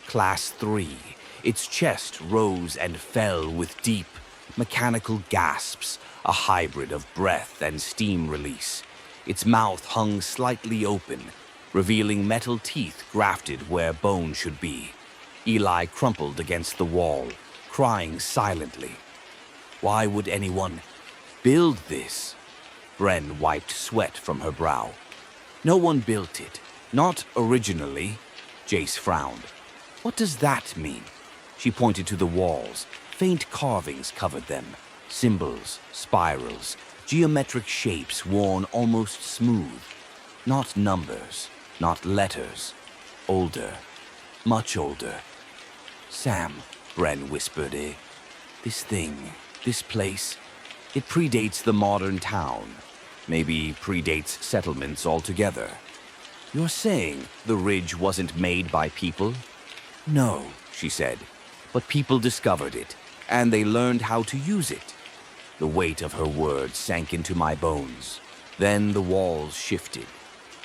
Class 3, its chest rose and fell with deep, mechanical gasps, a hybrid of breath and steam release. Its mouth hung slightly open, revealing metal teeth grafted where bone should be. Eli crumpled against the wall, crying silently. Why would anyone build this? Bren wiped sweat from her brow. No one built it. Not originally. Jace frowned. What does that mean? She pointed to the walls. Faint carvings covered them. Symbols, spirals, geometric shapes worn almost smooth. Not numbers, not letters. Older. Much older. Sam, Bren whispered, this thing, this place, it predates the modern town. Maybe predates settlements altogether. You're saying the ridge wasn't made by people? No, she said, but people discovered it, and they learned how to use it. The weight of her words sank into my bones. Then the walls shifted.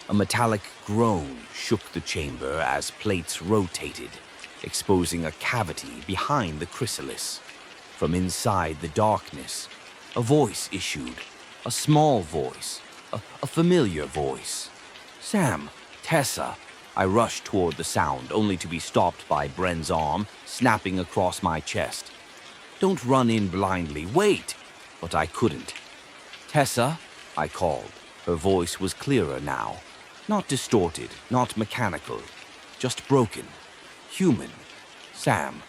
A metallic groan shook the chamber as plates rotated, exposing a cavity behind the chrysalis. From inside the darkness, a voice issued, a small voice, a familiar voice. Sam, Tessa. I rushed toward the sound, only to be stopped by Bren's arm snapping across my chest. Don't run in blindly, wait! But I couldn't. Tessa, I called. Her voice was clearer now. Not distorted, not mechanical, just broken. Human. Sam,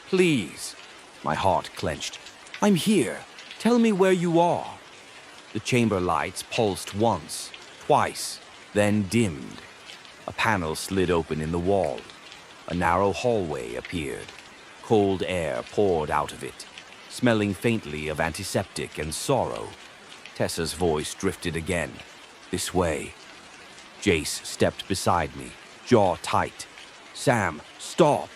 please. My heart clenched. I'm here. Tell me where you are. The chamber lights pulsed once, twice, then dimmed. A panel slid open in the wall. A narrow hallway appeared. Cold air poured out of it, smelling faintly of antiseptic and sorrow. Tessa's voice drifted again. This way. Jace stepped beside me, jaw tight. Sam, stop.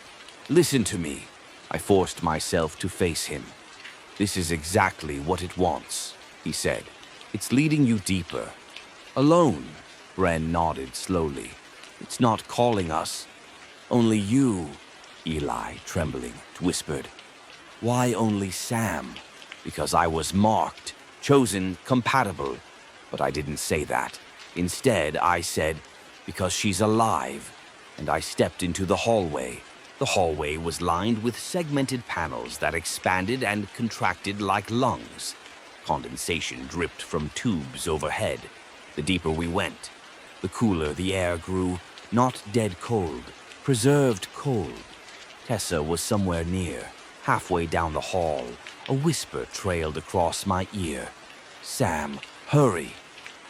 Listen to me. I forced myself to face him. This is exactly what it wants, he said. It's leading you deeper. Alone, Bren nodded slowly. It's not calling us. Only you, Eli, trembling, whispered. Why only Sam? Because I was marked, chosen, compatible. But I didn't say that. Instead, I said, because she's alive. And I stepped into the hallway. The hallway was lined with segmented panels that expanded and contracted like lungs. Condensation dripped from tubes overhead. The deeper we went, the cooler the air grew, not dead cold, preserved cold. Tessa was somewhere near, halfway down the hall. A whisper trailed across my ear. Sam, hurry.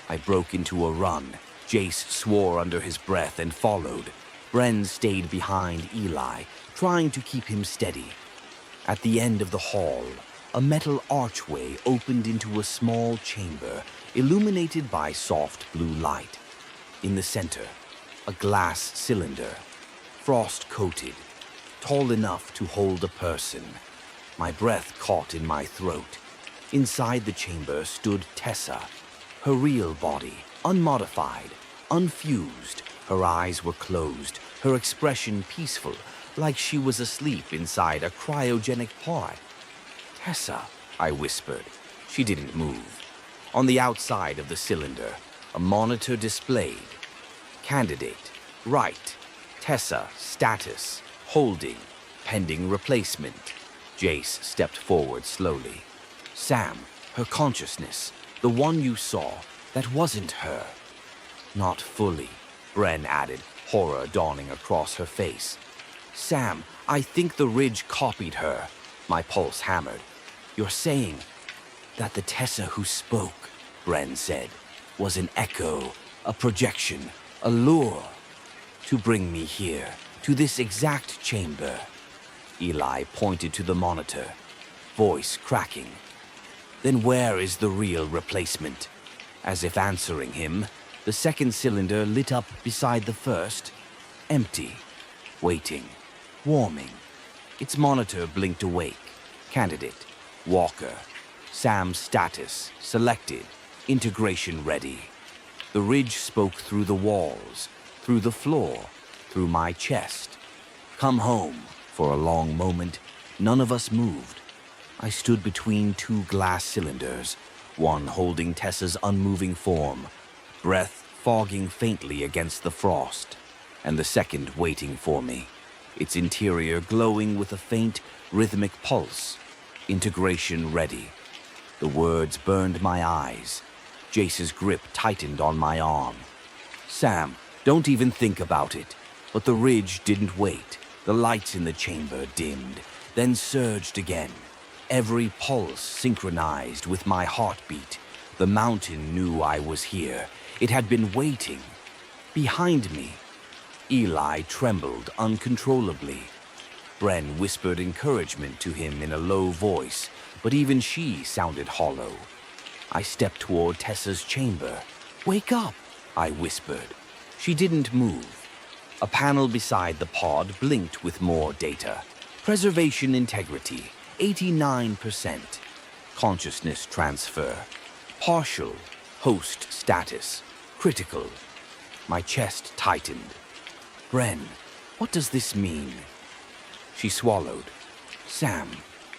I broke into a run. Jace swore under his breath and followed. Bren stayed behind Eli, trying to keep him steady. At the end of the hall, a metal archway opened into a small chamber, illuminated by soft blue light. In the center, a glass cylinder, frost-coated, tall enough to hold a person. My breath caught in my throat. Inside the chamber stood Tessa, her real body, unmodified, unfused. Her eyes were closed, her expression peaceful, like she was asleep inside a cryogenic pod. Tessa, I whispered. She didn't move. On the outside of the cylinder, a monitor displayed. Candidate, right. Tessa, status, holding, pending replacement. Jace stepped forward slowly. Sam, her consciousness, the one you saw, that wasn't her. Not fully, Bren added, horror dawning across her face. Sam, I think the Ridge copied her. My pulse hammered. You're saying that the Tessa who spoke, Bren said, was an echo, a projection, a lure, to bring me here, to this exact chamber. Eli pointed to the monitor, voice cracking. Then where is the real replacement? As if answering him, the second cylinder lit up beside the first, empty, waiting, warming. Its monitor blinked awake. Candidate, Walker. Sam's status, selected, integration ready. The Ridge spoke through the walls, through the floor, through my chest. Come home. For a long moment, none of us moved. I stood between two glass cylinders, one holding Tessa's unmoving form, breath fogging faintly against the frost, and the second waiting for me, its interior glowing with a faint, rhythmic pulse. Integration ready. The words burned my eyes. Jace's grip tightened on my arm. Sam, don't even think about it. But the Ridge didn't wait. The lights in the chamber dimmed, then surged again. Every pulse synchronized with my heartbeat. The mountain knew I was here. It had been waiting. Behind me, Eli trembled uncontrollably. Bren whispered encouragement to him in a low voice, but even she sounded hollow. I stepped toward Tessa's chamber. Wake up, I whispered. She didn't move. A panel beside the pod blinked with more data. Preservation integrity, 89%. Consciousness transfer. Partial. Host status. Critical. My chest tightened. Bren, what does this mean? She swallowed. Sam,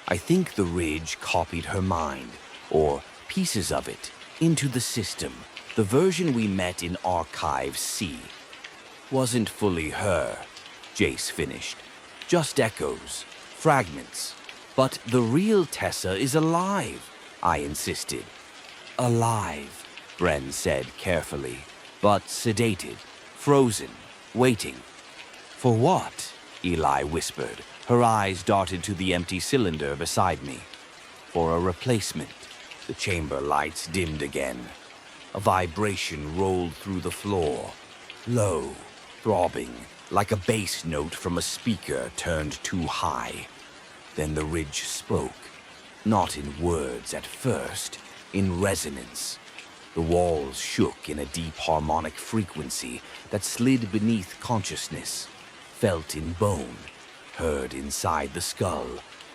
I think the Ridge copied her mind, or pieces of it, into the system, the version we met in Archive C. Wasn't fully her, Jace finished. Just echoes, fragments. But the real Tessa is alive, I insisted. Alive, Bren said carefully, but sedated, frozen, waiting. For what? Eli whispered. Her eyes darted to the empty cylinder beside me. For a replacement. The chamber lights dimmed again. A vibration rolled through the floor. Low, throbbing, like a bass note from a speaker turned too high. Then the Ridge spoke. Not in words at first, in resonance. The walls shook in a deep harmonic frequency that slid beneath consciousness, felt in bone, heard inside the skull,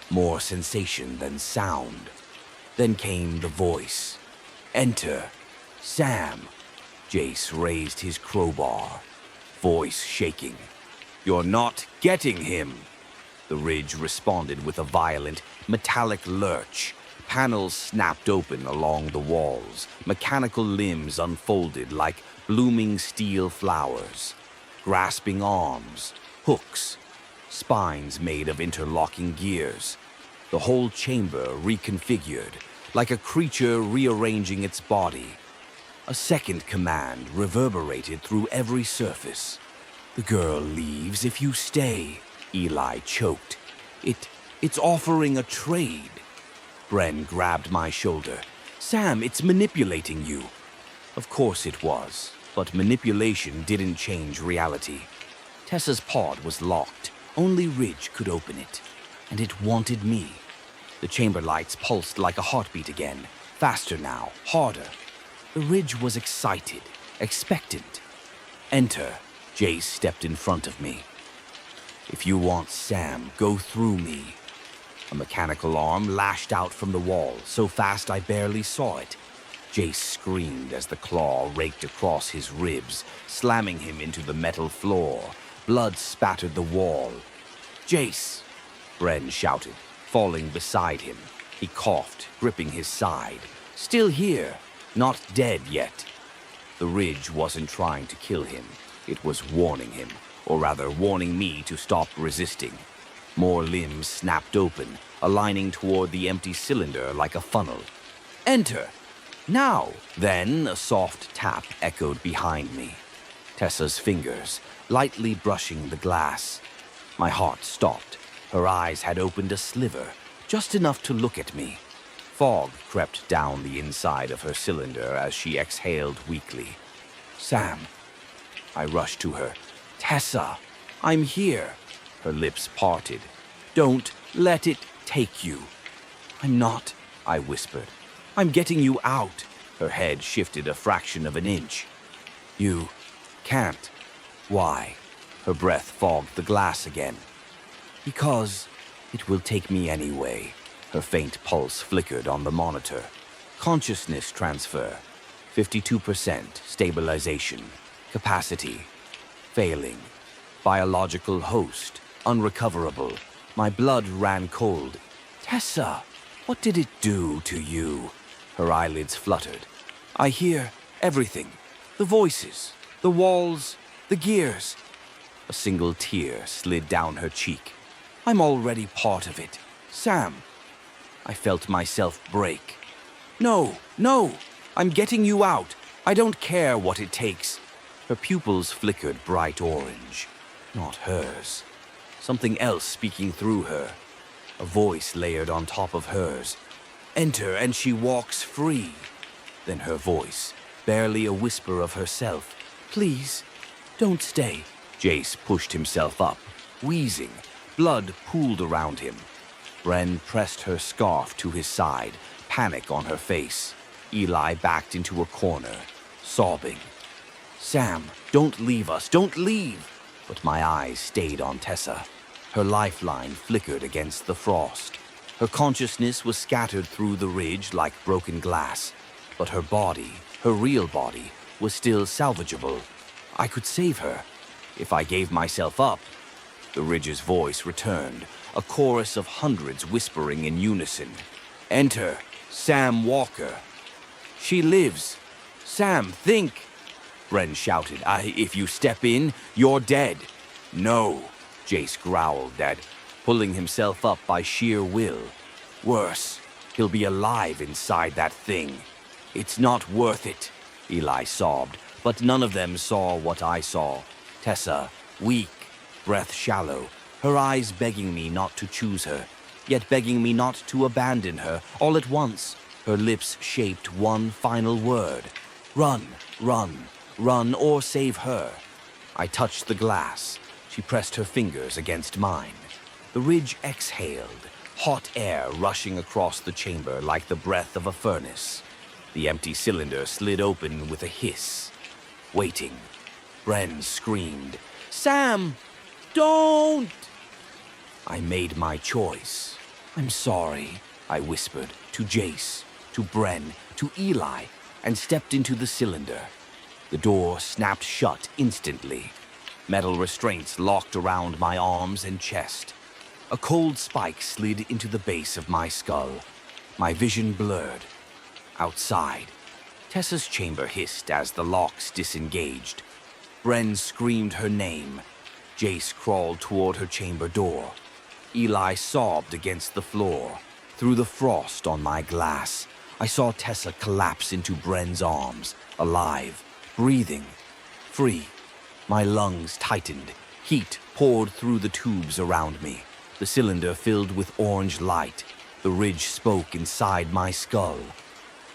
more sensation than sound. Then came the voice. Enter, Sam. Jace raised his crowbar, voice shaking. You're not getting him. The Ridge responded with a violent, metallic lurch. Panels snapped open along the walls. Mechanical limbs unfolded like blooming steel flowers. Grasping arms, hooks, spines made of interlocking gears. The whole chamber reconfigured, like a creature rearranging its body. A second command reverberated through every surface. The girl leaves if you stay, Eli choked. It's offering a trade. Bren grabbed my shoulder. Sam, it's manipulating you. Of course it was, but manipulation didn't change reality. Tessa's pod was locked. Only Ridge could open it, and it wanted me. The chamber lights pulsed like a heartbeat again, faster now, harder. The Ridge was excited, expectant. Enter. Jace stepped in front of me. If you want Sam, go through me. A mechanical arm lashed out from the wall, so fast I barely saw it. Jace screamed as the claw raked across his ribs, slamming him into the metal floor. Blood spattered the wall. Jace! Bren shouted, falling beside him. He coughed, gripping his side. Still here, not dead yet. The Ridge wasn't trying to kill him. It was warning him, or rather warning me to stop resisting. More limbs snapped open, aligning toward the empty cylinder like a funnel. "Enter! Now!" Then a soft tap echoed behind me. Tessa's fingers, lightly brushing the glass. My heart stopped. Her eyes had opened a sliver, just enough to look at me. Fog crept down the inside of her cylinder as she exhaled weakly. "Sam." I rushed to her. "Tessa, I'm here." Her lips parted. "Don't let it take you." "I'm not," I whispered. "I'm getting you out." Her head shifted a fraction of an inch. "You can't." "Why?" Her breath fogged the glass again. "Because it will take me anyway." Her faint pulse flickered on the monitor. Consciousness transfer. 52% stabilization. Capacity. Failing. Biological host. Unrecoverable. My blood ran cold. "Tessa, what did it do to you?" Her eyelids fluttered. "I hear everything. The voices, the walls, the gears." A single tear slid down her cheek. "I'm already part of it. Sam." I felt myself break. "No, no, I'm getting you out. I don't care what it takes." Her pupils flickered bright orange. Not hers. Something else speaking through her. A voice layered on top of hers. "Enter and she walks free." Then her voice, barely a whisper of herself. "Please, don't stay." Jace pushed himself up, wheezing. Blood pooled around him. Bren pressed her scarf to his side, panic on her face. Eli backed into a corner, sobbing. "Sam, don't leave us, don't leave!" But my eyes stayed on Tessa. Her lifeline flickered against the frost. Her consciousness was scattered through the ridge like broken glass. But her body, her real body, was still salvageable. I could save her, if I gave myself up. The ridge's voice returned, a chorus of hundreds whispering in unison. "Enter, Sam Walker." "She lives. Sam, think!" Bren shouted. If you step in, you're dead." "No," Jace growled, pulling himself up by sheer will. "Worse, he'll be alive inside that thing." "It's not worth it," Eli sobbed, but none of them saw what I saw. Tessa, weak, breath shallow, her eyes begging me not to choose her, yet begging me not to abandon her. All at once, her lips shaped one final word. "Run, run, run, or save her." I touched the glass. She pressed her fingers against mine. The ridge exhaled, hot air rushing across the chamber like the breath of a furnace. The empty cylinder slid open with a hiss. Waiting. Bren screamed, "Sam, don't!" I made my choice. "I'm sorry," I whispered, to Jace, to Bren, to Eli, and stepped into the cylinder. The door snapped shut instantly. Metal restraints locked around my arms and chest. A cold spike slid into the base of my skull. My vision blurred. Outside, Tessa's chamber hissed as the locks disengaged. Bren screamed her name. Jace crawled toward her chamber door. Eli sobbed against the floor. Through the frost on my glass, I saw Tessa collapse into Bren's arms, alive, breathing, free. My lungs tightened. Heat poured through the tubes around me. The cylinder filled with orange light. The ridge spoke inside my skull.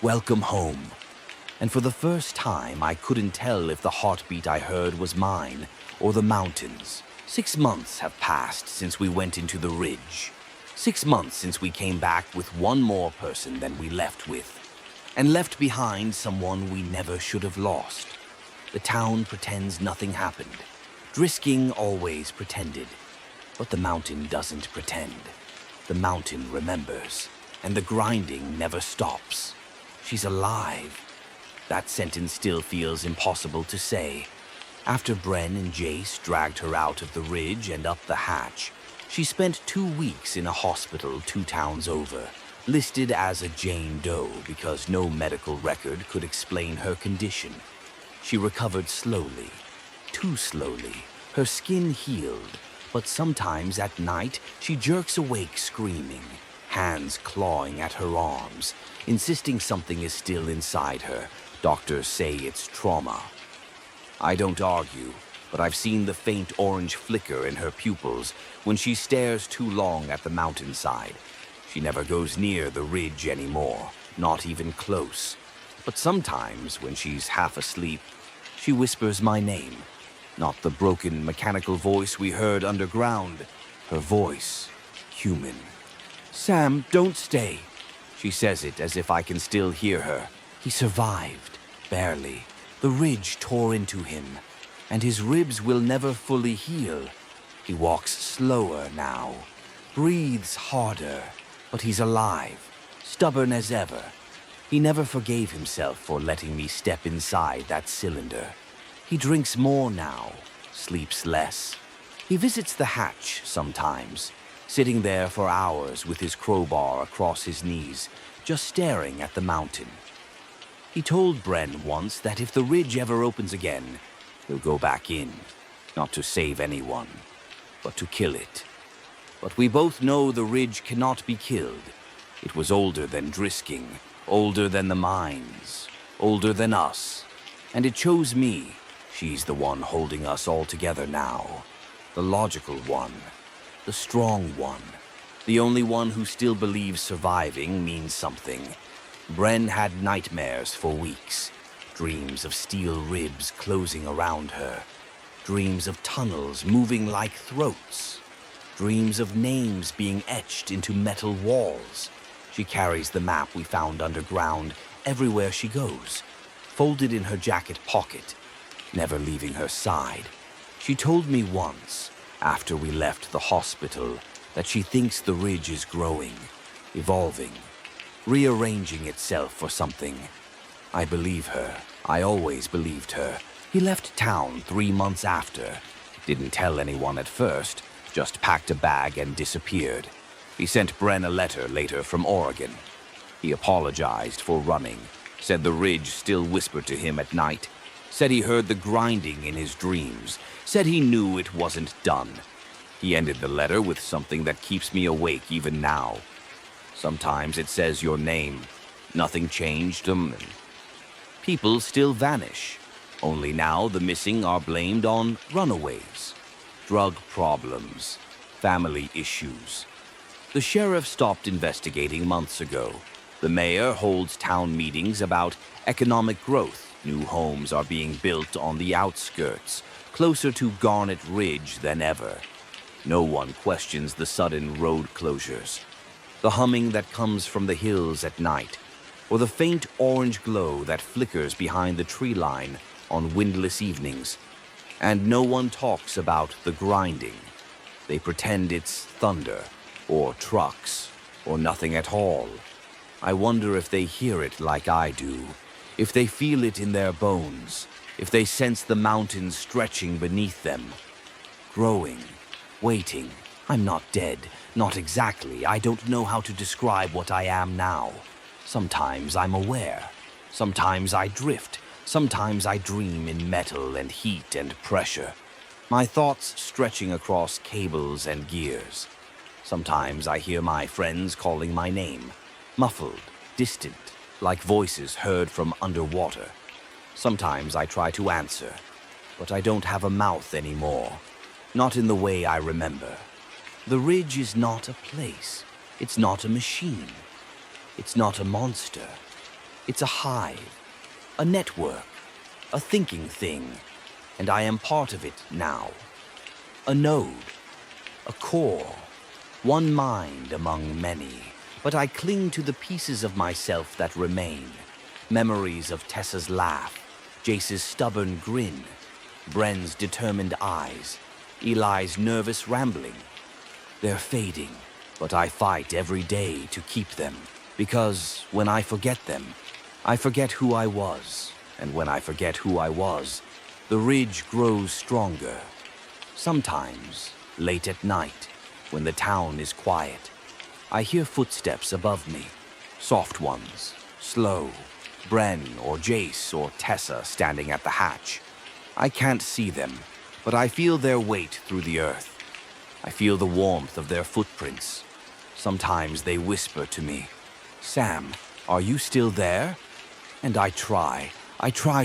"Welcome home." And for the first time, I couldn't tell if the heartbeat I heard was mine or the mountains. 6 months have passed since we went into the ridge. 6 months since we came back with one more person than we left with. And left behind someone we never should have lost. The town pretends nothing happened. Drisking always pretended. But the mountain doesn't pretend. The mountain remembers. And the grinding never stops. She's alive. That sentence still feels impossible to say. After Bren and Jace dragged her out of the ridge and up the hatch, she spent 2 weeks in a hospital 2 towns over, listed as a Jane Doe because no medical record could explain her condition. She recovered slowly, too slowly, Her skin healed, but sometimes at night she jerks awake screaming, hands clawing at her arms, insisting something is still inside her. Doctors say it's trauma. I don't argue, but I've seen the faint orange flicker in her pupils when she stares too long at the mountainside. She never goes near the ridge anymore, not even close. But sometimes, when she's half asleep, she whispers my name. Not the broken mechanical voice we heard underground. Her voice, human. "Sam, don't stay." She says it as if I can still hear her. He survived, barely. The ridge tore into him, and his ribs will never fully heal. He walks slower now, breathes harder, but he's alive, stubborn as ever. He never forgave himself for letting me step inside that cylinder. He drinks more now, sleeps less. He visits the hatch sometimes, sitting there for hours with his crowbar across his knees, just staring at the mountain. He told Bren once that if the ridge ever opens again, he'll go back in, not to save anyone, but to kill it. But we both know the ridge cannot be killed. It was older than Drisking, older than the mines, older than us. And it chose me. She's the one holding us all together now. The logical one. The strong one. The only one who still believes surviving means something. Bren had nightmares for weeks. Dreams of steel ribs closing around her. Dreams of tunnels moving like throats. Dreams of names being etched into metal walls. She carries the map we found underground everywhere she goes, folded in her jacket pocket, never leaving her side. She told me once, after we left the hospital, that she thinks the ridge is growing, evolving, rearranging itself for something. I believe her. I always believed her. He left town 3 months after. Didn't tell anyone at first, just packed a bag and disappeared. He sent Bren a letter later from Oregon. He apologized for running, said the ridge still whispered to him at night, said he heard the grinding in his dreams, said he knew it wasn't done. He ended the letter with something that keeps me awake even now. Sometimes it says your name. Nothing changed. People still vanish. Only now the missing are blamed on runaways, drug problems, family issues. The sheriff stopped investigating months ago. The mayor holds town meetings about economic growth. New homes are being built on the outskirts, closer to Garnet Ridge than ever. No one questions the sudden road closures, the humming that comes from the hills at night, or the faint orange glow that flickers behind the tree line on windless evenings. And no one talks about the grinding. They pretend it's thunder, or trucks, or nothing at all. I wonder if they hear it like I do, if they feel it in their bones, if they sense the mountains stretching beneath them. Growing, waiting. I'm not dead, not exactly. I don't know how to describe what I am now. Sometimes I'm aware. Sometimes I drift. Sometimes I dream in metal and heat and pressure. My thoughts stretching across cables and gears. Sometimes I hear my friends calling my name, muffled, distant, like voices heard from underwater. Sometimes I try to answer, but I don't have a mouth anymore. Not in the way I remember. The ridge is not a place. It's not a machine. It's not a monster. It's a hive, a network, a thinking thing, and I am part of it now. A node, a core, one mind among many, but I cling to the pieces of myself that remain. Memories of Tessa's laugh, Jace's stubborn grin, Bren's determined eyes, Eli's nervous rambling. They're fading, but I fight every day to keep them, because when I forget them, I forget who I was, and when I forget who I was, the ridge grows stronger. Sometimes, late at night, when the town is quiet, I hear footsteps above me, soft ones, slow, Bren or Jace or Tessa standing at the hatch. I can't see them, but I feel their weight through the earth. I feel the warmth of their footprints. Sometimes they whisper to me, "Sam, are you still there?" And I try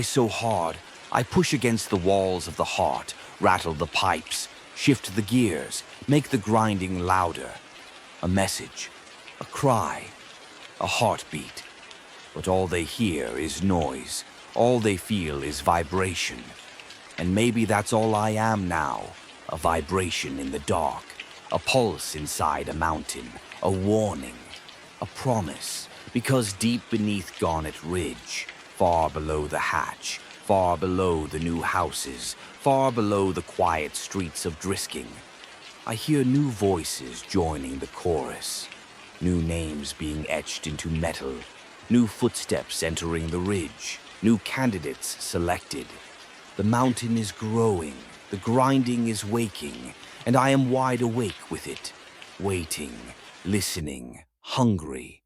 so hard. I push against the walls of the heart, rattle the pipes, shift the gears, make the grinding louder. A message, a cry, a heartbeat. But all they hear is noise. All they feel is vibration. And maybe that's all I am now, a vibration in the dark, a pulse inside a mountain, a warning, a promise. Because deep beneath Garnet Ridge, far below the hatch, far below the new houses, far below the quiet streets of Drisking, I hear new voices joining the chorus, new names being etched into metal, new footsteps entering the ridge, new candidates selected. The mountain is growing, the grinding is waking, and I am wide awake with it, waiting, listening, hungry.